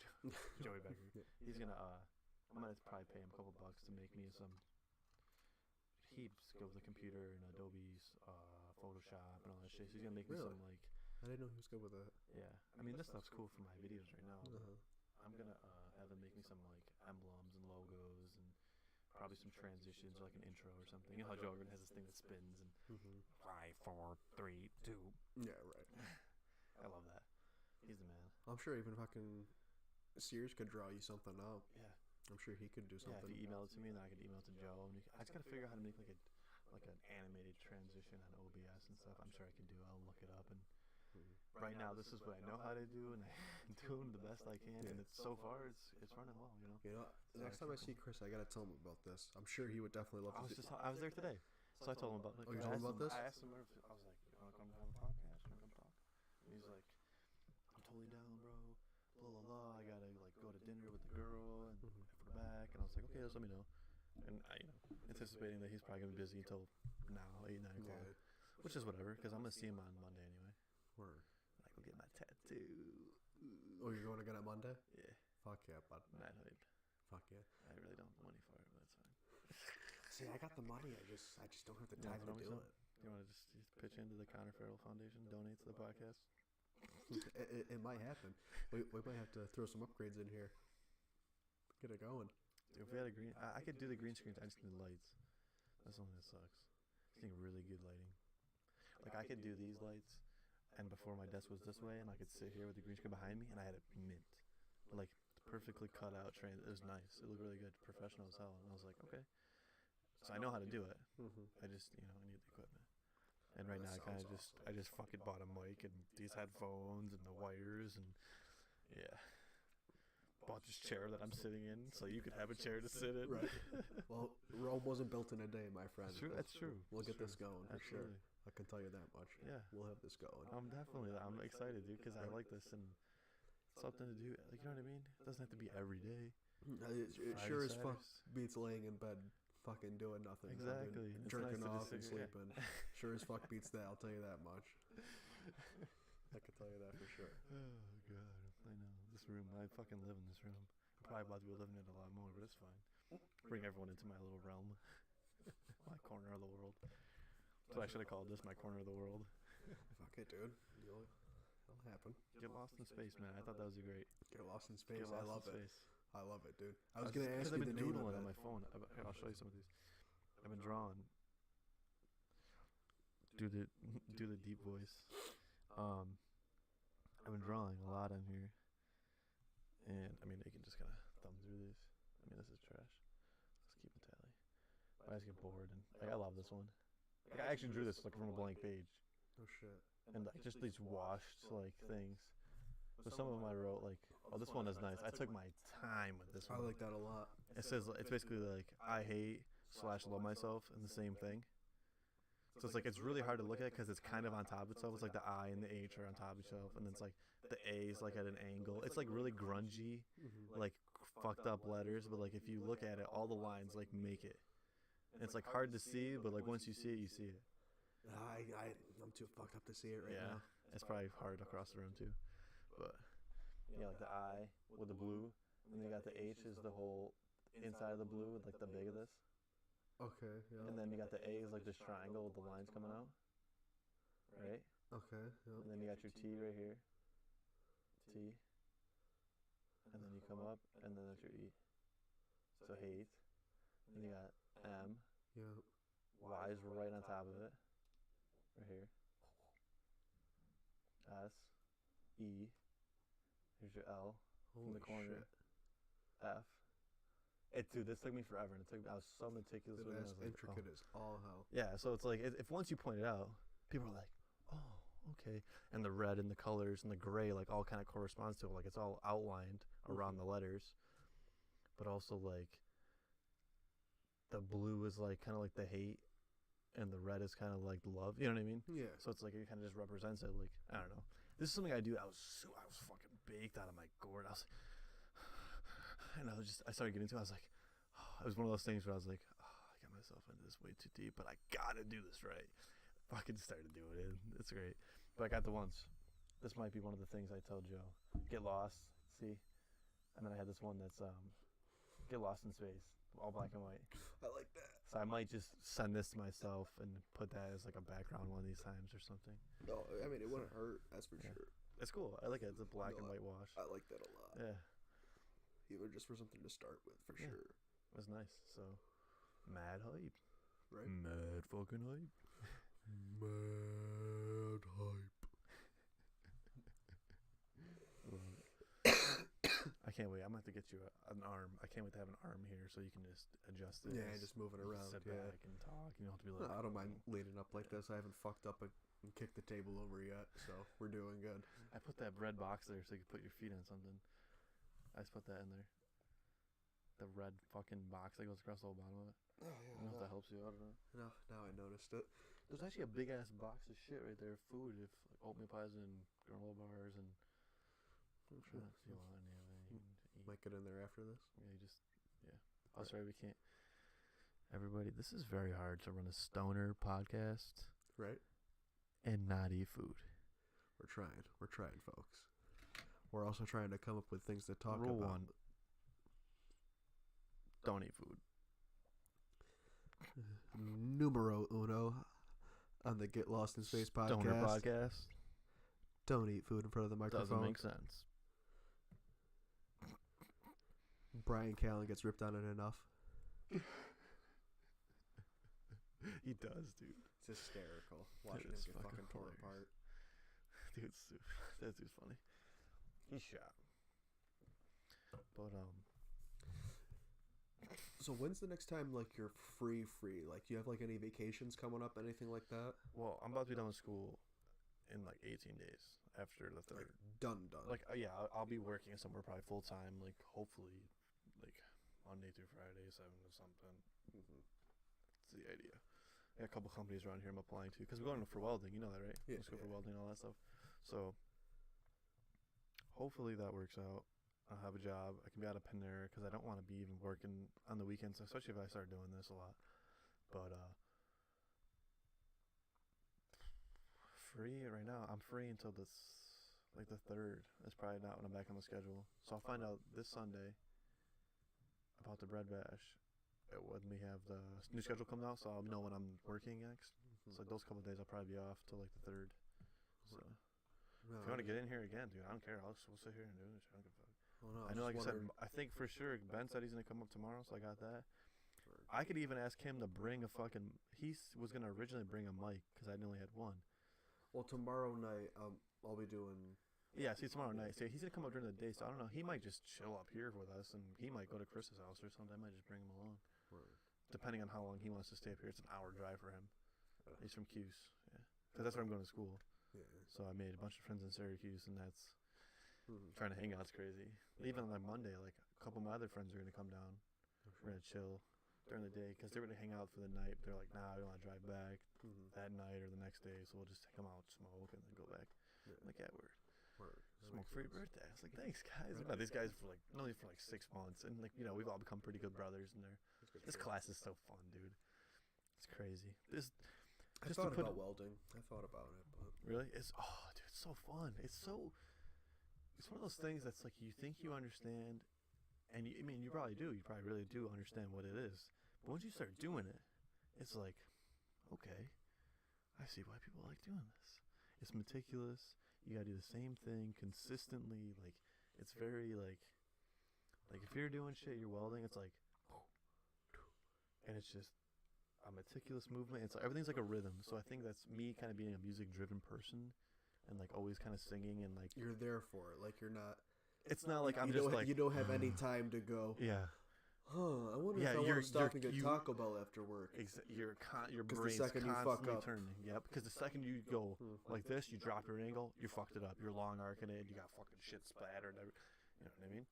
He's gonna. I'm gonna probably pay him a couple bucks to make me some. Heaps go with the computer and Adobe's Photoshop and all that shit. So he's gonna make me some like. I didn't know he was good with that. Yeah, I mean this stuff's cool for my videos right now. I'm gonna have them make me some like emblems and logos and probably some transitions or like an intro or something. You know how Joe Rogan has this thing that spins and 5, 4, 3, 2. Yeah, right. I love that. He's the man. I'm sure even fucking Sears could draw you something up. Yeah. I'm sure he could do something. Yeah, if you email it to me, then I could email it to Joe. And I just gotta figure out how to make like an animated transition on OBS and stuff. I'm sure I can do. I'll look it up and. Right now, this is what I know how to do, and I'm doing the best I can. And it's so far, it's running well, you know. So next time I see Chris, I gotta tell him about this. I'm sure he would definitely love. I was there today, so I told him about. Like, you told him about this? I asked him. I was like, "You want to come have a podcast? You want to come talk?" And he's like, "I'm totally down, bro. Blah blah blah. I gotta like go to dinner with the girl and I forgot back." And I was like, "Okay, just let me know." And I, anticipating that he's probably gonna be busy until now, 8, 9 o'clock, which is whatever, because I'm gonna see him on Monday anyway. Word. I go get my tattoo. Oh, you're going to get it Monday? Yeah. Fuck yeah, bud. Not hype. Fuck yeah. I really don't have the money for it, but that's fine. See, I got the money. I just don't have the time to do it. You want to just pitch into the Connor Farrell Foundation, donate to the podcast? It might happen. We might have to throw some upgrades in here. Get it going. Dude, if we had a green, I could do the green screens. I just need lights. That's the only that sucks. I need really good lighting. Like I could do these lights. And before my desk was this way, and I could sit here with the green screen behind me, and I had it mint, like perfectly cut out. It was nice. It looked really good, professional as hell. And I was like, okay, so I know how to do it. I just, I need the equipment. And right now, I just fucking bought a mic and these headphones and the wires and bought this chair that I'm sitting in, so you could have a chair to sit in. Right. Well, Rome wasn't built in a day, my friend. That's true. We'll get this going for sure. I can tell you that much. Yeah. We'll have this going. I'm excited, dude, because I like this and something to do. Like, you know what I mean? It doesn't have to be every day. It sure as fuck beats laying in bed fucking doing nothing. Exactly. Jerking off and sleeping. Sure as fuck beats that, I'll tell you that much. I can tell you that for sure. Oh, God. I know. This room, I fucking live in this room. I'm probably about to be living in it a lot more, but it's fine. Bring everyone into my little realm. My corner of the world. So I should have called this my corner of the world. Fuck it, dude. It'll happen. Get lost in space, man. I thought that was a great. Get lost in space. I love it. I love it, dude. I was gonna ask you the name doodling of it on my phone. I'll show you some of these. I've been drawing. Do the deep voice. I've been drawing a lot on here, and I mean, they can just kind of thumb through these. I mean, this is trash. Let's keep a tally. I just get bored, and like I love this one. Like I actually drew this like from a blank page, Oh shit. and like just these washed like things. But some of them I wrote like, oh, this one is nice. I took my time with this I one. like that a lot. It says it's basically like I hate / love myself in the same thing. So it's like it's really hard to look at because it's kind of on top of itself. It's like the I and the H are on top of itself, and then it's like the A is like at an angle. It's like really grungy, like fucked up letters. But like if you look at it, all the lines like make it. And it's like hard to see, but like once you see it, you see it. I'm too fucked up to see it right now. It's probably hard across the room too. But yeah, like the I with the blue, and then you got the H is the whole inside of the blue with like the big of this. Okay. Yeah. And then you got the A is like this triangle with the lines coming out. Right? Okay. Yeah. And then you got your T right here. T. And then you come up, and then that's your E. So hate. And you got M. Yeah. Y is right on top of it. Right here. S. E. Here's your L. From the corner. Shit. F. Dude, this took me forever, and I was so meticulous with it. It's intricate as all hell. Yeah, so it's like, if once you point it out, people are like, oh, okay. And the red and the colors and the gray, like, all kind of corresponds to it. Like, it's all outlined around the letters. But also, like, the blue is, like, kind of like the hate, and the red is kind of like love. You know what I mean? Yeah. So it's like, it kind of just represents it. Like, I don't know. This is something I do. I was fucking baked out of my gourd. And I started getting into it. I was like, it was one of those things where I was like, I got myself into this way too deep, but I gotta do this right. Fucking started doing it. It's great. But I got the ones. This might be one of the things I tell Joe. Get lost. See? And then I had this one that's get lost in space. All black and white. I like that. So I might just send this to myself and put that as like a background one of these times or something. No, I mean, it wouldn't hurt, that's for sure. It's cool. I like it. It's a black and white wash. I like that a lot. Yeah. Even just for something to start with, for sure. It was nice. So, mad hype. Right? Mad fucking hype. Mad hype. I can't wait. I'm gonna have to get you an arm. I can't wait to have an arm here so you can just adjust it. Yeah, just move it around. Sit back and talk. You don't have to be like. No, I don't mind leaning up like this. I haven't fucked up and kicked the table over yet, so we're doing good. I put that red box there so you can put your feet on something. I just put that in there. The red fucking box that goes across the whole bottom of it. Oh, yeah. I don't know if that helps you. I don't know. No, now I noticed it. There's actually a big ass box of shit right there. Food, if like oatmeal pies and granola bars and. I'm sure. If you want any of it, you can eat. Might get in there after this. Yeah. Oh, sorry, we can't. Everybody, this is very hard to run a stoner podcast. Right? And not eat food. We're trying, folks. We're also trying to come up with things to talk Rule about. 1. Don't eat food. Numero uno on the Get Lost in Space podcast. Stoner podcast. Don't eat food in front of the microphone. Doesn't make sense. Brian Callen gets ripped on it enough. He does, dude. It's hysterical watching him It's get fucking torn hilarious. apart. Dude, that dude's funny. He's shot. But So when's the next time like you're free? Like, you have like any vacations coming up, anything like that? well, I'm about to be done with school in like 18 days after the 3rd. Like done. Like, yeah, I'll be working somewhere probably full time. Like, hopefully, like Monday through Friday, 7 to something. That's the idea. I got a couple companies around here I'm applying to because we're going for welding. You know that, right? Yeah. Let's go for welding and all that stuff. So, hopefully that works out. I'll have a job. I can be out of Panera because I don't want to be even working on the weekends, especially if I start doing this a lot. But free right now. I'm free until the 3rd. That's probably not when I'm back on the schedule. So I'll find out this Sunday about the bread bash when we have the new schedule come out. So I'll know when I'm working next. So those couple of days I'll probably be off till like the 3rd. So if you want to get in here again, dude, I don't care. We'll sit here and do this. I don't give a fuck. Well, no, I know, like I said, I think for sure Ben said he's gonna come up tomorrow, so I got that. I could even ask him to bring a fucking. He was gonna originally bring a mic because I only had one. Well, tomorrow night I'll be doing. Yeah, see tomorrow night. See, he's gonna come up during the day, so I don't know. He might just chill up here with us, and he might go to Chris's house or something. I might just bring him along, depending on how long he wants to stay up here. It's an hour drive for him. He's from Cuse, yeah, because that's where I'm going to school. Yeah. So I made a bunch of friends in Syracuse, and that's trying to hang out's crazy. Even on like Monday, like a couple of my other friends are gonna come down. We're gonna chill during the day because they're gonna hang out for the night. They're like, nah, we don't want to drive back that night or the next day, so we'll just come out, smoke, and then go back. Yeah. I'm like, yeah, we're smoke for your birthday. I was like, thanks, guys. I've known these guys for like only for like 6 months, and like we've all become pretty good brothers. And this class is so fun, dude. It's crazy. I thought about welding. I thought about it, but really, dude, it's so fun. It's one of those things that's like you think you understand, and you probably do. You probably really do understand what it is. But once you start doing it, it's like, okay, I see why people like doing this. It's meticulous. You gotta do the same thing consistently. Like, it's very like if you're doing shit, you're welding. It's like, and it's just a meticulous movement. It's like, everything's like a rhythm. So I think that's me kind of being a music-driven person, and like always kind of singing and like you're there for it. Like you're not. It's not like I'm just like you don't have any time to go. Yeah. I wonder if I want to stop and get Taco Bell after work. Your brain's constantly turning. Yeah, because the second you go like this, you drop your angle, you fucked it up. You're long arcing it, you got fucking shit splattered. You know what I mean?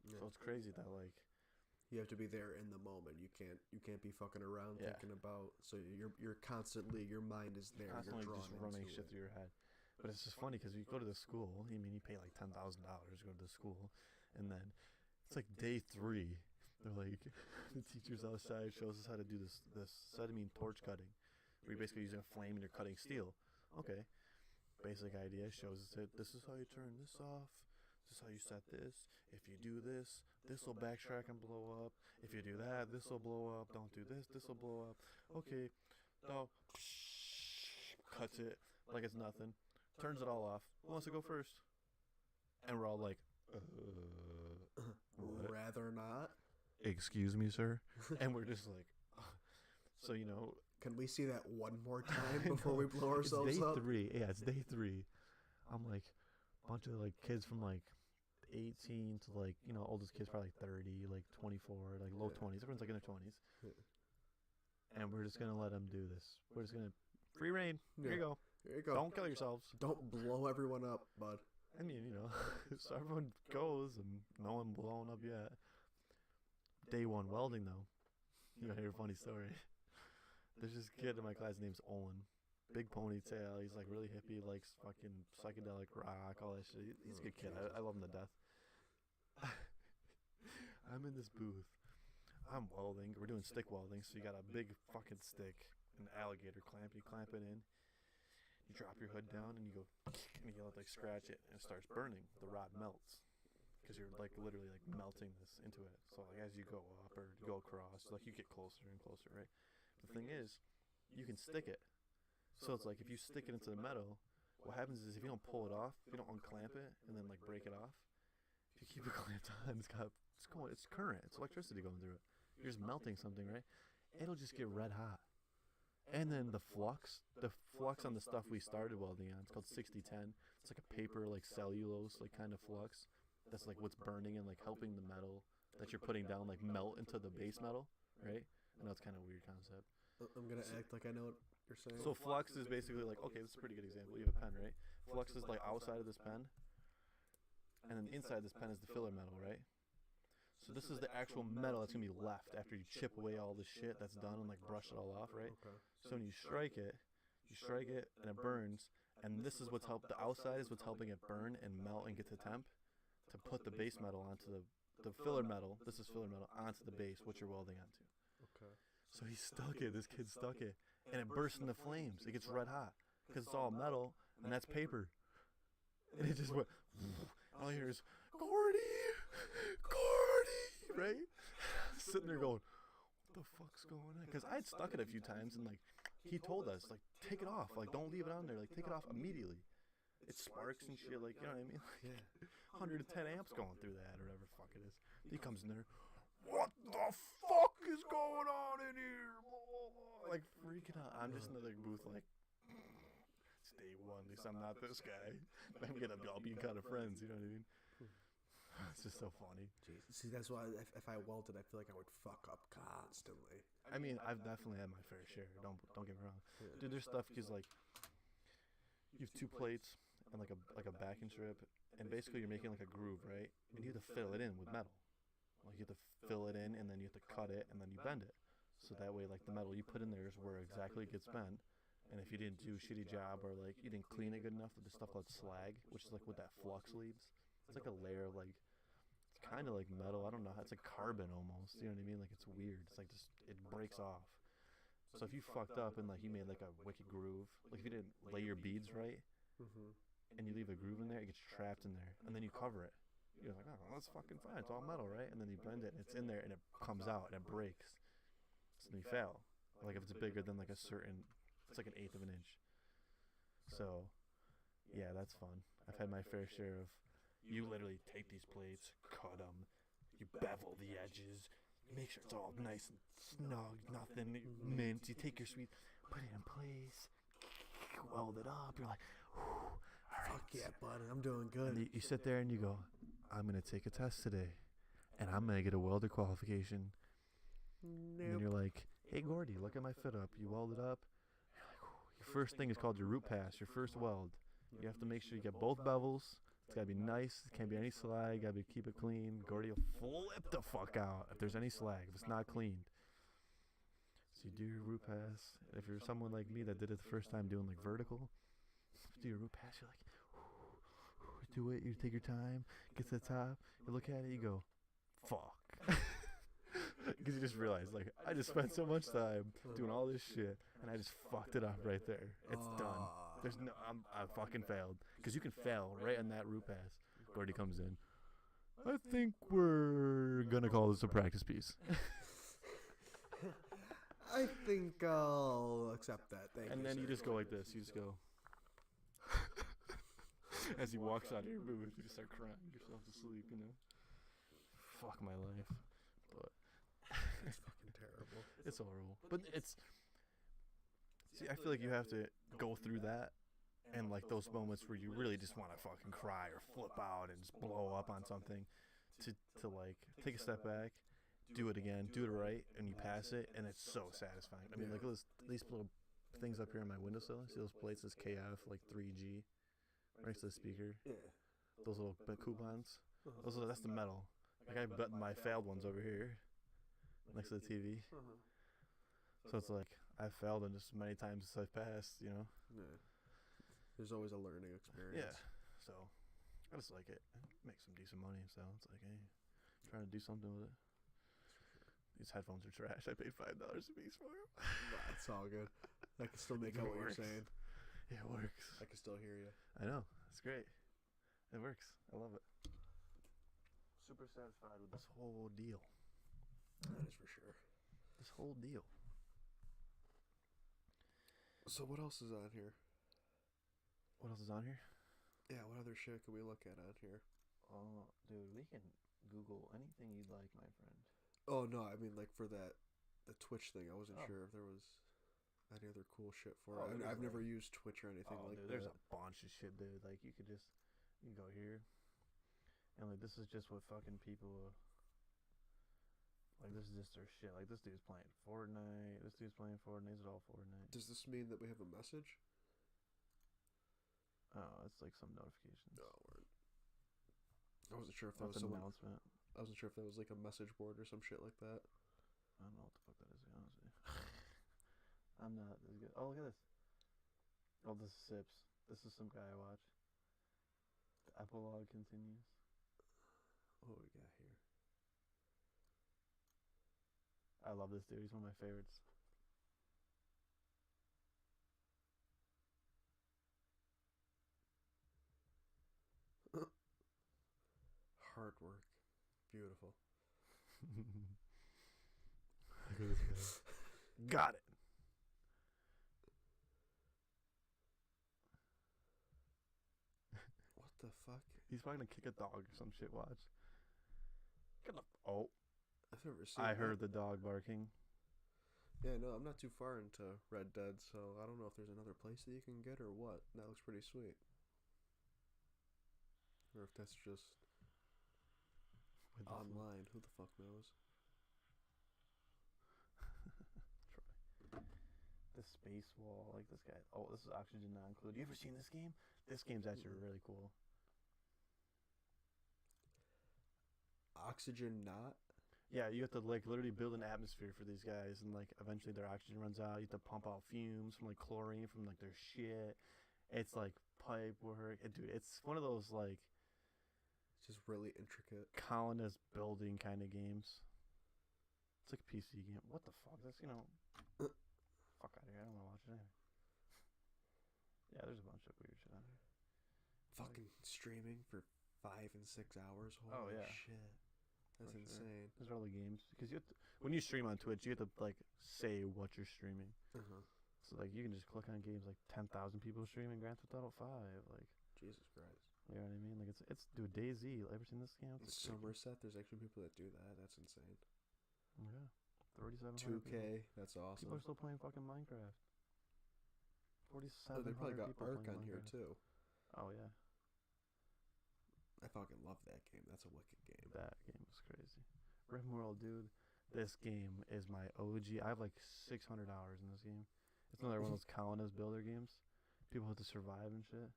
Yeah. So it's crazy that like you have to be there in the moment. You can't be fucking around thinking about. So you're constantly, your mind is there. Constantly you're just running shit through your head. But it's just funny because you go to the school. I mean, you pay like $10,000 to go to the school, and then it's like day 3. They're like, the teacher's outside, shows us how to do this sediment torch cutting, where you're basically using a flame and you're cutting steel. Okay, basic idea, shows us it. This is how you turn this off. This is how you set this. If you do this, this will backtrack and blow up. If you do that, this will blow up. Don't do this, this will blow up. Okay, now, cuts it like it's nothing. Turns it all off. Who wants to go first? And we're all like, rather not. Excuse me, sir. And we're just like, so can we see that one more time before we blow ourselves up? It's day 3. Yeah, it's day 3. I'm like, a bunch of like kids from like 18 to like oldest kids probably like 30, like 24, like low 20s. Everyone's like in their 20s. And we're just gonna let them do this. We're just gonna free reign. Here you go. Here you go. Don't kill yourselves. Don't blow everyone up, bud. I mean, so everyone goes and no one blown up yet. Day 1 welding though. You gotta hear a funny story. There's this kid in my class named Olin. Big ponytail. He's like really hippie, likes fucking psychedelic rock, all that shit. He's a good kid. I love him to death. I'm in this booth. I'm welding. We're doing stick welding. So you got a big fucking stick, an alligator clamp. You clamp it in. You drop your hood down and you go, and you like scratch it, and it starts burning. The rod melts because you're like literally like melting this into it. So like as you go up or go across, like you get closer and closer, right? The thing is, you can stick it. So it's like if you stick it into the metal, what happens is if you don't pull it off, if you don't unclamp it and then like break it off, if you keep it clamped on, it's current, it's electricity going through it. You're just melting something, right? It'll just get red hot. And then the flux on the stuff we started welding on, it's called 6010. It's like a paper, like cellulose, like kind of flux. That's like what's burning and like helping the metal that you're putting down like melt into the base metal, right? I know it's kind of a weird concept. I'm gonna act like I know what you're saying. So flux is basically like, okay, this is a pretty good example. You have a pen, right? Flux is like outside of this pen, and then inside this pen is the filler metal, right? So this is the actual metal that's gonna be left after you chip away all the shit that's done and like brush it all off, right? Okay. So when you strike it and it burns, and this is what's the outside is what's helping it burn and melt and get to temp to put the base metal onto the filler metal. This is filler metal onto the base, what you're welding onto. Okay. So he stuck it. This kid stuck it, and it bursts into flames. It gets red hot because it's all metal, and that's paper. And it just went. All I hear is Gordy, right? Sitting there going, what the fuck's going on? Because I had stuck it a few times, and like he told us, like take it off, like don't leave it on there, like take it off immediately. It sparks and shit, like you know what I mean? Like, 110 amps going through that or whatever the fuck it is. He comes in there. what the fuck is going on in here? Like freaking out. I'm just in the booth like, it's day one. At least I'm not this guy. I'm gonna be all being kind of friends. You know what I mean? It's just so funny. Jeez. See, that's why if I welded, I feel like I would fuck up constantly. I mean, I've definitely had my fair share. Don't get me wrong, dude. There's stuff because like you have 2 plates and like a backing strip, and basically you're making like a groove, right? And you have to fill it in with metal. Like you have to fill it in, and then you have to cut it, and then you bend it. So that way, like the metal you put in there is where exactly it gets bent. And if you didn't do a shitty job, or like you didn't clean it good enough with the stuff called slag, which is like what that flux leaves. It's like a layer of like, it's kind of like metal. I don't know. It's like carbon almost. You know what I mean? Like it's weird. It's like just, it breaks off. So if you fucked up and like you made like a wicked groove, like if you didn't lay your beads right, and you leave a groove in there, it gets trapped in there, and then you cover it. You're like, oh, well, that's fucking fine. It's all metal, right? And then you bend it, and it's in there, and it comes out, and it breaks. So then you fail. Like if it's bigger than like a certain, it's like 1/8 of an inch. So, yeah, that's fun. I've had my fair share of, you literally take these plates, cut them, you bevel the edges, you make sure it's all nice and snug, nothing mint. You take your sweet, put it in place, weld it up. You're like, all right. Fuck yeah, buddy, I'm doing good. And you sit there and you go, I'm going to take a test today, and I'm going to get a welder qualification. And then you're like, hey, Gordy, look at my fit up. You weld it up. You're like, your first thing is called your root pass, your first weld. You have to make sure you get both bevels. It's got to be nice. It can't be any slag. Got to keep it clean. Gordy will flip the fuck out if there's any slag, if it's not cleaned. So you do your root pass. If you're someone like me that did it the first time doing like vertical, do your root pass. You're like, do it. You take your time. Get to the top. You look at it. You go, fuck. Because you just realize, like, I just spent so much time doing all this shit, and I just fucked it up right there. It's done. There's no, I fucking failed. Because you can fail right on that root pass. Gordy comes in. I think we're gonna call this a practice piece. I think I'll accept that. Thank you. And then sir. you just go like this. You just go. As he walks out of your booth, you just start crying yourself to sleep, you know? Fuck my life. But it's fucking terrible. It's horrible. But it's, see, I feel like you have to go through that, and like those moments where you really just want to fucking cry or flip out and just blow up on something, to like take a step back, do it again, do it right, and you pass it, and it's so satisfying. I mean, like these little things up here on my windowsill. See those plates? This KF like 3G, right next to the speaker. Yeah. Those little coupons. That's the metal. Like I bet my failed ones over here, next to the TV. So it's like I've failed them just many times as I've passed, you know. Yeah. There's always a learning experience. Yeah. So I just like it. Make some decent money, so it's like, hey, trying to do something with it. These headphones are trash. I paid $5 a piece for them. It's all good. I can still make out what you're saying. Yeah, it works. I can still hear you. I know. It's great. It works. I love it. Super satisfied with this whole deal. That is for sure. This whole deal. So what else is on here? What else is on here? Yeah, what other shit can we look at on here? Oh, dude, we can Google anything you'd like, my friend. Oh, no, I mean, like, for the Twitch thing, I wasn't sure if there was any other cool shit for it. I've never used Twitch or anything like dude, that. There's a bunch of shit, dude. Like, you could go here, and, like, this is just what fucking people, like, this is just their shit. Like, this dude's playing Fortnite. This dude's playing Fortnite. It's all Fortnite. Does this mean that we have a message? Oh, it's like some notifications. No, I wasn't sure if that That's was an someone. announcement. I wasn't sure if that was like a message board or some shit like that. I don't know what the fuck that is, to be honest with you. I'm not as good. Oh, look at this. Oh, this is Sips. This is some guy I watch. The epilogue continues. What we got here? I love this dude. He's one of my favorites. Hard work. Beautiful. Look at this guy. Got it. What the fuck? He's probably gonna kick a dog or some shit. Watch. Get the. Oh. I've never seen. I heard the dog barking. Yeah, no, I'm not too far into Red Dead, so I don't know if there's another place that you can get or what. That looks pretty sweet. Or if that's just online. Who the fuck knows? The space wall, like this guy. Oh, this is oxygen not included. You ever seen this game? This game's actually really cool. Oxygen not? Yeah, you have to like literally build an atmosphere for these guys, and like eventually their oxygen runs out. You have to pump out fumes from like chlorine from like their shit. It's like pipe work, dude. It's one of those like It's just really intricate. colonist building kind of games. It's like a PC game. What the fuck? That's fuck out of here. I don't want to watch it anyway. Yeah, there's a bunch of weird shit on here. Fucking streaming for 5 and 6 hours. Holy shit. That's insane. Those are all the games because when you stream on Twitch, you have to like say what you're streaming. So like you can just click on games like 10,000 people streaming Grand Theft Auto 5, like Jesus Christ. You know what I mean? Like it's dude, DayZ. Ever seen this game? It's Somerset. There's actually people that do that. That's insane. Yeah, 37. 2K. That's awesome. People are still playing fucking Minecraft. 47. Oh, they probably got Ark on Minecraft. here too. Oh yeah. I fucking love that game. That's a wicked game. That game was crazy. RimWorld, dude. This game is my OG. I have like 600 hours in this game. It's another one of those colonist builder games. People have to survive and shit.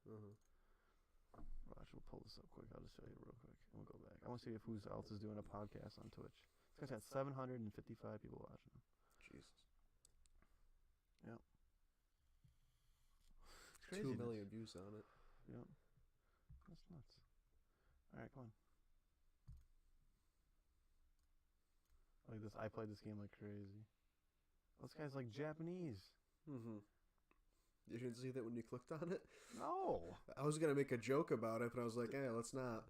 Watch, we'll pull this up quick. I'll just show you real quick, and we'll go back. I want to see if who else is doing a podcast on Twitch. This guy's had 755 people watching him. Jesus. Yep. It's crazy. 2 million views on it. Yep. That's nuts. All right, come on. Like this, I played this game like crazy. This guy's like Japanese. You didn't see that when you clicked on it? No. I was gonna make a joke about it, but I was like, "Hey, let's not."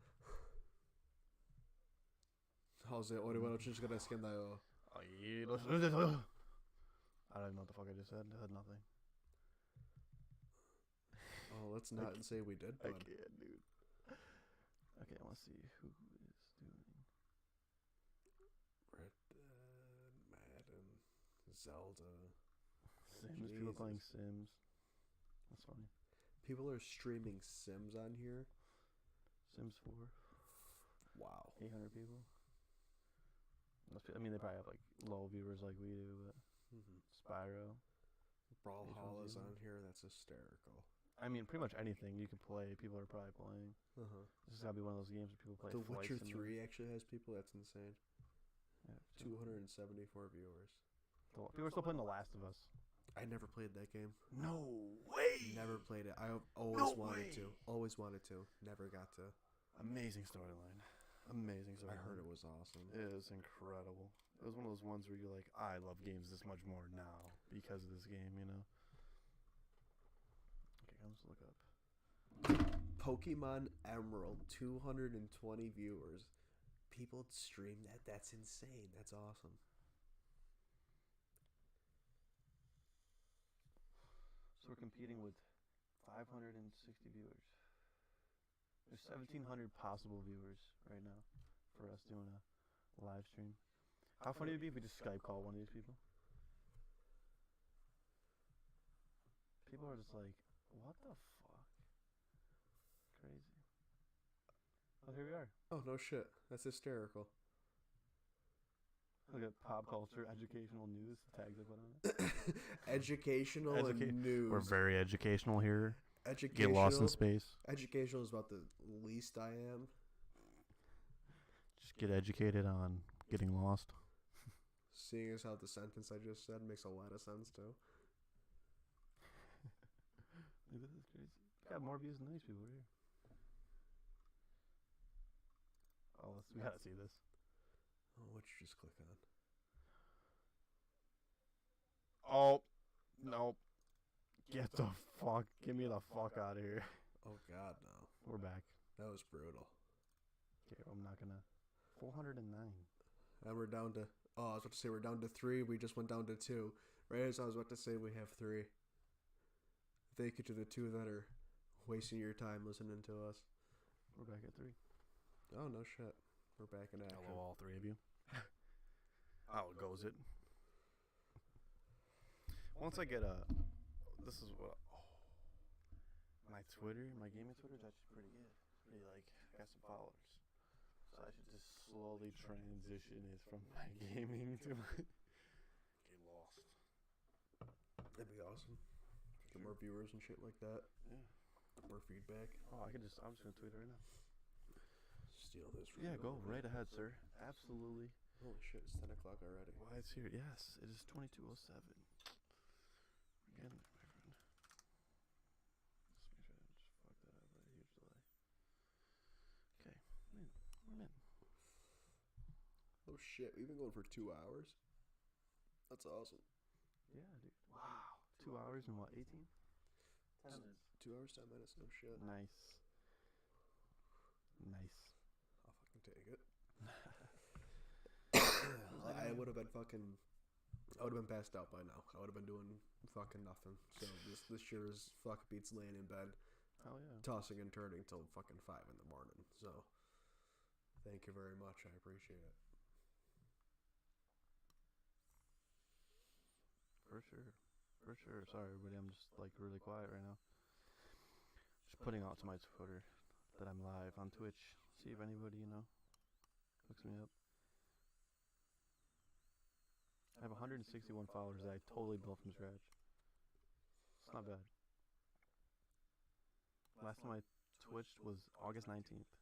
How's it? What you just gonna skin that? I don't even know what the fuck I just said. I said nothing. Oh, let's not say we did, bud. I can't, dude. Okay, I want to see who is doing. Red Dead, Madden, Zelda. Sims. Jesus. People playing Sims. That's funny. People are streaming Sims on here. Sims 4. Wow. 800 people. I mean, they probably have like low viewers like we do, but Spyro. Brawlhalla is on here. That's hysterical. I mean, pretty much anything you can play, people are probably playing. This has got to be one of those games where people play. The Witcher 3 actually has people. That's insane. Yeah, 274 viewers. People are still playing The Last of Us. I never played that game. No way. Never played it. I always wanted to. Always wanted to. Never got to. Amazing storyline. Amazing storyline. I heard it was awesome. It is incredible. It was one of those ones where you're like, I love games this much more now because of this game, you know? Okay, let's look up. Pokemon Emerald, 220 viewers. People stream that. That's insane. That's awesome. So we're competing with 560 viewers. There's 1,700 possible viewers right now for us doing a live stream. How funny would it be if we just Skype call one of these people? People are just like, what the fuck? Crazy. Oh, here we are. Oh, no shit. That's hysterical. Look at pop culture, educational news, tags I put on it. Educational and news. We're very educational here. Educational. Get lost in space. Educational is about the least I am. Just get educated on getting lost. Seeing as how the sentence I just said makes a lot of sense too. Look, this is crazy. We got more views than these people here. Oh, we gotta see this. Oh, what'd you just click on? Oh, nope. Get the fuck. Get me the fuck out of here. Oh God, no. We're back. That was brutal. Okay, I'm not gonna. 409. And we're down to. Oh, I was about to say we're down to 3. We just went down to 2. Right as I was about to say we have 3. Thank you to the 2 that are wasting your time listening to us. We're back at 3. Oh, no shit. We're back in action. Hello, all 3 of you. How goes it? Once I get this is what. My Twitter, my gaming Twitter is actually pretty good. Pretty like, got some followers. So I should just slowly transition it from my gaming to my get lost. That'd be awesome. Get more viewers and shit like that. Yeah. More feedback. Oh, I'm just gonna tweet it right now. Steal this. From Yeah, you. go right ahead, sir. Absolutely. Holy shit! It's 10 o'clock already. Why it's here? Yes, it is 22:07. Again, my friend. Just make sure I don't just fuck that up. Right, huge delay. Okay, we're in. Oh shit! We've been going for 2 hours. That's awesome. Yeah, dude. Wow. 2 hours and what? 18? 10 minutes. 2 hours, 10 minutes. No shit. Nice. I'll fucking take it. I would have been fucking. I would have been passed out by now. I would have been doing fucking nothing. So this sure as fuck beats laying in bed, Hell yeah. tossing and turning till fucking 5 in the morning. So thank you very much. I appreciate it. For sure. Sorry, everybody. I'm just like really quiet right now. Just putting out to my Twitter that I'm live on Twitch. See if anybody, hooks me up. I have 161 followers that I totally built from scratch. It's not bad. Last time I twitched was August 19th.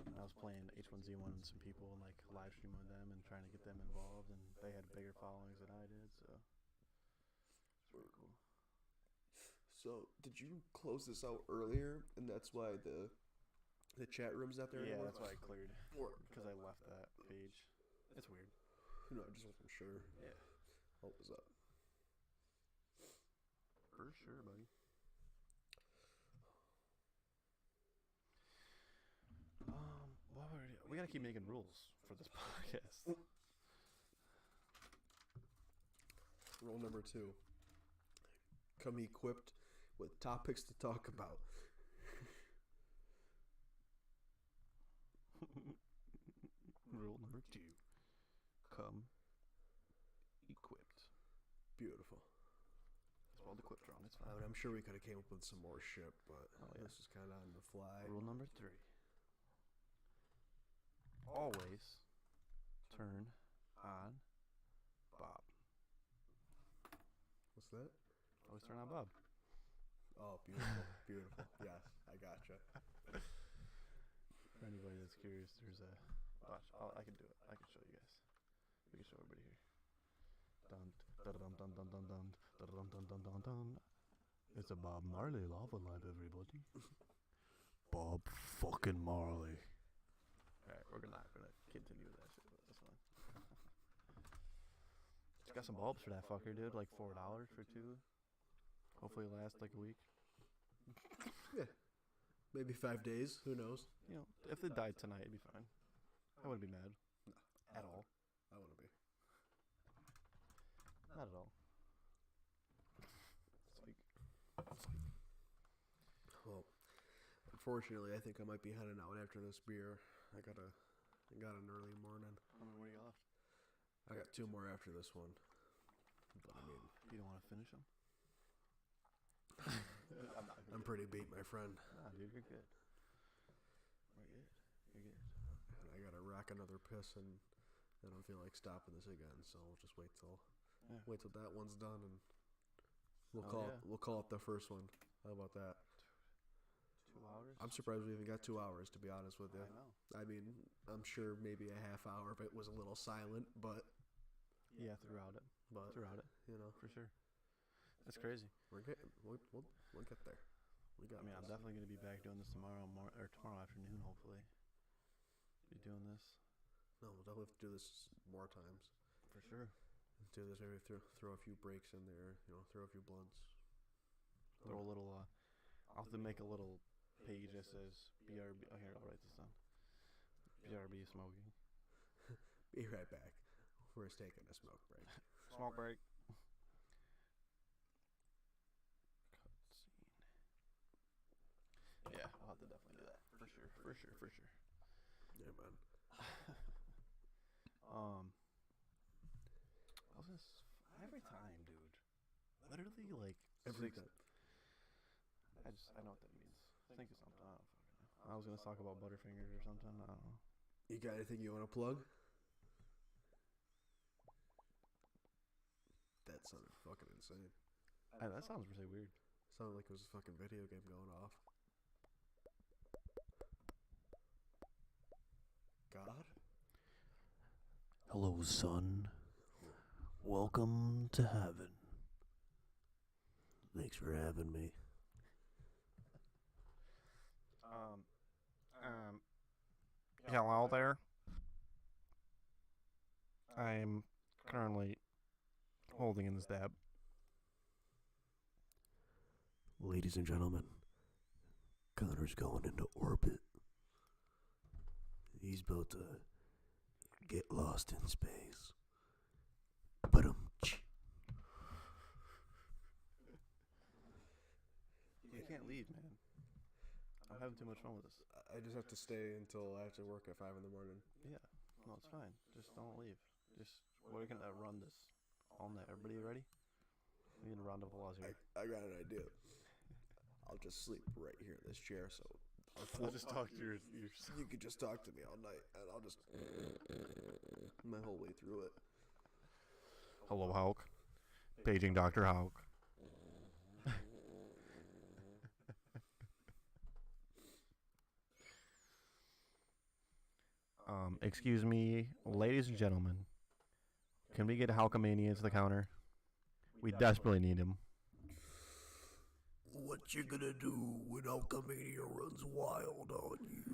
I was playing H1Z1 with some people and like live streaming with them and trying to get them involved, and they had bigger followings than I did, so it's pretty cool. So did you close this out earlier, and that's why the chat room's not there Yeah, anymore? that's why I cleared because I left that page. It's weird. No, I just wasn't sure. Yeah, What was up? for sure, buddy. We gotta keep making rules for this podcast. Rule number 2. Come equipped with topics to talk about. Rule number 2: come equipped. Beautiful. Spelled equipped wrong. It's I fine. mean, I'm sure we could have came up with some more shit, but Oh, yeah. this is kind of on the fly. Rule number 3: always turn on Bob. What's that? Always turn on Bob. Oh, beautiful, beautiful. Yes, I gotcha. For anybody that's curious, there's a watch. I can do it. I can show you guys. We can show everybody here. Dun dun dun dun dun dun dun dun dun dun dun dun. It's a Bob Marley lava lamp, everybody. Bob fucking Marley. Alright, we're not gonna continue with that shit, but that's fine. Just got some bulbs for that fucker, dude. Like $4 for 2. Hopefully it'll last like a week. Yeah, maybe 5 days. Who knows? If they died tonight, it'd be fine. I wouldn't be mad. No, At all. I want to be. Not at all. It's like, Well, unfortunately, I think I might be heading out after this beer. I got an early morning. what do you got left? I got 2 more after this one. But I mean, You don't want to finish them? I'm pretty beat, my friend. Nah, dude, you're good. We're good. You're good. And I gotta rack another piss, and I don't feel like stopping this again. So we'll just wait till that one's done, and we'll call it the first one. How about that? 2 hours? I'm surprised we even got 2 hours, to be honest with you. I know. I mean, I'm sure maybe a half hour if it was a little silent, but Yeah, throughout it. For sure. That's crazy. we'll get there. We got. I mean, I'm this. definitely going to be back doing this tomorrow afternoon, hopefully. Be doing this. No, we'll definitely have to do this more times. For sure. Do this maybe throw a few breaks in there. Throw a few blunts. Throw a little, I'll have to make a little page that says BRB. Oh, here, I'll write this down. BRB smoking. Be right back. We're just taking a smoke break. Smoke break. Cutscene. Yeah, I'll have to definitely do that. For sure. Yeah, man. I was just every time, dude. Literally, like Every six. time. I know what that means. Think of something. I don't fucking know. I was gonna talk about Butterfingers or something. I don't know. You got anything you want to plug? That sounded fucking insane. That sounds really weird. Sounded like it was a fucking video game going off. God? Hello, son. Welcome to heaven. Thanks for having me. Hello there. I'm currently holding in this dab. Ladies and gentlemen, Connor's going into orbit. He's about to get lost in space. But You can't leave, man. I'm having too much fun with this. I just have to stay until after work at 5 in the morning. Yeah. No, it's fine. Just don't leave. We're gonna run this all night. Everybody ready? We need a round of applause here. I got an idea. I'll just sleep right here in this chair, so I'll just talk to your you could just talk to me all night, and I'll just my whole way through it. Hello, Hulk. Paging Dr. Hulk. Excuse me, ladies and gentlemen. Can we get Haukamainia to the counter? We desperately need him. What you gonna do when Haukamainia runs wild on you?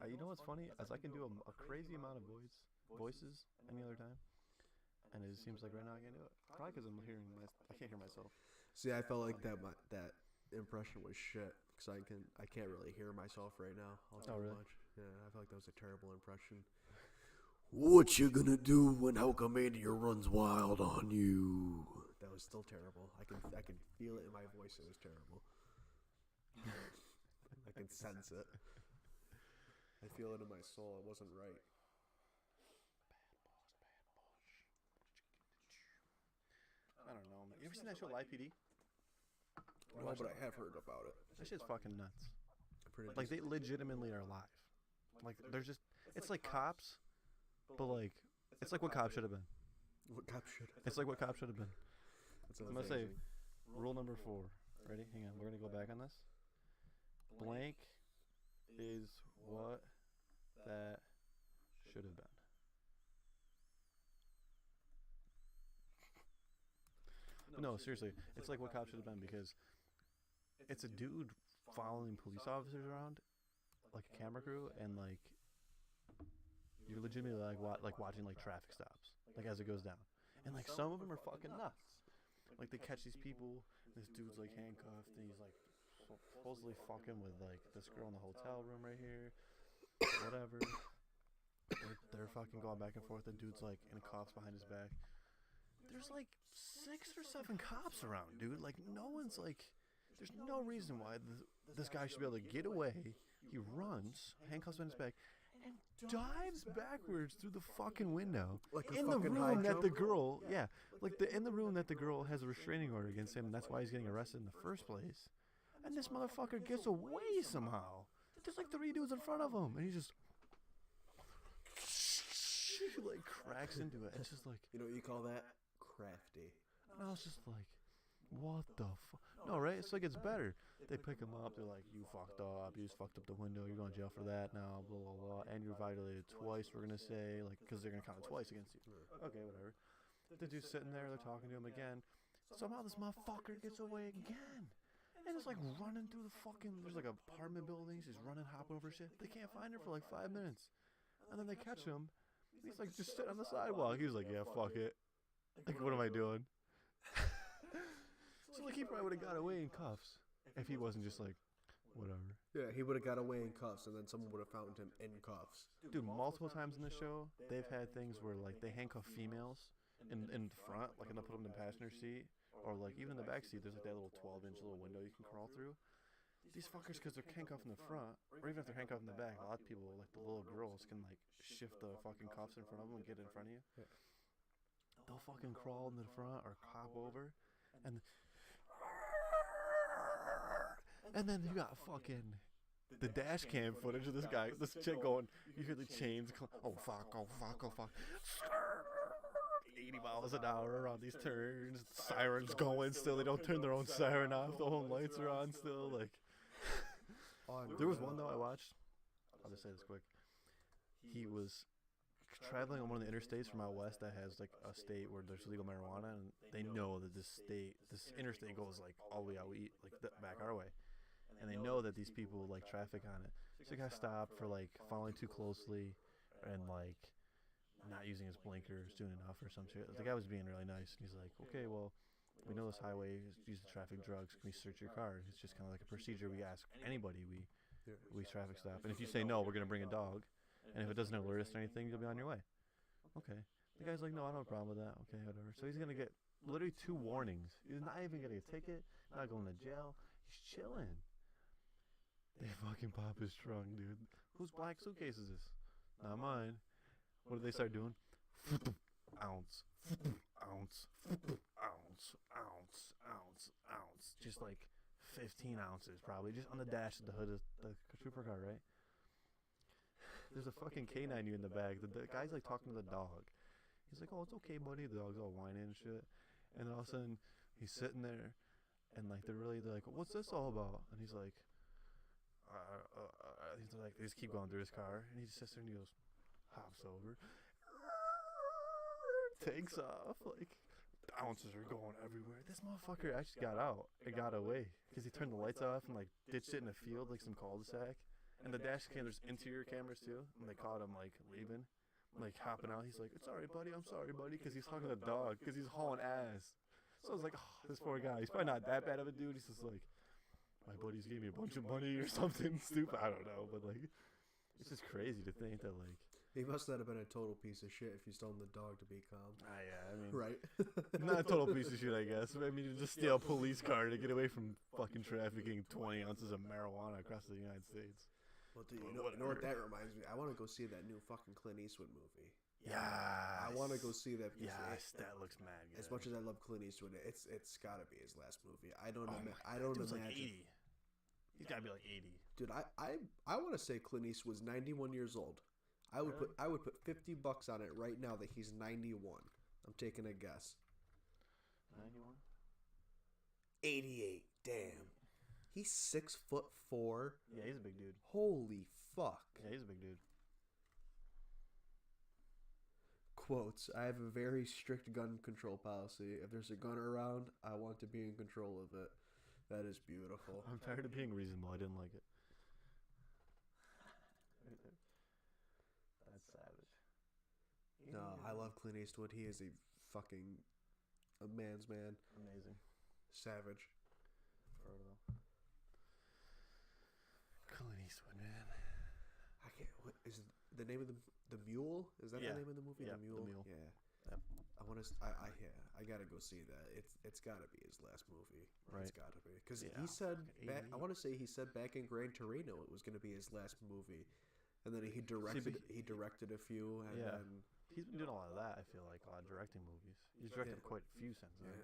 You know what's funny? As I can do a crazy amount of voices any other time, and it seems like right now I can't do it. Probably because I can't hear myself. See, I felt like that impression was shit because I can't really hear myself right now. Oh, really? Much. Yeah, I felt like that was a terrible impression. What you gonna do when Haukamainia runs wild on you? That was still terrible. I can feel it in my voice. It was terrible. I can sense it. I feel it in my soul. It wasn't right. I don't know, man. You ever seen that show Live PD? No, but I have heard about it. That shit's fucking nuts. Pretty Like, they legitimately are live. Like, they're just... It's like Cops, but, like... It's like what Cops should have been. What cop should? It's like what Cops should have been. That's I'm gonna say, rule number 4. Ready? Hang on. We're gonna go back on this. Blank is what that should have been. No, seriously. It's like what Cops should have been because it's a dude following police officers around, like a camera crew, and like you're legitimately like watching like traffic stops, like as it goes down, and like some of them are fucking nuts. Like they catch these people, this dude's like handcuffed, and he's like supposedly fucking with like this girl in the hotel room right here, whatever. They're fucking going back and forth. The dude's like in cuffs behind his back. There's like 6 or 7 cops around, dude. Like no one's like. There's no reason why this guy should be able to get away. He runs, handcuffs on his back, and dives backwards through the fucking window Like a in the fucking high room that the jump? girl, in the room that the girl has a restraining order against him. And that's why he's getting arrested in the first place. And this motherfucker gets away somehow. There's like 3 dudes in front of him, and he just like cracks into it. It's just like, You know what you call that? Crafty. and I was just like, what the fuck? No, right? So it gets better. They pick him up. They're like, you fucked up. You just fucked up the window. You're going to jail for that now, blah, blah, blah. And you're violated twice, we're going to say, like, because they're going to count it twice against you. Okay, whatever. The dude's sitting there. They're talking to him again. Somehow this motherfucker gets away again. And it's like running through the fucking, there's like apartment buildings. He's running, hopping over shit. They can't find him for like 5 minutes. And then they catch him. He's like just sitting on the sidewalk. He was like, yeah, fuck it. Like, what am I doing? So, like, he probably would have got away in cuffs if he wasn't just like, whatever. Yeah, he would have got away in cuffs, and then someone would have found him in cuffs. Dude, multiple times in the show, they've had things where, like, they handcuff females in the front, like, and they'll put them in the passenger seat, or, like, even in the back seat, there's, like, that little 12-inch little window you can crawl through. these fuckers, because they're handcuffed in the front, or even if they're handcuffed in the back, a lot of people, like the little girls, can like shift the fucking cuffs in front of them and get in front of you. Yeah. They'll fucking crawl in the front or hop over, and then you got fucking the dash cam footage of this chick going. You hear the chains. Oh fuck! Oh fuck! Oh fuck! 80 miles an hour around these turns. Sirens going still. They don't turn their own siren off. The whole lights are on still. Like, there was one though I watched. I'll just say this quick. He was traveling on one of the interstates from out west that has like a state where there's legal marijuana, and they know that this interstate goes like all the way out back our way, and they know that these people like traffic on it. So he got stopped for like following too closely, and like not using his blinkers, doing enough or some shit. The guy was being really nice, and he's like, okay, well, we know this highway use the traffic drugs. Can we search your car? It's just kind of like a procedure we ask anybody we traffic stop. And if you say no, we're gonna bring a dog. And if it doesn't alert us or anything, you'll be on your way. Okay. The guy's like, no, I don't have a problem with that. Okay, whatever. So he's gonna get literally 2 warnings. He's not even getting a ticket, not going to jail. He's chilling. They fucking pop his trunk, dude. Whose black suitcase is this? Not mine. What do they start doing? Ounce, ounce, ounce, ounce, ounce, ounce. Just like 15 ounces probably, just on the dash of the hood of the trooper car, right? There's a fucking canine in the bag. The guy's like talking to the dog. He's like, oh, it's okay, buddy. The dog's all whining and shit. And then all of a sudden, he's sitting there, and like they're like, what's this all about? And he's like, they just keep going through his car, and he just sits there and he goes, hops over, takes off, like ounces are going everywhere. This motherfucker actually got out and got away because he turned the lights off and like ditched it in a field, like some cul-de-sac. And the dash cam, there's interior cameras too, and they caught him like leaving, like hopping out. He's like, it's alright, buddy, I'm sorry, buddy, because he's talking to the dog, because he's hauling ass. So I was like, oh, this poor guy, he's probably not that bad of a dude. He's just like, my buddies gave me a bunch of money or something stupid, I don't know, but like, it's just crazy to think that like, he must not have been a total piece of shit if he's telling the dog to be calm. Yeah, I mean, right? Not a total piece of shit, I guess. I mean, just steal a police car to get away from fucking trafficking 20 ounces of marijuana across the United States. Well, dude, you know what that reminds me? I want to go see that new fucking Clint Eastwood movie. Yeah, I want to go see that. Yes, that looks mad good. As much as I love Clint Eastwood, it's got to be his last movie. I don't imagine. Like 80. He's got to be like 80. Dude, I want to say Clint Eastwood's 91 years old. I would put $50 on it right now that he's 91. I'm taking a guess. 91. 88. Damn. He's 6'4". Yeah, he's a big dude. Holy fuck. Yeah, he's a big dude. Quotes, I have a very strict gun control policy. If there's a gun around, I want to be in control of it. That is beautiful. I'm tired of being reasonable. I didn't like it. That's savage. No, I love Clint Eastwood. He is a man's man. Amazing. Savage. Clint Eastwood, man. I can't. What is the name of the Mule? Is that the name of the movie? Yeah, The Mule. The Mule. Yeah. Yep. I gotta go see that. It's gotta be his last movie. Right. It's gotta be because he said I want to say he said back in Gran Torino it was gonna be his last movie, and then he directed a few. And then, he's been doing a lot of that. I feel like a lot of directing movies. He's directed quite a few since then.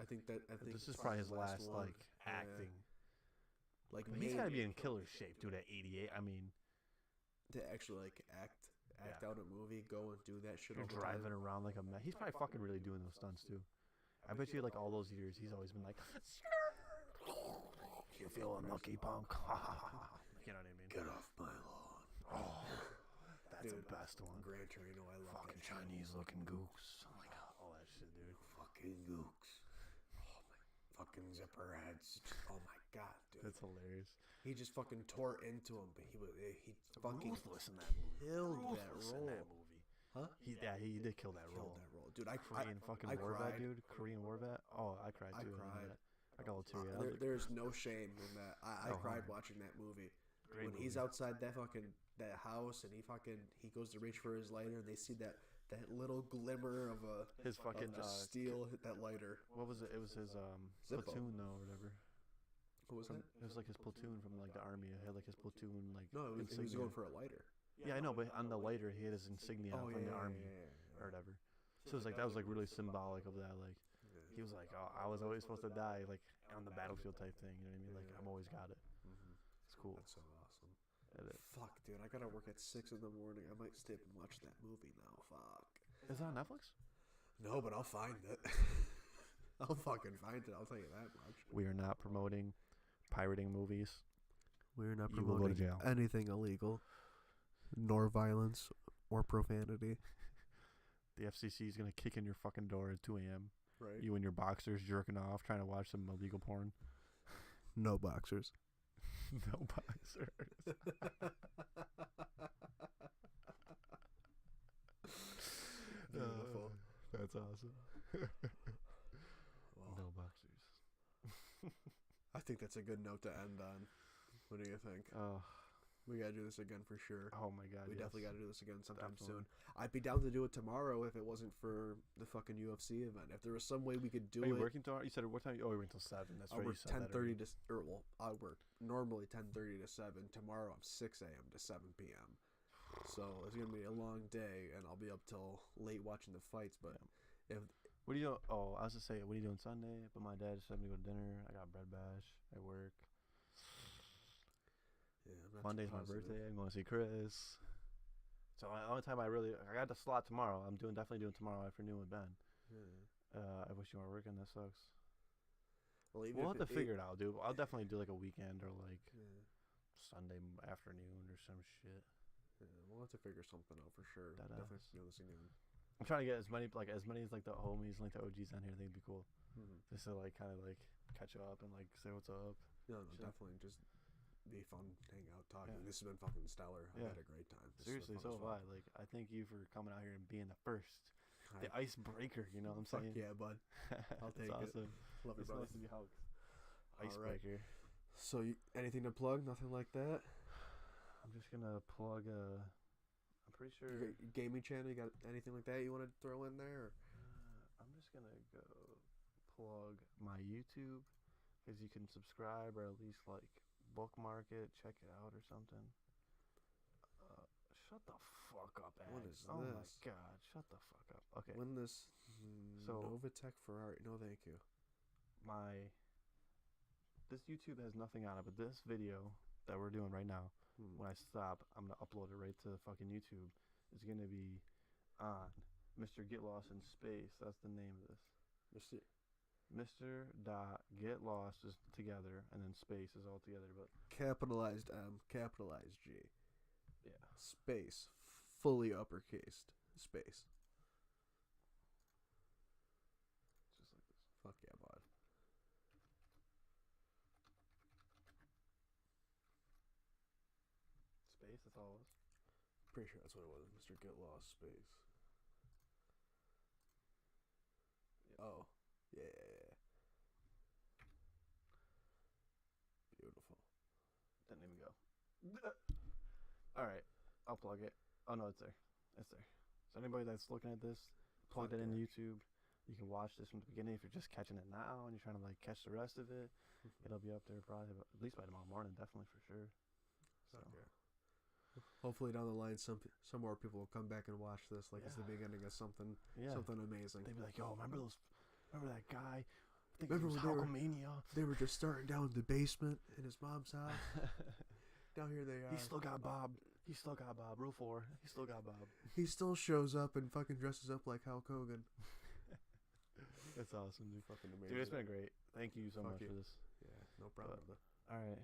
I think this is probably his last one. like acting. Like he's got to be in killer shape, dude. At 88, I mean, to actually like act out a movie, go and do that shit. You're driving around like a man. He's probably fucking really doing those stunts too. I bet you like all those years, he's always been like, "You feeling lucky, punk?" You know what I mean? Get off my lawn. Oh, that's the best one. Gran Torino, I love fucking Chinese looking gooks. Oh my god, all that shit, dude. Fucking gooks. Oh my fucking zipper heads. Oh my god, dude. That's hilarious. He just fucking tore into him, but he fucking ruthless in that movie. Killed that role. In that movie. Huh? He did kill that role. Dude. Korean war vet, dude. Korean war vet. Oh, I cried too. I got a little teary. There's no shame in that. I cried watching that movie. Great movie. He's outside that house and he goes to reach for his lighter and they see that little glimmer of his fucking steel hit that lighter. What was it? It was his platoon though, or whatever. What was that? It was like his platoon from like the army. It had like his platoon like. No, he was insignia. going for a lighter. Yeah, I know, but on the lighter he had his insignia from the army or whatever. So it was like that was like really symbolic of that. Like he was like, oh, I was always supposed to die like on the battlefield type thing. You know what I mean? Like I'm always got it. It's cool. That's so awesome. It is. Fuck, dude, I gotta work at 6 in the morning. I might stay up and watch that movie now. Fuck. Is it on Netflix? No, but I'll find it. I'll fucking find it. I'll tell you that much. We are not promoting pirating movies. We're not You will go to promoting jail. anything illegal, nor violence or profanity. The FCC is gonna kick in your fucking door at 2 a.m. Right. You and your boxers jerking off, trying to watch some illegal porn. No boxers. No boxers. Beautiful. That's awesome. Well, No boxers. I think that's a good note to end on. What do you think? We gotta do this again for sure. Oh my god. We yes. definitely gotta do this again sometime Definitely. soon. I'd be down to do it tomorrow if it wasn't for the fucking UFC event. If there was some way we could do Are it. you working tomorrow? You said what time? Oh, you're working till 7. That's I right. work You said that 10:30 already. to, or well, I work normally 10:30 to 7. Tomorrow I'm 6 a.m. to 7 p.m. So it's gonna be a long day, and I'll be up till late watching the fights. But if What are you doing? Oh, I was just saying, what are you doing Sunday? But my dad just had me go to dinner. I got bread bash at work. yeah, I'm not Monday's too my positive. birthday. I'm going to see Chris. So the only time I got the slot tomorrow. I'm definitely doing tomorrow afternoon with Ben. Yeah. I wish you weren't working. That sucks. Well, even We'll if have to figure it out, dude. I'll definitely do like a weekend or like Yeah, Sunday afternoon or some shit. yeah, we'll have to figure something out for sure. That Definitely ass. do this again. I'm trying to get as many as like the homies, like the OGs on here. I think it'd be cool Mm-hmm. just to like kind of like catch up and like say what's up. No, Shit. definitely just be fun, hang out, talking. Yeah. This has been fucking stellar. I Yeah. had a great time. This has Seriously, been so fun have as I. Like, I thank you for coming out here and being the first, fuck. the icebreaker. You know what I'm Fuck saying? yeah, bud. I'll take It's it. awesome. Love you, It's brother. nice to be hugged. All right. Icebreaker. So, anything to plug? Nothing like that? I'm just gonna plug I'm pretty sure. Your gaming channel, you got anything like that you want to throw in there? Or? I'm just gonna go plug my YouTube because you can subscribe or at least like bookmark it, check it out or something. Shut the fuck up, Ag. What is Oh this? my god, shut the fuck up. Okay, When this So- Novatech Ferrari? No, thank you. this YouTube has nothing on it, but this video that we're doing right now, when I stop, I'm gonna upload it right to fucking YouTube. It's gonna be on Mr.Getlost in space. That's the name of this. Mr.Getlost is together, and then space is all together. But Capitalized M, capitalized G, yeah, space, fully uppercased, space. just like this. Fuck yeah, bud. Space. That's all it was. Pretty sure that's what it was. Mr. Get Lost Space. Yep. Oh, yeah. Beautiful. Didn't even go. All right, I'll plug it. Oh no, it's there. It's there. So anybody that's looking at this, plug that into YouTube. You can watch this from the beginning if you're just catching it now and you're trying to like catch the rest of it. It'll be up there probably at least by tomorrow morning, definitely for sure. So Okay. Hopefully down the line, some more people will come back and watch this like it's the Yeah. beginning of something yeah, something amazing. they'd be like, "Yo, remember that guy? I think Remember it was when they were- Haukamainia. They were just starting down in the basement in his mom's house. Now here they are. He still got Bob. He still got Bob. Rule 4. He still got Bob. He still shows up and fucking dresses up like Hulk Hogan. It's awesome, dude. Fucking amazing. Dude, it's been great. Thank you so Fuck much you. for this. Yeah, no problem. All right,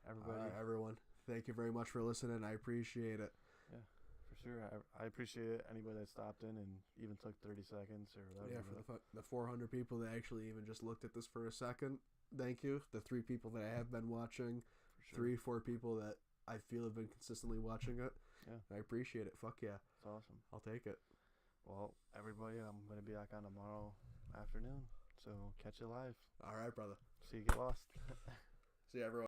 everybody. All right, everyone. Thank you very much for listening. I appreciate it. For sure. I appreciate it. Anybody that stopped in and even took 30 seconds or whatever. Yeah, for the 400 people that actually even just looked at this for a second, thank you. The 3 people that I have been watching, for sure. 3-4 people that I feel have been consistently watching it. Yeah. I appreciate it. Fuck yeah. It's awesome. I'll take it. Well, everybody, I'm going to be back on tomorrow afternoon. So catch you live. All right, brother. See you get lost. See you, everyone.